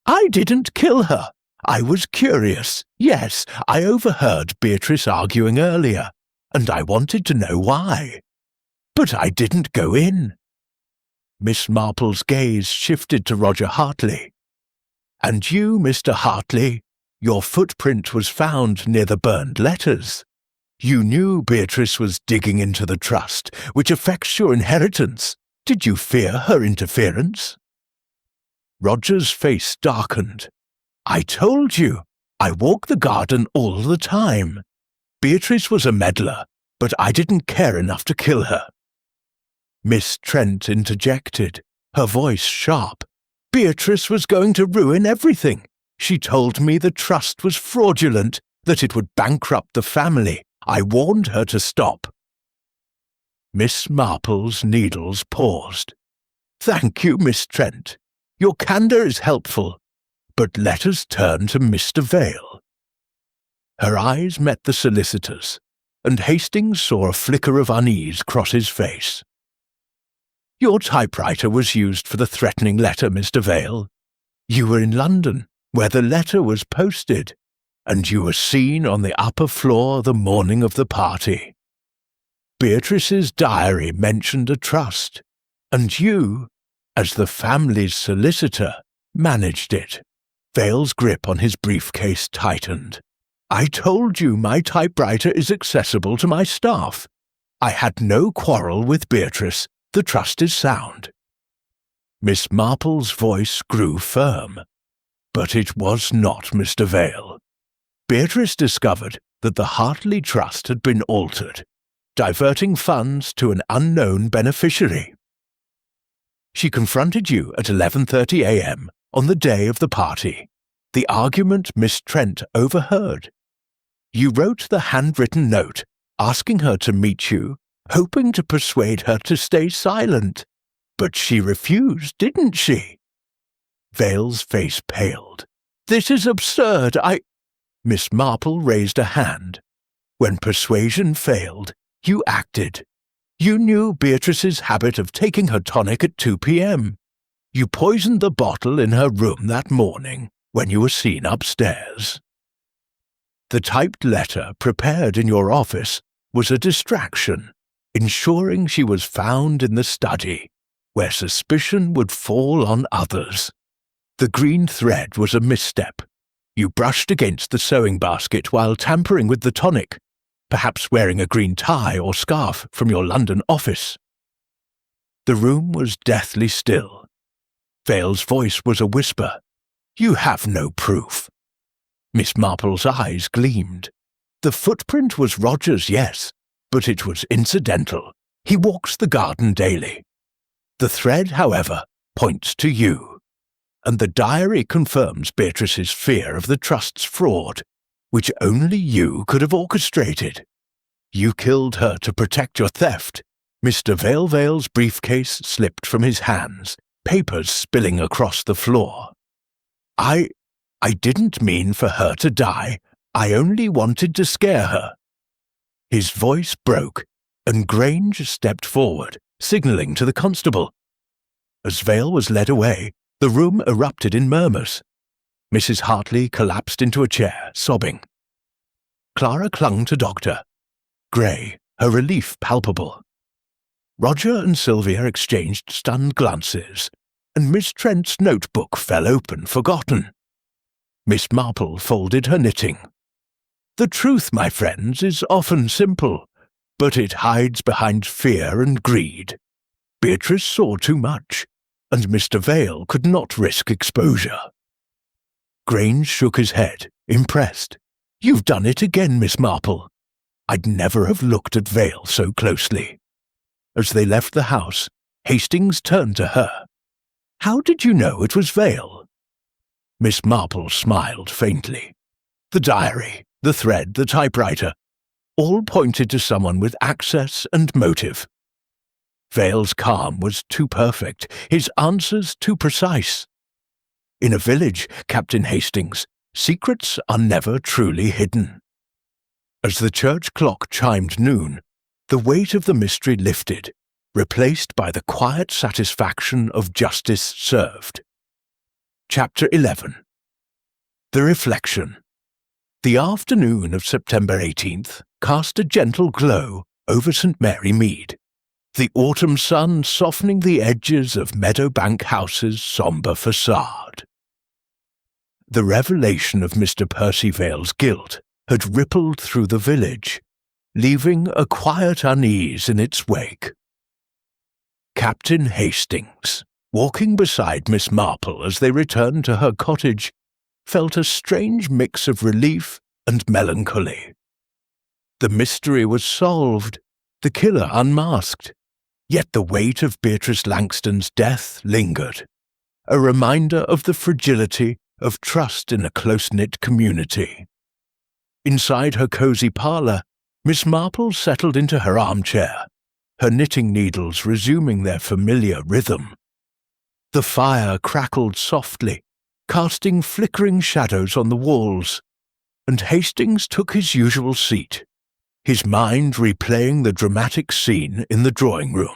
I didn't kill her. I was curious. Yes, I overheard Beatrice arguing earlier, and I wanted to know why. But I didn't go in. Miss Marple's gaze shifted to Roger Hartley. And you, Mr. Hartley, your footprint was found near the burned letters. You knew Beatrice was digging into the trust, which affects your inheritance. Did you fear her interference? Roger's face darkened. I told you, I walk the garden all the time. Beatrice was a meddler, but I didn't care enough to kill her. Miss Trent interjected, her voice sharp. Beatrice was going to ruin everything. She told me the trust was fraudulent, that it would bankrupt the family. I warned her to stop. Miss Marple's needles paused. Thank you, Miss Trent. Your candour is helpful, but let us turn to Mr. Vale. Her eyes met the solicitor's, and Hastings saw a flicker of unease cross his face. Your typewriter was used for the threatening letter, Mr. Vale. You were in London, where the letter was posted, and you were seen on the upper floor the morning of the party. Beatrice's diary mentioned a trust, and you, as the family's solicitor, managed it. Vale's grip on his briefcase tightened. I told you my typewriter is accessible to my staff. I had no quarrel with Beatrice. The trust is sound. Miss Marple's voice grew firm. But it was not Mr. Vale. Beatrice discovered that the Hartley Trust had been altered, diverting funds to an unknown beneficiary. She confronted you at 11:30 a.m. on the day of the party, the argument Miss Trent overheard. You wrote the handwritten note asking her to meet you, hoping to persuade her to stay silent. But she refused, didn't she? Vale's face paled. This is absurd. Miss Marple raised a hand. When persuasion failed, you acted. You knew Beatrice's habit of taking her tonic at 2 p.m. You poisoned the bottle in her room that morning when you were seen upstairs. The typed letter prepared in your office was a distraction, ensuring she was found in the study, where suspicion would fall on others. The green thread was a misstep. You brushed against the sewing basket while tampering with the tonic, perhaps wearing a green tie or scarf from your London office. The room was deathly still. Vale's voice was a whisper. You have no proof. Miss Marple's eyes gleamed. The footprint was Roger's, yes, but it was incidental. He walks the garden daily. The thread, however, points to you, and the diary confirms Beatrice's fear of the trust's fraud, which only you could have orchestrated. You killed her to protect your theft. Mr. Vale's briefcase slipped from his hands, papers spilling across the floor. I didn't mean for her to die. I only wanted to scare her." His voice broke, and Grange stepped forward, signalling to the constable. As Vale was led away, the room erupted in murmurs. Mrs. Hartley collapsed into a chair, sobbing. Clara clung to Doctor. Grey, her relief palpable. Roger and Sylvia exchanged stunned glances, and Miss Trent's notebook fell open, forgotten. Miss Marple folded her knitting. "The truth, my friends, is often simple, but it hides behind fear and greed. Beatrice saw too much, and Mr. Vale could not risk exposure." Grange shook his head, impressed. "You've done it again, Miss Marple. I'd never have looked at Vale so closely." As they left the house, Hastings turned to her. "How did you know it was Vale?" Miss Marple smiled faintly. The diary, the thread, the typewriter, all pointed to someone with access and motive. Vale's calm was too perfect, his answers too precise. In a village, Captain Hastings, secrets are never truly hidden. As the church clock chimed noon, the weight of the mystery lifted, replaced by the quiet satisfaction of justice served. Chapter 11. The Reflection. The afternoon of September 18th cast a gentle glow over St. Mary Mead, the autumn sun softening the edges of Meadowbank House's sombre facade. The revelation of Mr. Percy Vale's guilt had rippled through the village, leaving a quiet unease in its wake. Captain Hastings, walking beside Miss Marple as they returned to her cottage, felt a strange mix of relief and melancholy. The mystery was solved, the killer unmasked, yet the weight of Beatrice Langston's death lingered, a reminder of the fragility of trust in a close-knit community. Inside her cosy parlour, Miss Marple settled into her armchair, her knitting needles resuming their familiar rhythm. The fire crackled softly, casting flickering shadows on the walls, and Hastings took his usual seat, his mind replaying the dramatic scene in the drawing-room.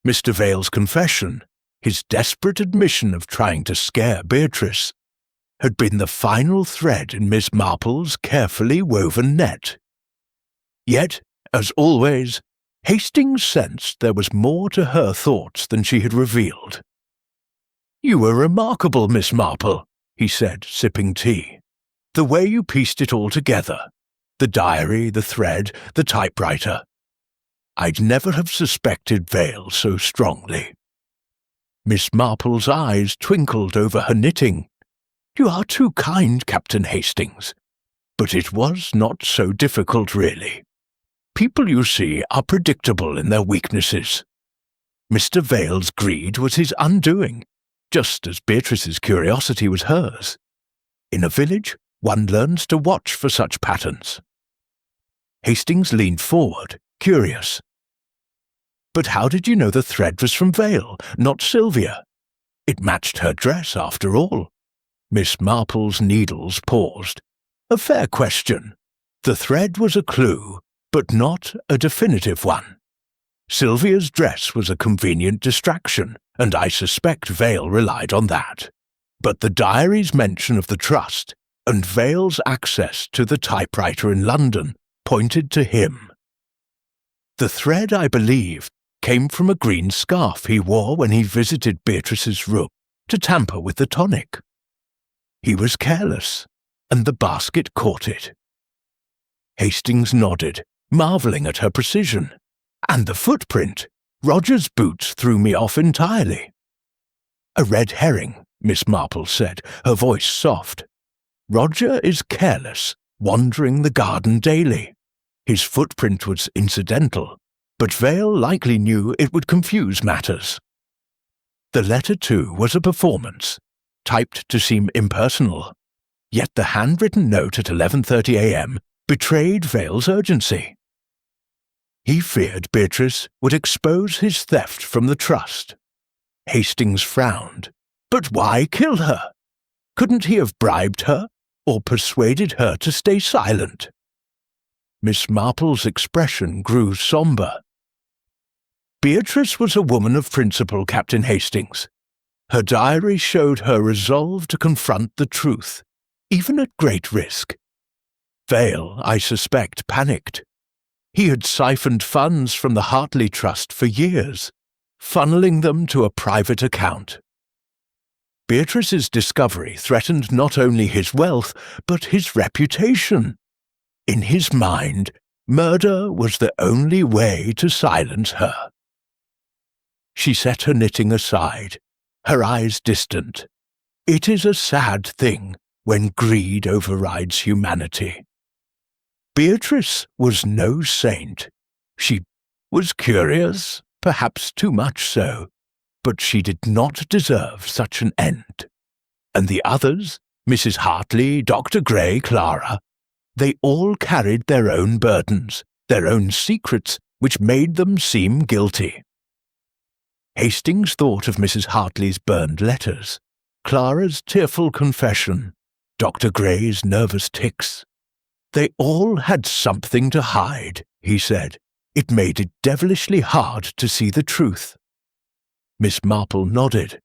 Mr. Vale's confession, his desperate admission of trying to scare Beatrice, had been the final thread in Miss Marple's carefully woven net. Yet, as always, Hastings sensed there was more to her thoughts than she had revealed. "You were remarkable, Miss Marple," he said, sipping tea. "The way you pieced it all together. The diary, the thread, the typewriter. I'd never have suspected Vale so strongly." Miss Marple's eyes twinkled over her knitting. "You are too kind, Captain Hastings. But it was not so difficult, really. People, you see, are predictable in their weaknesses. Mr. Vale's greed was his undoing, just as Beatrice's curiosity was hers. In a village, one learns to watch for such patterns." Hastings leaned forward, curious. "But how did you know the thread was from Vale, not Sylvia? It matched her dress, after all." Miss Marple's needles paused. "A fair question. The thread was a clue, but not a definitive one. Sylvia's dress was a convenient distraction, and I suspect Vale relied on that. But the diary's mention of the trust, and Vale's access to the typewriter in London, pointed to him. The thread, I believe, came from a green scarf he wore when he visited Beatrice's room to tamper with the tonic. He was careless, and the basket caught it." Hastings nodded, marvelling at her precision. "And the footprint. Roger's boots threw me off entirely." "A red herring," Miss Marple said, her voice soft. "Roger is careless, wandering the garden daily. His footprint was incidental, but Vale likely knew it would confuse matters. The letter, too, was a performance, typed to seem impersonal, yet the handwritten note at 11:30 a.m. betrayed Vale's urgency. He feared Beatrice would expose his theft from the trust. Hastings frowned. But why kill her? Couldn't he have bribed her, or persuaded her to stay silent? Miss Marple's expression grew sombre. Beatrice was a woman of principle, Captain Hastings. Her diary showed her resolve to confront the truth, even at great risk. Vale, I suspect, panicked. He had siphoned funds from the Hartley Trust for years, funneling them to a private account. Beatrice's discovery threatened not only his wealth, but his reputation. In his mind, murder was the only way to silence her. She set her knitting aside, her eyes distant. It is a sad thing when greed overrides humanity. Beatrice was no saint. She was curious, perhaps too much so, but she did not deserve such an end. And the others, Mrs. Hartley, Dr. Gray, Clara, they all carried their own burdens, their own secrets, which made them seem guilty. Hastings thought of Mrs. Hartley's burned letters, Clara's tearful confession, Dr. Gray's nervous tics. They all had something to hide, he said. It made it devilishly hard to see the truth. Miss Marple nodded.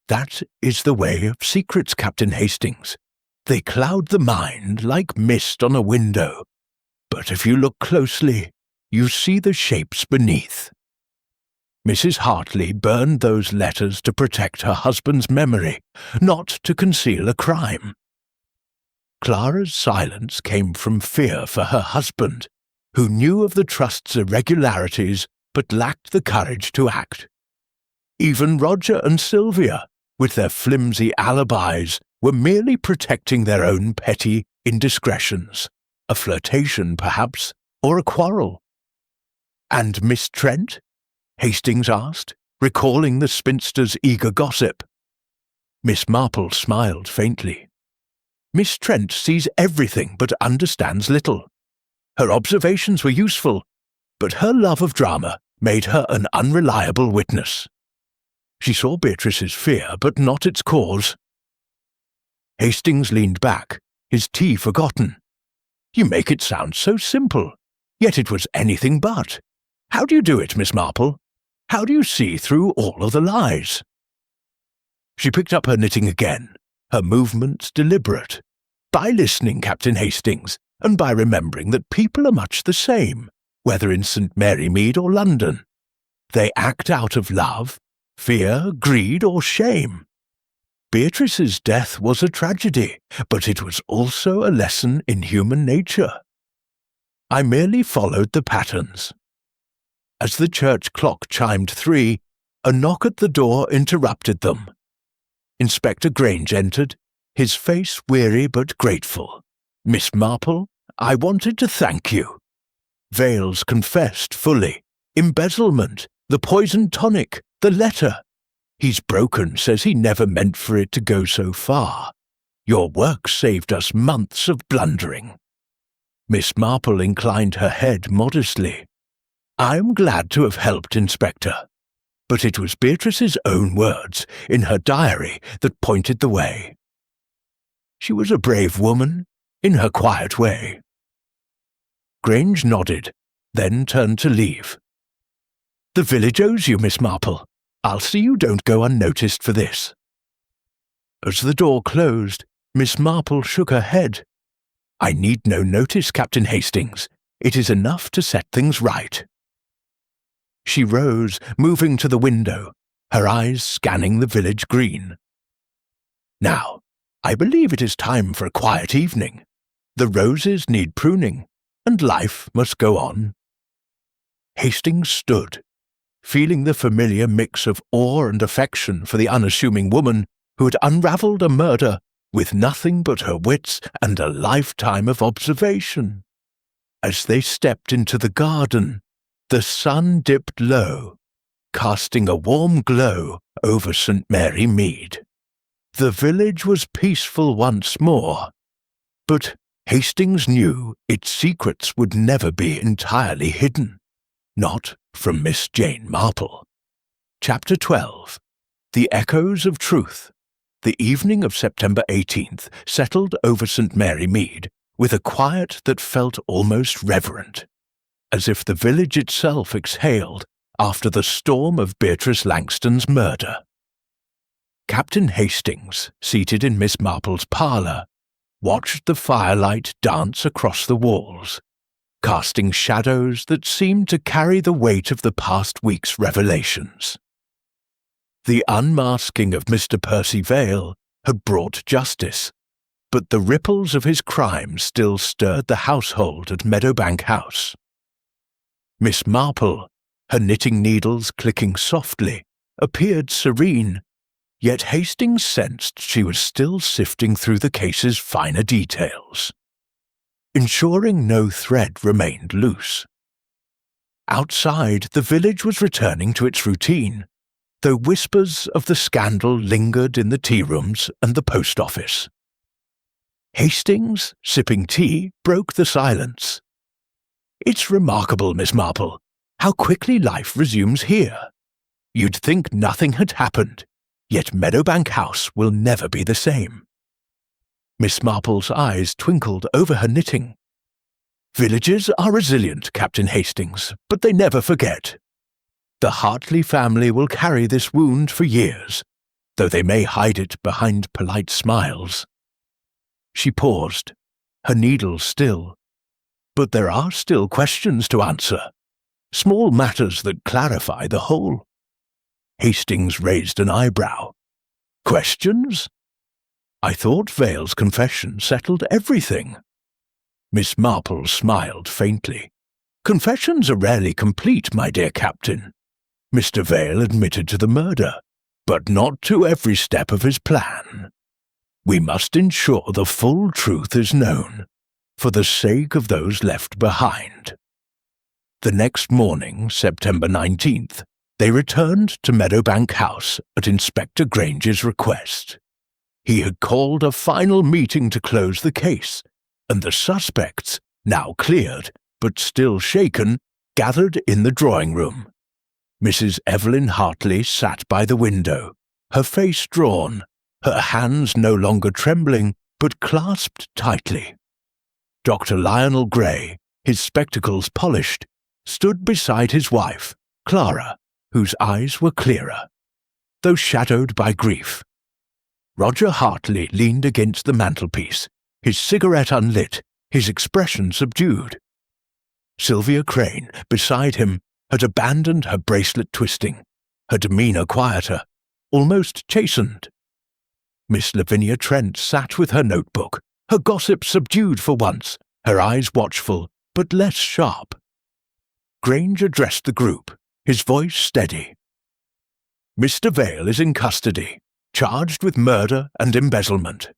That is the way of secrets, Captain Hastings. They cloud the mind like mist on a window. But if you look closely, you see the shapes beneath. Mrs. Hartley burned those letters to protect her husband's memory, not to conceal a crime. Clara's silence came from fear for her husband, who knew of the trust's irregularities but lacked the courage to act. Even Roger and Sylvia, with their flimsy alibis, were merely protecting their own petty indiscretions, a flirtation perhaps, or a quarrel. And Miss Trent? Hastings asked, recalling the spinster's eager gossip. Miss Marple smiled faintly. Miss Trent sees everything but understands little. Her observations were useful, but her love of drama made her an unreliable witness. She saw Beatrice's fear, but not its cause. Hastings leaned back, his tea forgotten. You make it sound so simple, yet it was anything but. How do you do it, Miss Marple? How do you see through all of the lies? She picked up her knitting again, her movements deliberate. By listening, Captain Hastings, and by remembering that people are much the same, whether in St. Mary Mead or London. They act out of love, fear, greed, or shame. Beatrice's death was a tragedy, but it was also a lesson in human nature. I merely followed the patterns. As the church clock chimed 3, a knock at the door interrupted them. Inspector Grange entered, his face weary but grateful. Miss Marple, I wanted to thank you. Vales confessed fully. Embezzlement, the poison tonic, the letter. He's broken, says he never meant for it to go so far. Your work saved us months of blundering. Miss Marple inclined her head modestly. I am glad to have helped, Inspector. But it was Beatrice's own words in her diary that pointed the way. She was a brave woman, in her quiet way. Grange nodded, then turned to leave. The village owes you, Miss Marple. I'll see you don't go unnoticed for this. As the door closed, Miss Marple shook her head. I need no notice, Captain Hastings. It is enough to set things right. She rose, moving to the window, her eyes scanning the village green. Now, I believe it is time for a quiet evening. The roses need pruning, and life must go on. Hastings stood, feeling the familiar mix of awe and affection for the unassuming woman who had unravelled a murder with nothing but her wits and a lifetime of observation. As they stepped into the garden, the sun dipped low, casting a warm glow over St. Mary Mead. The village was peaceful once more, but Hastings knew its secrets would never be entirely hidden, not from Miss Jane Marple. Chapter 12. The echoes of truth. The evening of September 18th settled over St. Mary Mead with a quiet that felt almost reverent, as if the village itself exhaled after the storm of Beatrice Langton's murder. Captain Hastings, seated in Miss Marple's parlour, watched the firelight dance across the walls, casting shadows that seemed to carry the weight of the past week's revelations. The unmasking of Mr. Percy Vale had brought justice, but the ripples of his crime still stirred the household at Meadowbank House. Miss Marple, her knitting needles clicking softly, appeared serene, yet Hastings sensed she was still sifting through the case's finer details, ensuring no thread remained loose. Outside, the village was returning to its routine, though whispers of the scandal lingered in the tea-rooms and the post office. Hastings, sipping tea, broke the silence. "It's remarkable, Miss Marple, how quickly life resumes here. You'd think nothing had happened, yet Meadowbank House will never be the same." Miss Marple's eyes twinkled over her knitting. "Villages are resilient, Captain Hastings, but they never forget. The Hartley family will carry this wound for years, though they may hide it behind polite smiles." She paused, her needles still. "But there are still questions to answer, small matters that clarify the whole." Hastings raised an eyebrow. "Questions? I thought Vale's confession settled everything." Miss Marple smiled faintly. "Confessions are rarely complete, my dear Captain. Mr. Vale admitted to the murder, but not to every step of his plan. We must ensure the full truth is known, for the sake of those left behind." The next morning, September 19th, they returned to Meadowbank House at Inspector Grange's request. He had called a final meeting to close the case, and the suspects, now cleared but still shaken, gathered in the drawing-room. Mrs. Evelyn Hartley sat by the window, her face drawn, her hands no longer trembling but clasped tightly. Dr. Lionel Gray, his spectacles polished, stood beside his wife, Clara, whose eyes were clearer, though shadowed by grief. Roger Hartley leaned against the mantelpiece, his cigarette unlit, his expression subdued. Sylvia Crane, beside him, had abandoned her bracelet twisting, her demeanour quieter, almost chastened. Miss Lavinia Trent sat with her notebook, her gossip subdued for once, her eyes watchful, but less sharp. Grange addressed the group, his voice steady. "Mr. Vale is in custody, charged with murder and embezzlement.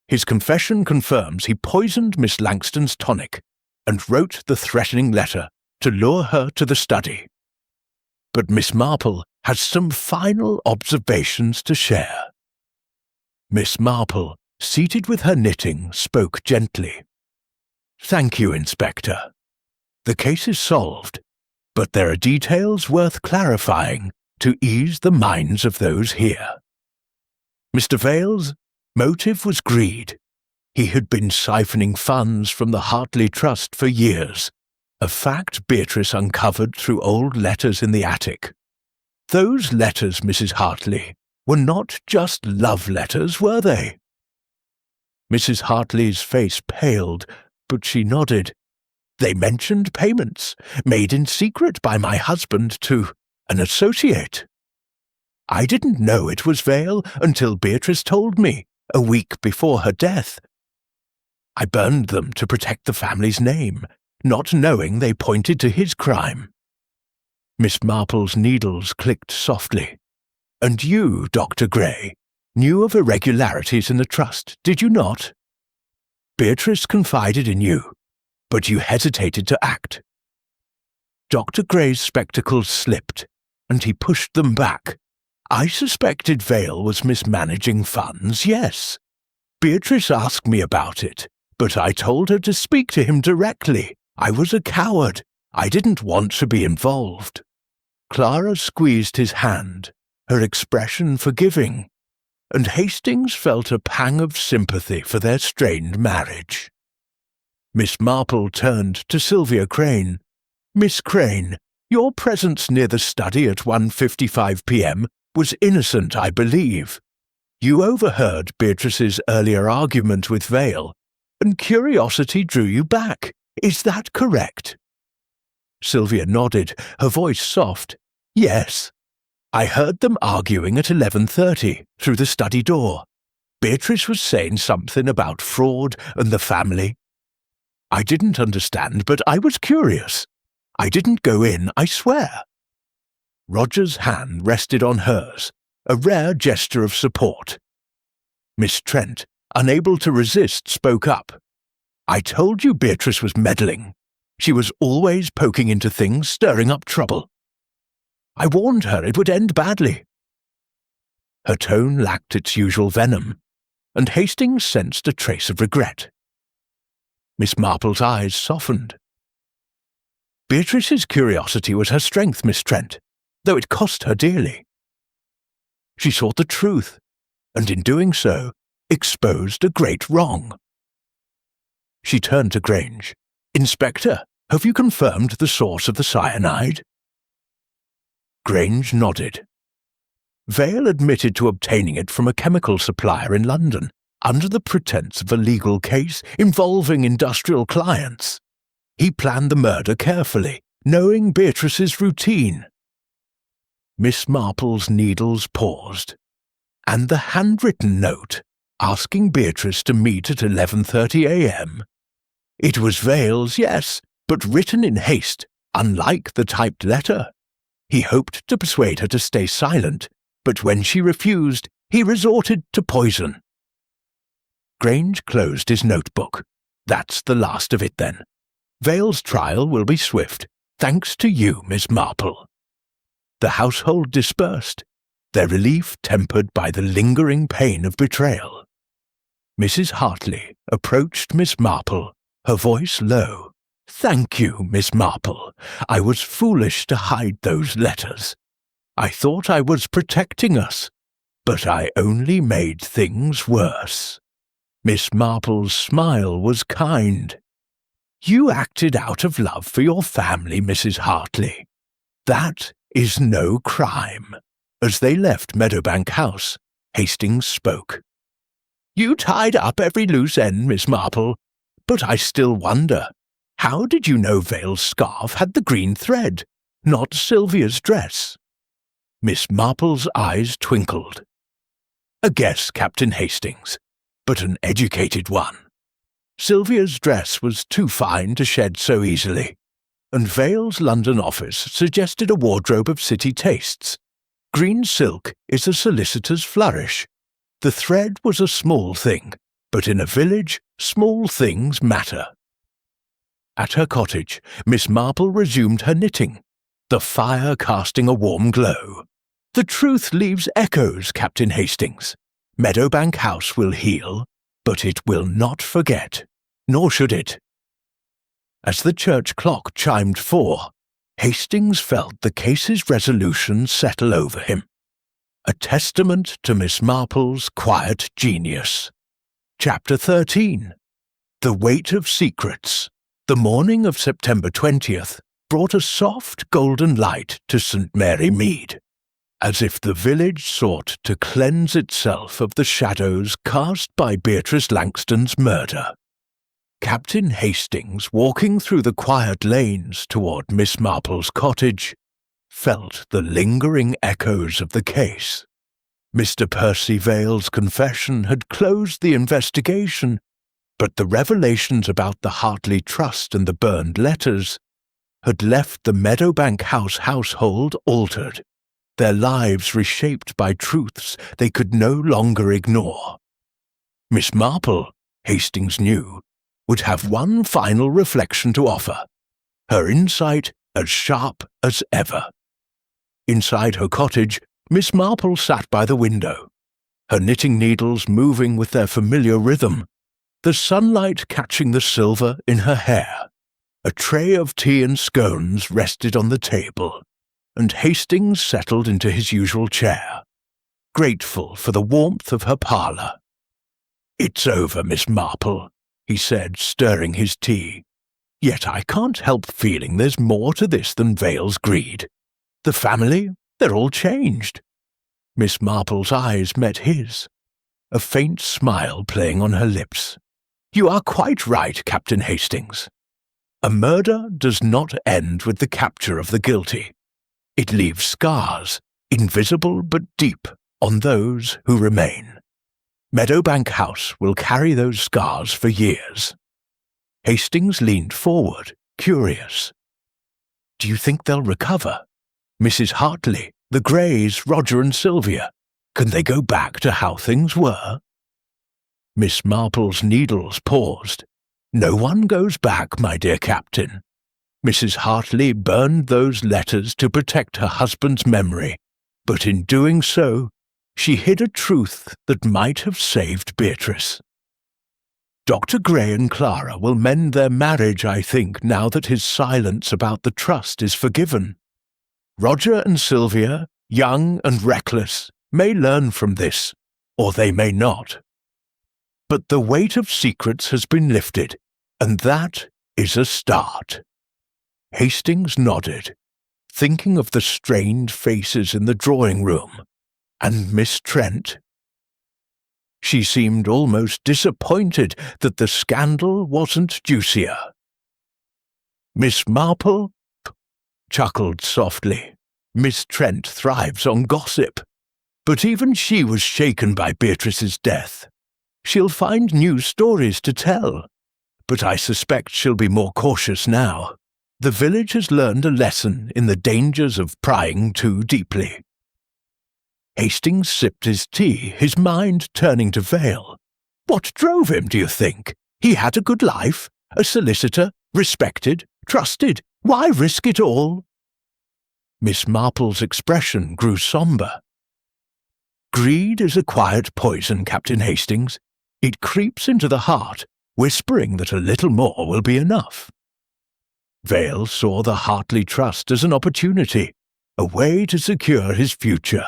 His confession confirms he poisoned Miss Langton's tonic and wrote the threatening letter to lure her to the study. But Miss Marple has some final observations to share." Miss Marple, seated with her knitting, spoke gently. "Thank you, Inspector. The case is solved, but there are details worth clarifying to ease the minds of those here. Mr. Vale's motive was greed. He had been siphoning funds from the Hartley Trust for years, a fact Beatrice uncovered through old letters in the attic. Those letters, Mrs. Hartley, were not just love letters, were they?" Mrs. Hartley's face paled, but she nodded. "They mentioned payments, made in secret by my husband to an associate. I didn't know it was Vale until Beatrice told me, a week before her death. I burned them to protect the family's name, not knowing they pointed to his crime." Miss Marple's needles clicked softly. "And you, Dr. Gray, knew of irregularities in the trust, did you not? Beatrice confided in you, but you hesitated to act." Dr. Gray's spectacles slipped, and he pushed them back. "I suspected Vale was mismanaging funds, yes. Beatrice asked me about it, but I told her to speak to him directly. I was a coward. I didn't want to be involved." Clara squeezed his hand, her expression forgiving, and Hastings felt a pang of sympathy for their strained marriage. Miss Marple turned to Sylvia Crane. "Miss Crane, your presence near the study at 1:55 p.m. was innocent, I believe. You overheard Beatrice's earlier argument with Vale, and curiosity drew you back. Is that correct?" Sylvia nodded, her voice soft. "Yes. I heard them arguing at 11:30 through the study door. Beatrice was saying something about fraud and the family. I didn't understand, but I was curious. I didn't go in, I swear." Roger's hand rested on hers, a rare gesture of support. Miss Trent, unable to resist, spoke up. "I told you Beatrice was meddling. She was always poking into things, stirring up trouble. I warned her it would end badly." Her tone lacked its usual venom, and Hastings sensed a trace of regret. Miss Marple's eyes softened. "Beatrice's curiosity was her strength, Miss Trent, though it cost her dearly. She sought the truth, and in doing so, exposed a great wrong." She turned to Grange. "Inspector, have you confirmed the source of the cyanide?" Grange nodded. Vale admitted to obtaining it from a chemical supplier in London, under the pretense of a legal case involving industrial clients. He planned the murder carefully, knowing Beatrice's routine. Miss Marple's needles paused, and the handwritten note, asking Beatrice to meet at 11:30 a.m. It was Vale's, yes, but written in haste, unlike the typed letter. He hoped to persuade her to stay silent, but when she refused, he resorted to poison. Grange closed his notebook. "That's the last of it, then. Vale's trial will be swift, thanks to you, Miss Marple." The household dispersed, their relief tempered by the lingering pain of betrayal. Mrs. Hartley approached Miss Marple, her voice low. "Thank you, Miss Marple. I was foolish to hide those letters. I thought I was protecting us, but I only made things worse." Miss Marple's smile was kind. "You acted out of love for your family, Mrs. Hartley. That is no crime." As they left Meadowbank House, Hastings spoke. "You tied up every loose end, Miss Marple, but I still wonder, how did you know Vale's scarf had the green thread, not Sylvia's dress?" Miss Marple's eyes twinkled. "A guess, Captain Hastings, but an educated one. Sylvia's dress was too fine to shed so easily, and Vale's London office suggested a wardrobe of city tastes. Green silk is a solicitor's flourish. The thread was a small thing, but in a village, small things matter." At her cottage, Miss Marple resumed her knitting, the fire casting a warm glow. "The truth leaves echoes, Captain Hastings. Meadowbank House will heal, but it will not forget, nor should it." As the church clock chimed 4, Hastings felt the case's resolution settle over him, a testament to Miss Marple's quiet genius. Chapter 13. The Weight of Secrets. The morning of September 20th brought a soft golden light to St. Mary Mead, as if the village sought to cleanse itself of the shadows cast by Beatrice Langton's murder. Captain Hastings, walking through the quiet lanes toward Miss Marple's cottage, felt the lingering echoes of the case. Mr. Percy Vale's confession had closed the investigation, but the revelations about the Hartley Trust and the burned letters had left the Meadowbank House household altered, their lives reshaped by truths they could no longer ignore. Miss Marple, Hastings knew, would have one final reflection to offer, her insight as sharp as ever. Inside her cottage, Miss Marple sat by the window, her knitting needles moving with their familiar rhythm, the sunlight catching the silver in her hair. A tray of tea and scones rested on the table, and Hastings settled into his usual chair, grateful for the warmth of her parlour. "It's over, Miss Marple," he said, stirring his tea. "Yet I can't help feeling there's more to this than Vale's greed. The family, they're all changed." Miss Marple's eyes met his, a faint smile playing on her lips. "You are quite right, Captain Hastings. A murder does not end with the capture of the guilty. It leaves scars, invisible but deep, on those who remain. Meadowbank House will carry those scars for years." Hastings leaned forward, curious. "Do you think they'll recover? Mrs. Hartley, the Greys, Roger and Sylvia, can they go back to how things were?" Miss Marple's needles paused. "No one goes back, my dear Captain. Mrs. Hartley burned those letters to protect her husband's memory, but in doing so, she hid a truth that might have saved Beatrice. Dr. Gray and Clara will mend their marriage, I think, now that his silence about the trust is forgiven. Roger and Sylvia, young and reckless, may learn from this, or they may not. But the weight of secrets has been lifted, and that is a start." Hastings nodded, thinking of the strained faces in the drawing-room, and Miss Trent. She seemed almost disappointed that the scandal wasn't juicier. "Miss Marple chuckled softly. Miss Trent thrives on gossip, but even she was shaken by Beatrice's death. She'll find new stories to tell, but I suspect she'll be more cautious now. The village has learned a lesson in the dangers of prying too deeply." Hastings sipped his tea, his mind turning to Vale. What drove him, do you think? He had a good life, a solicitor, respected, trusted. Why risk it all? Miss Marple's expression grew sombre. "Greed is a quiet poison, Captain Hastings. It creeps into the heart, whispering that a little more will be enough." Vale saw the Hartley Trust as an opportunity, a way to secure his future,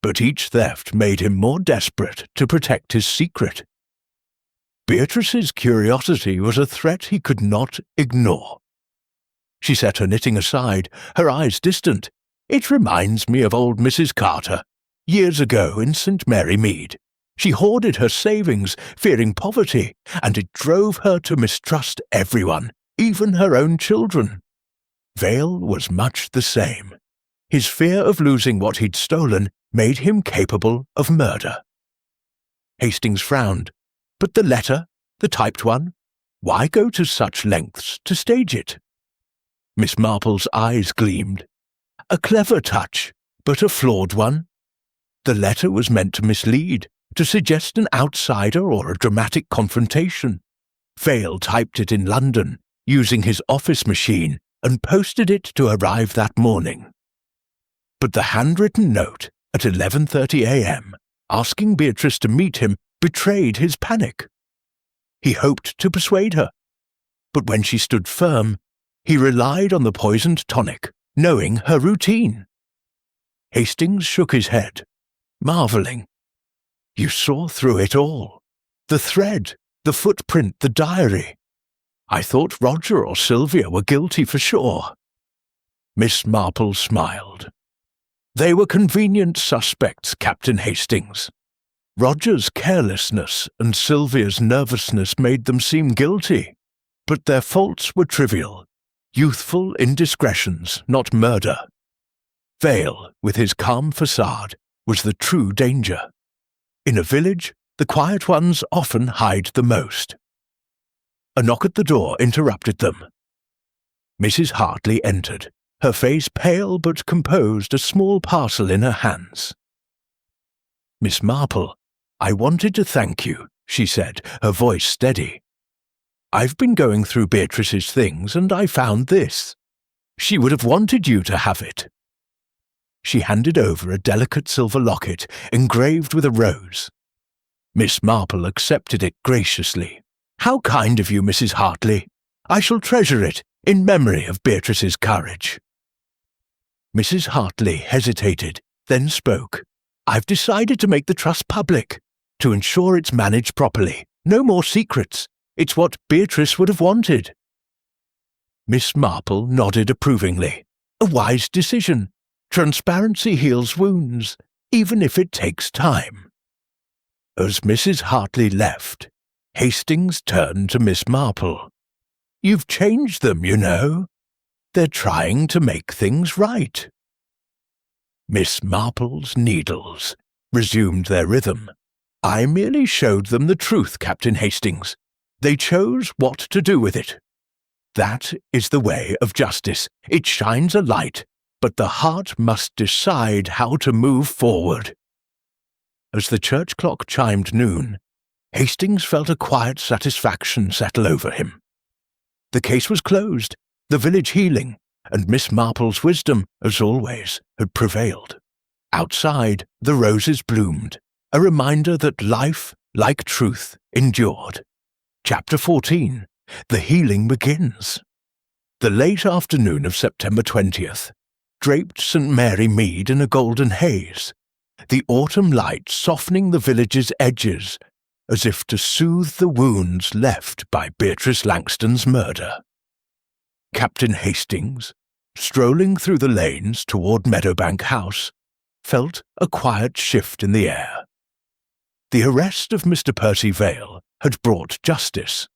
but each theft made him more desperate to protect his secret. Beatrice's curiosity was a threat he could not ignore. She set her knitting aside, her eyes distant. "It reminds me of old Mrs. Carter. Years ago in St. Mary Mead. She hoarded her savings, fearing poverty, and it drove her to mistrust everyone, even her own children." Vale was much the same. His fear of losing what he'd stolen made him capable of murder. Hastings frowned. "But the letter, the typed one, why go to such lengths to stage it?" Miss Marple's eyes gleamed. "A clever touch, but a flawed one. The letter was meant to mislead, to suggest an outsider or a dramatic confrontation. Vale typed it in London, using his office machine, and posted it to arrive that morning. But the handwritten note, at 11:30 a.m., asking Beatrice to meet him, betrayed his panic. He hoped to persuade her, but when she stood firm, he relied on the poisoned tonic, knowing her routine. Hastings shook his head, marvelling. "You saw through it all. The thread, the footprint, the diary. I thought Roger or Sylvia were guilty for sure." Miss Marple smiled. "They were convenient suspects, Captain Hastings. Roger's carelessness and Sylvia's nervousness made them seem guilty, but their faults were trivial, youthful indiscretions, not murder. Vale, with his calm facade, was the true danger. In a village, the quiet ones often hide the most." A knock at the door interrupted them. Mrs. Hartley entered, her face pale but composed, a small parcel in her hands. "Miss Marple, I wanted to thank you," she said, her voice steady. "I've been going through Beatrice's things and I found this. She would have wanted you to have it." She handed over a delicate silver locket engraved with a rose. Miss Marple accepted it graciously. "How kind of you, Mrs. Hartley. I shall treasure it in memory of Beatrice's courage." Mrs. Hartley hesitated, then spoke. "I've decided to make the trust public, to ensure it's managed properly. No more secrets. It's what Beatrice would have wanted." Miss Marple nodded approvingly. "A wise decision. Transparency heals wounds, even if it takes time." As Mrs. Hartley left, Hastings turned to Miss Marple. "You've changed them, you know. They're trying to make things right." Miss Marple's needles resumed their rhythm. "I merely showed them the truth, Captain Hastings. They chose what to do with it. That is the way of justice. It shines a light, but the heart must decide how to move forward." As the church clock chimed noon, Hastings felt a quiet satisfaction settle over him. The case was closed, the village healing, and Miss Marple's wisdom, as always, had prevailed. Outside, the roses bloomed, a reminder that life, like truth, endured. Chapter 14. The Healing Begins. The late afternoon of September 20th draped St. Mary Mead in a golden haze, the autumn light softening the village's edges as if to soothe the wounds left by Beatrice Langton's murder. Captain Hastings, strolling through the lanes toward Meadowbank House, felt a quiet shift in the air. The arrest of Mr. Percy Vale had brought justice,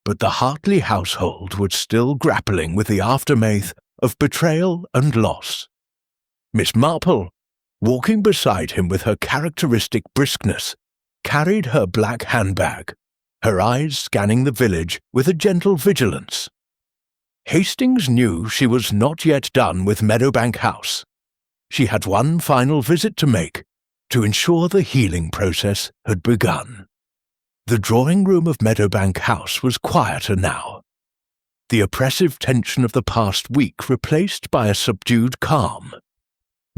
but the Hartley household was still grappling with the aftermath of betrayal and loss. Miss Marple, walking beside him with her characteristic briskness, carried her black handbag, her eyes scanning the village with a gentle vigilance. Hastings knew she was not yet done with Meadowbank House. She had one final visit to make, to ensure the healing process had begun. The drawing-room of Meadowbank House was quieter now, the oppressive tension of the past week replaced by a subdued calm.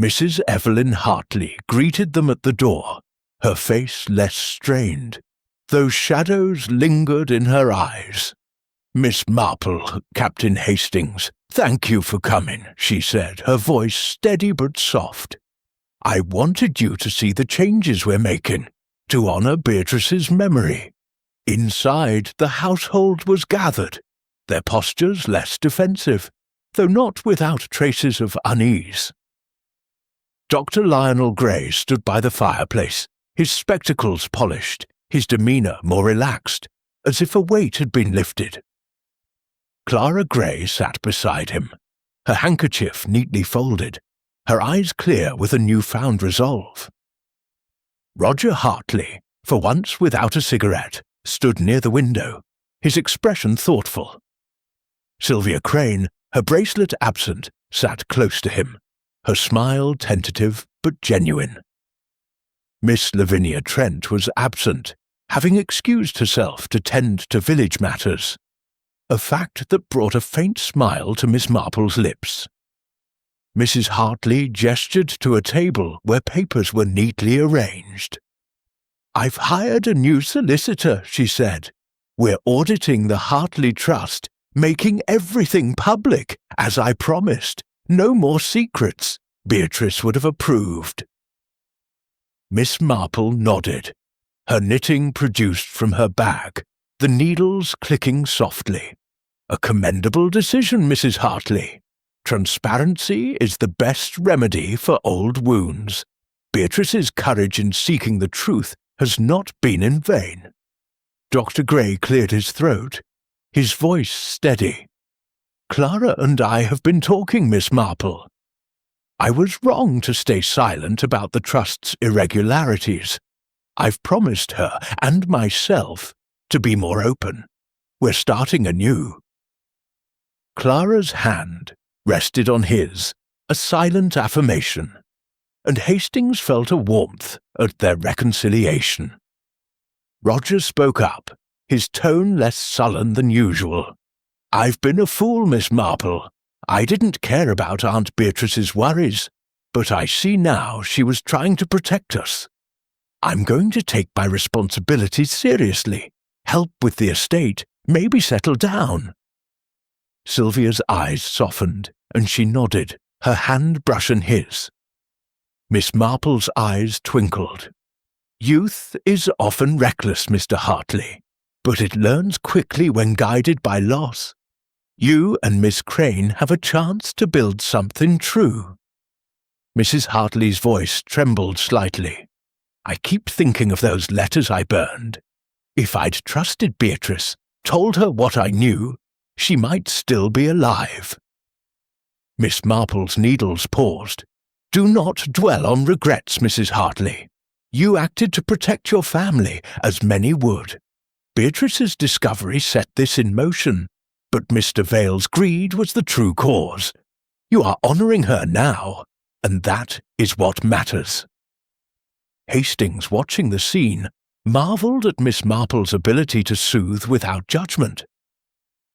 Mrs. Evelyn Hartley greeted them at the door, her face less strained, though shadows lingered in her eyes. "Miss Marple, Captain Hastings, thank you for coming," she said, her voice steady but soft. "I wanted you to see the changes we're making, to honour Beatrice's memory." Inside, the household was gathered, their postures less defensive, though not without traces of unease. Dr. Lionel Gray stood by the fireplace, his spectacles polished, his demeanour more relaxed, as if a weight had been lifted. Clara Gray sat beside him, her handkerchief neatly folded, her eyes clear with a newfound resolve. Roger Hartley, for once without a cigarette, stood near the window, his expression thoughtful. Sylvia Crane, her bracelet absent, sat close to him, her smile tentative but genuine. Miss Lavinia Trent was absent, having excused herself to tend to village matters, a fact that brought a faint smile to Miss Marple's lips. Mrs. Hartley gestured to a table where papers were neatly arranged. "I've hired a new solicitor," she said. "We're auditing the Hartley Trust, making everything public, as I promised. No more secrets. Beatrice would have approved." Miss Marple nodded, her knitting produced from her bag, the needles clicking softly. "A commendable decision, Mrs. Hartley. Transparency is the best remedy for old wounds. Beatrice's courage in seeking the truth has not been in vain." Dr. Gray cleared his throat, his voice steady. "Clara and I have been talking, Miss Marple. I was wrong to stay silent about the Trust's irregularities. I've promised her, and myself, to be more open. We're starting anew." Clara's hand rested on his, a silent affirmation, and Hastings felt a warmth at their reconciliation. Roger spoke up, his tone less sullen than usual. "I've been a fool, Miss Marple. I didn't care about Aunt Beatrice's worries, but I see now she was trying to protect us. I'm going to take my responsibilities seriously, help with the estate, maybe settle down." Sylvia's eyes softened, and she nodded, her hand brushing his. Miss Marple's eyes twinkled. Youth is often reckless, Mr. Hartley, but it learns quickly when guided by loss. You and Miss Crane have a chance to build something true. Mrs. Hartley's voice trembled slightly. I keep thinking of those letters I burned. If I'd trusted Beatrice, told her what I knew, she might still be alive. Miss Marple's needles paused. Do not dwell on regrets, Mrs. Hartley. You acted to protect your family, as many would. Beatrice's discovery set this in motion, but Mr. Vale's greed was the true cause. You are honouring her now, and that is what matters. Hastings, watching the scene, marvelled at Miss Marple's ability to soothe without judgment.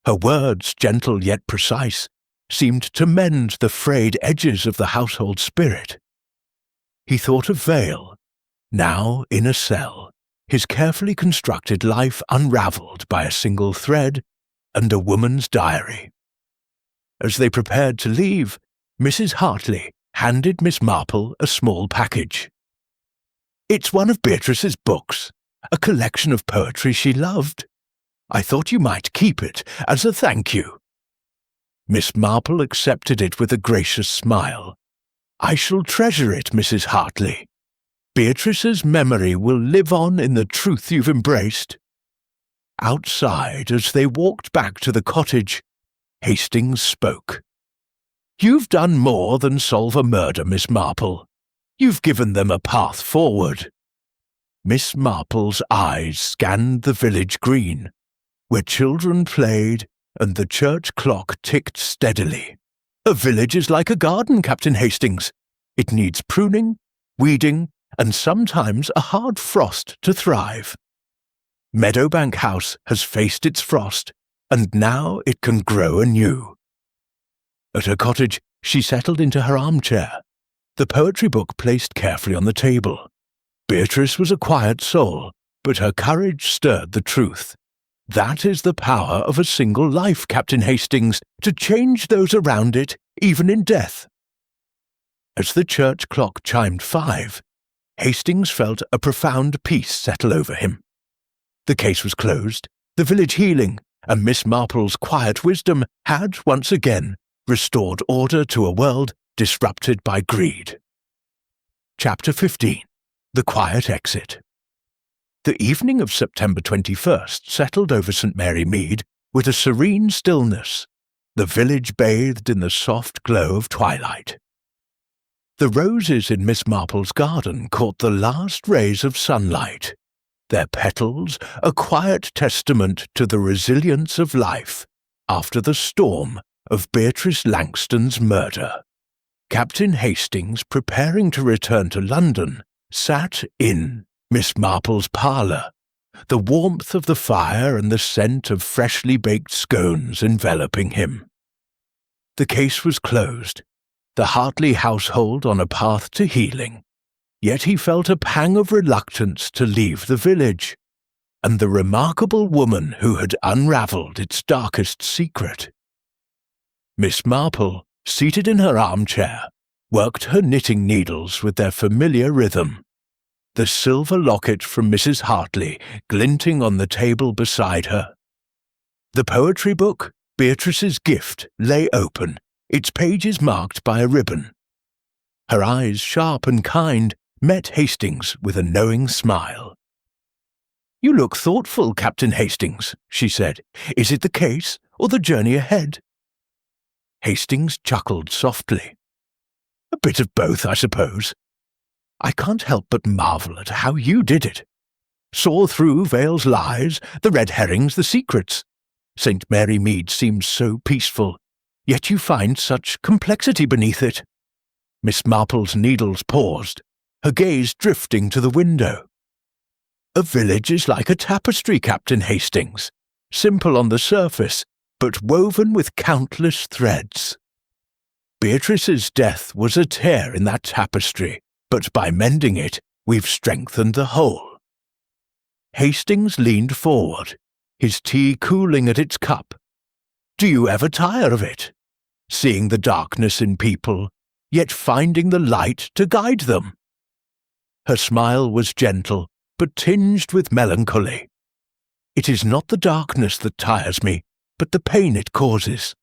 Her words, gentle yet precise, seemed to mend the frayed edges of the household spirit. He thought of Vale, now in a cell, his carefully constructed life unravelled by a single thread and a woman's diary. As they prepared to leave, Mrs. Hartley handed Miss Marple a small package. It's one of Beatrice's books, a collection of poetry she loved. I thought you might keep it as a thank you. Miss Marple accepted it with a gracious smile. I shall treasure it, Mrs. Hartley. Beatrice's memory will live on in the truth you've embraced. Outside, as they walked back to the cottage, Hastings spoke. You've done more than solve a murder, Miss Marple. You've given them a path forward. Miss Marple's eyes scanned the village green, where children played and the church clock ticked steadily. A village is like a garden, Captain Hastings. It needs pruning, weeding, and sometimes a hard frost to thrive. Meadowbank House has faced its frost, and now it can grow anew. At her cottage, she settled into her armchair, the poetry book placed carefully on the table. Beatrice was a quiet soul, but her courage stirred the truth. That is the power of a single life, Captain Hastings, to change those around it, even in death. As the church clock chimed 5, Hastings felt a profound peace settle over him. The case was closed, the village healing, and Miss Marple's quiet wisdom had, once again, restored order to a world disrupted by greed. Chapter 15. The Quiet Exit. The evening of September 21st settled over St. Mary Mead with a serene stillness. The village bathed in the soft glow of twilight. The roses in Miss Marple's garden caught the last rays of sunlight, their petals a quiet testament to the resilience of life after the storm of Beatrice Langton's murder. Captain Hastings, preparing to return to London, sat in Miss Marple's parlour, the warmth of the fire and the scent of freshly baked scones enveloping him. The case was closed, the Hartley household on a path to healing, yet he felt a pang of reluctance to leave the village, and the remarkable woman who had unravelled its darkest secret. Miss Marple, seated in her armchair, worked her knitting needles with their familiar rhythm, the silver locket from Mrs. Hartley glinting on the table beside her. The poetry book, Beatrice's gift, lay open, its pages marked by a ribbon. Her eyes, sharp and kind, met Hastings with a knowing smile. "You look thoughtful, Captain Hastings," she said. "Is it the case, or the journey ahead?" Hastings chuckled softly. "A bit of both, I suppose. I can't help but marvel at how you did it. Saw through Vale's lies, the red herrings, the secrets. St. Mary Mead seems so peaceful, yet you find such complexity beneath it." Miss Marple's needles paused, her gaze drifting to the window. "A village is like a tapestry, Captain Hastings, simple on the surface, but woven with countless threads. Beatrice's death was a tear in that tapestry, but by mending it, we've strengthened the whole." Hastings leaned forward, his tea cooling at its cup. "Do you ever tire of it? Seeing the darkness in people, yet finding the light to guide them. Her smile was gentle, but tinged with melancholy. It is not the darkness that tires me, but the pain it causes.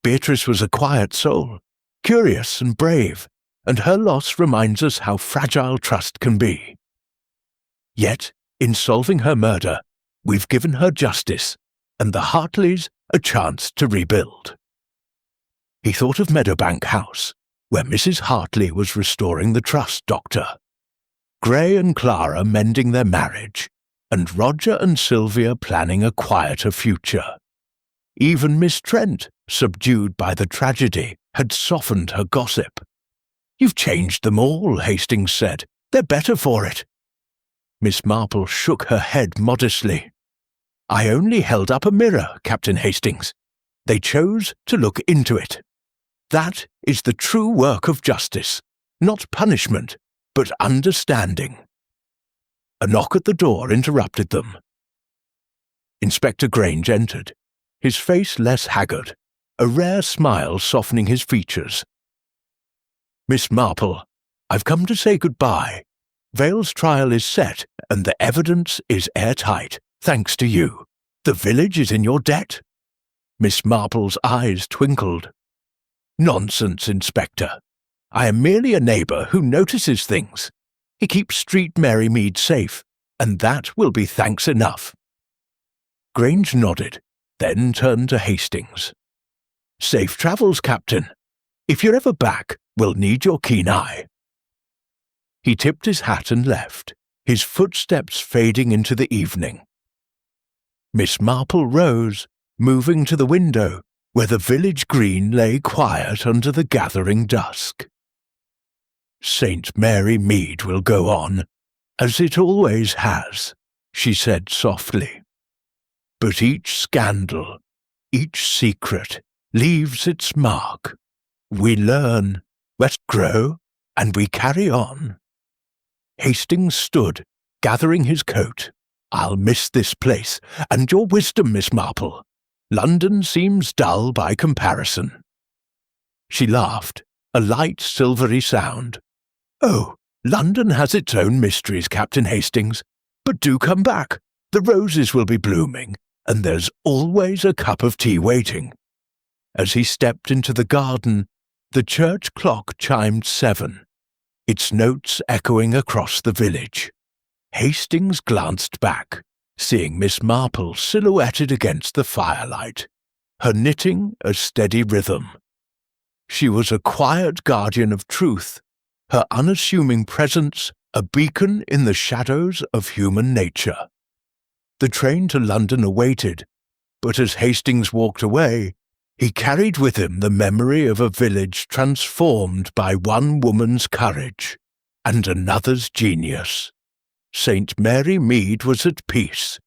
Beatrice was a quiet soul, curious and brave, and her loss reminds us how fragile trust can be. Yet, in solving her murder, we've given her justice, and the Hartleys a chance to rebuild. He thought of Meadowbank House, where Mrs. Hartley was restoring the trust doctor, Gray and Clara mending their marriage, and Roger and Sylvia planning a quieter future. Even Miss Trent, subdued by the tragedy, had softened her gossip. "You've changed them all," Hastings said. "They're better for it." Miss Marple shook her head modestly. "I only held up a mirror, Captain Hastings. They chose to look into it. That is the true work of justice, not punishment, but understanding." A knock at the door interrupted them. Inspector Grange entered, his face less haggard, a rare smile softening his features. "Miss Marple, I've come to say goodbye. Vale's trial is set, and the evidence is airtight, thanks to you. The village is in your debt." Miss Marple's eyes twinkled. "Nonsense, Inspector. I am merely a neighbour who notices things. He keeps Street Mary Mead safe, and that will be thanks enough." Grange nodded, then turned to Hastings. "Safe travels, Captain. If you're ever back, we'll need your keen eye." He tipped his hat and left, his footsteps fading into the evening. Miss Marple rose, moving to the window, where the village green lay quiet under the gathering dusk. "St. Mary Mead will go on, as it always has," she said softly. "But each scandal, each secret, leaves its mark. We learn, we grow, and we carry on." Hastings stood, gathering his coat. "I'll miss this place, and your wisdom, Miss Marple. London seems dull by comparison." She laughed, a light silvery sound. "Oh, London has its own mysteries, Captain Hastings. But do come back. The roses will be blooming, and there's always a cup of tea waiting." As he stepped into the garden, the church clock chimed 7, its notes echoing across the village. Hastings glanced back, seeing Miss Marple silhouetted against the firelight, her knitting a steady rhythm. She was a quiet guardian of truth, her unassuming presence a beacon in the shadows of human nature. The train to London awaited, but as Hastings walked away, he carried with him the memory of a village transformed by one woman's courage and another's genius. St. Mary Mead was at peace,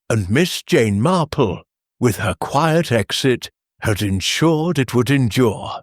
and Miss Jane Marple, with her quiet exit, had ensured it would endure.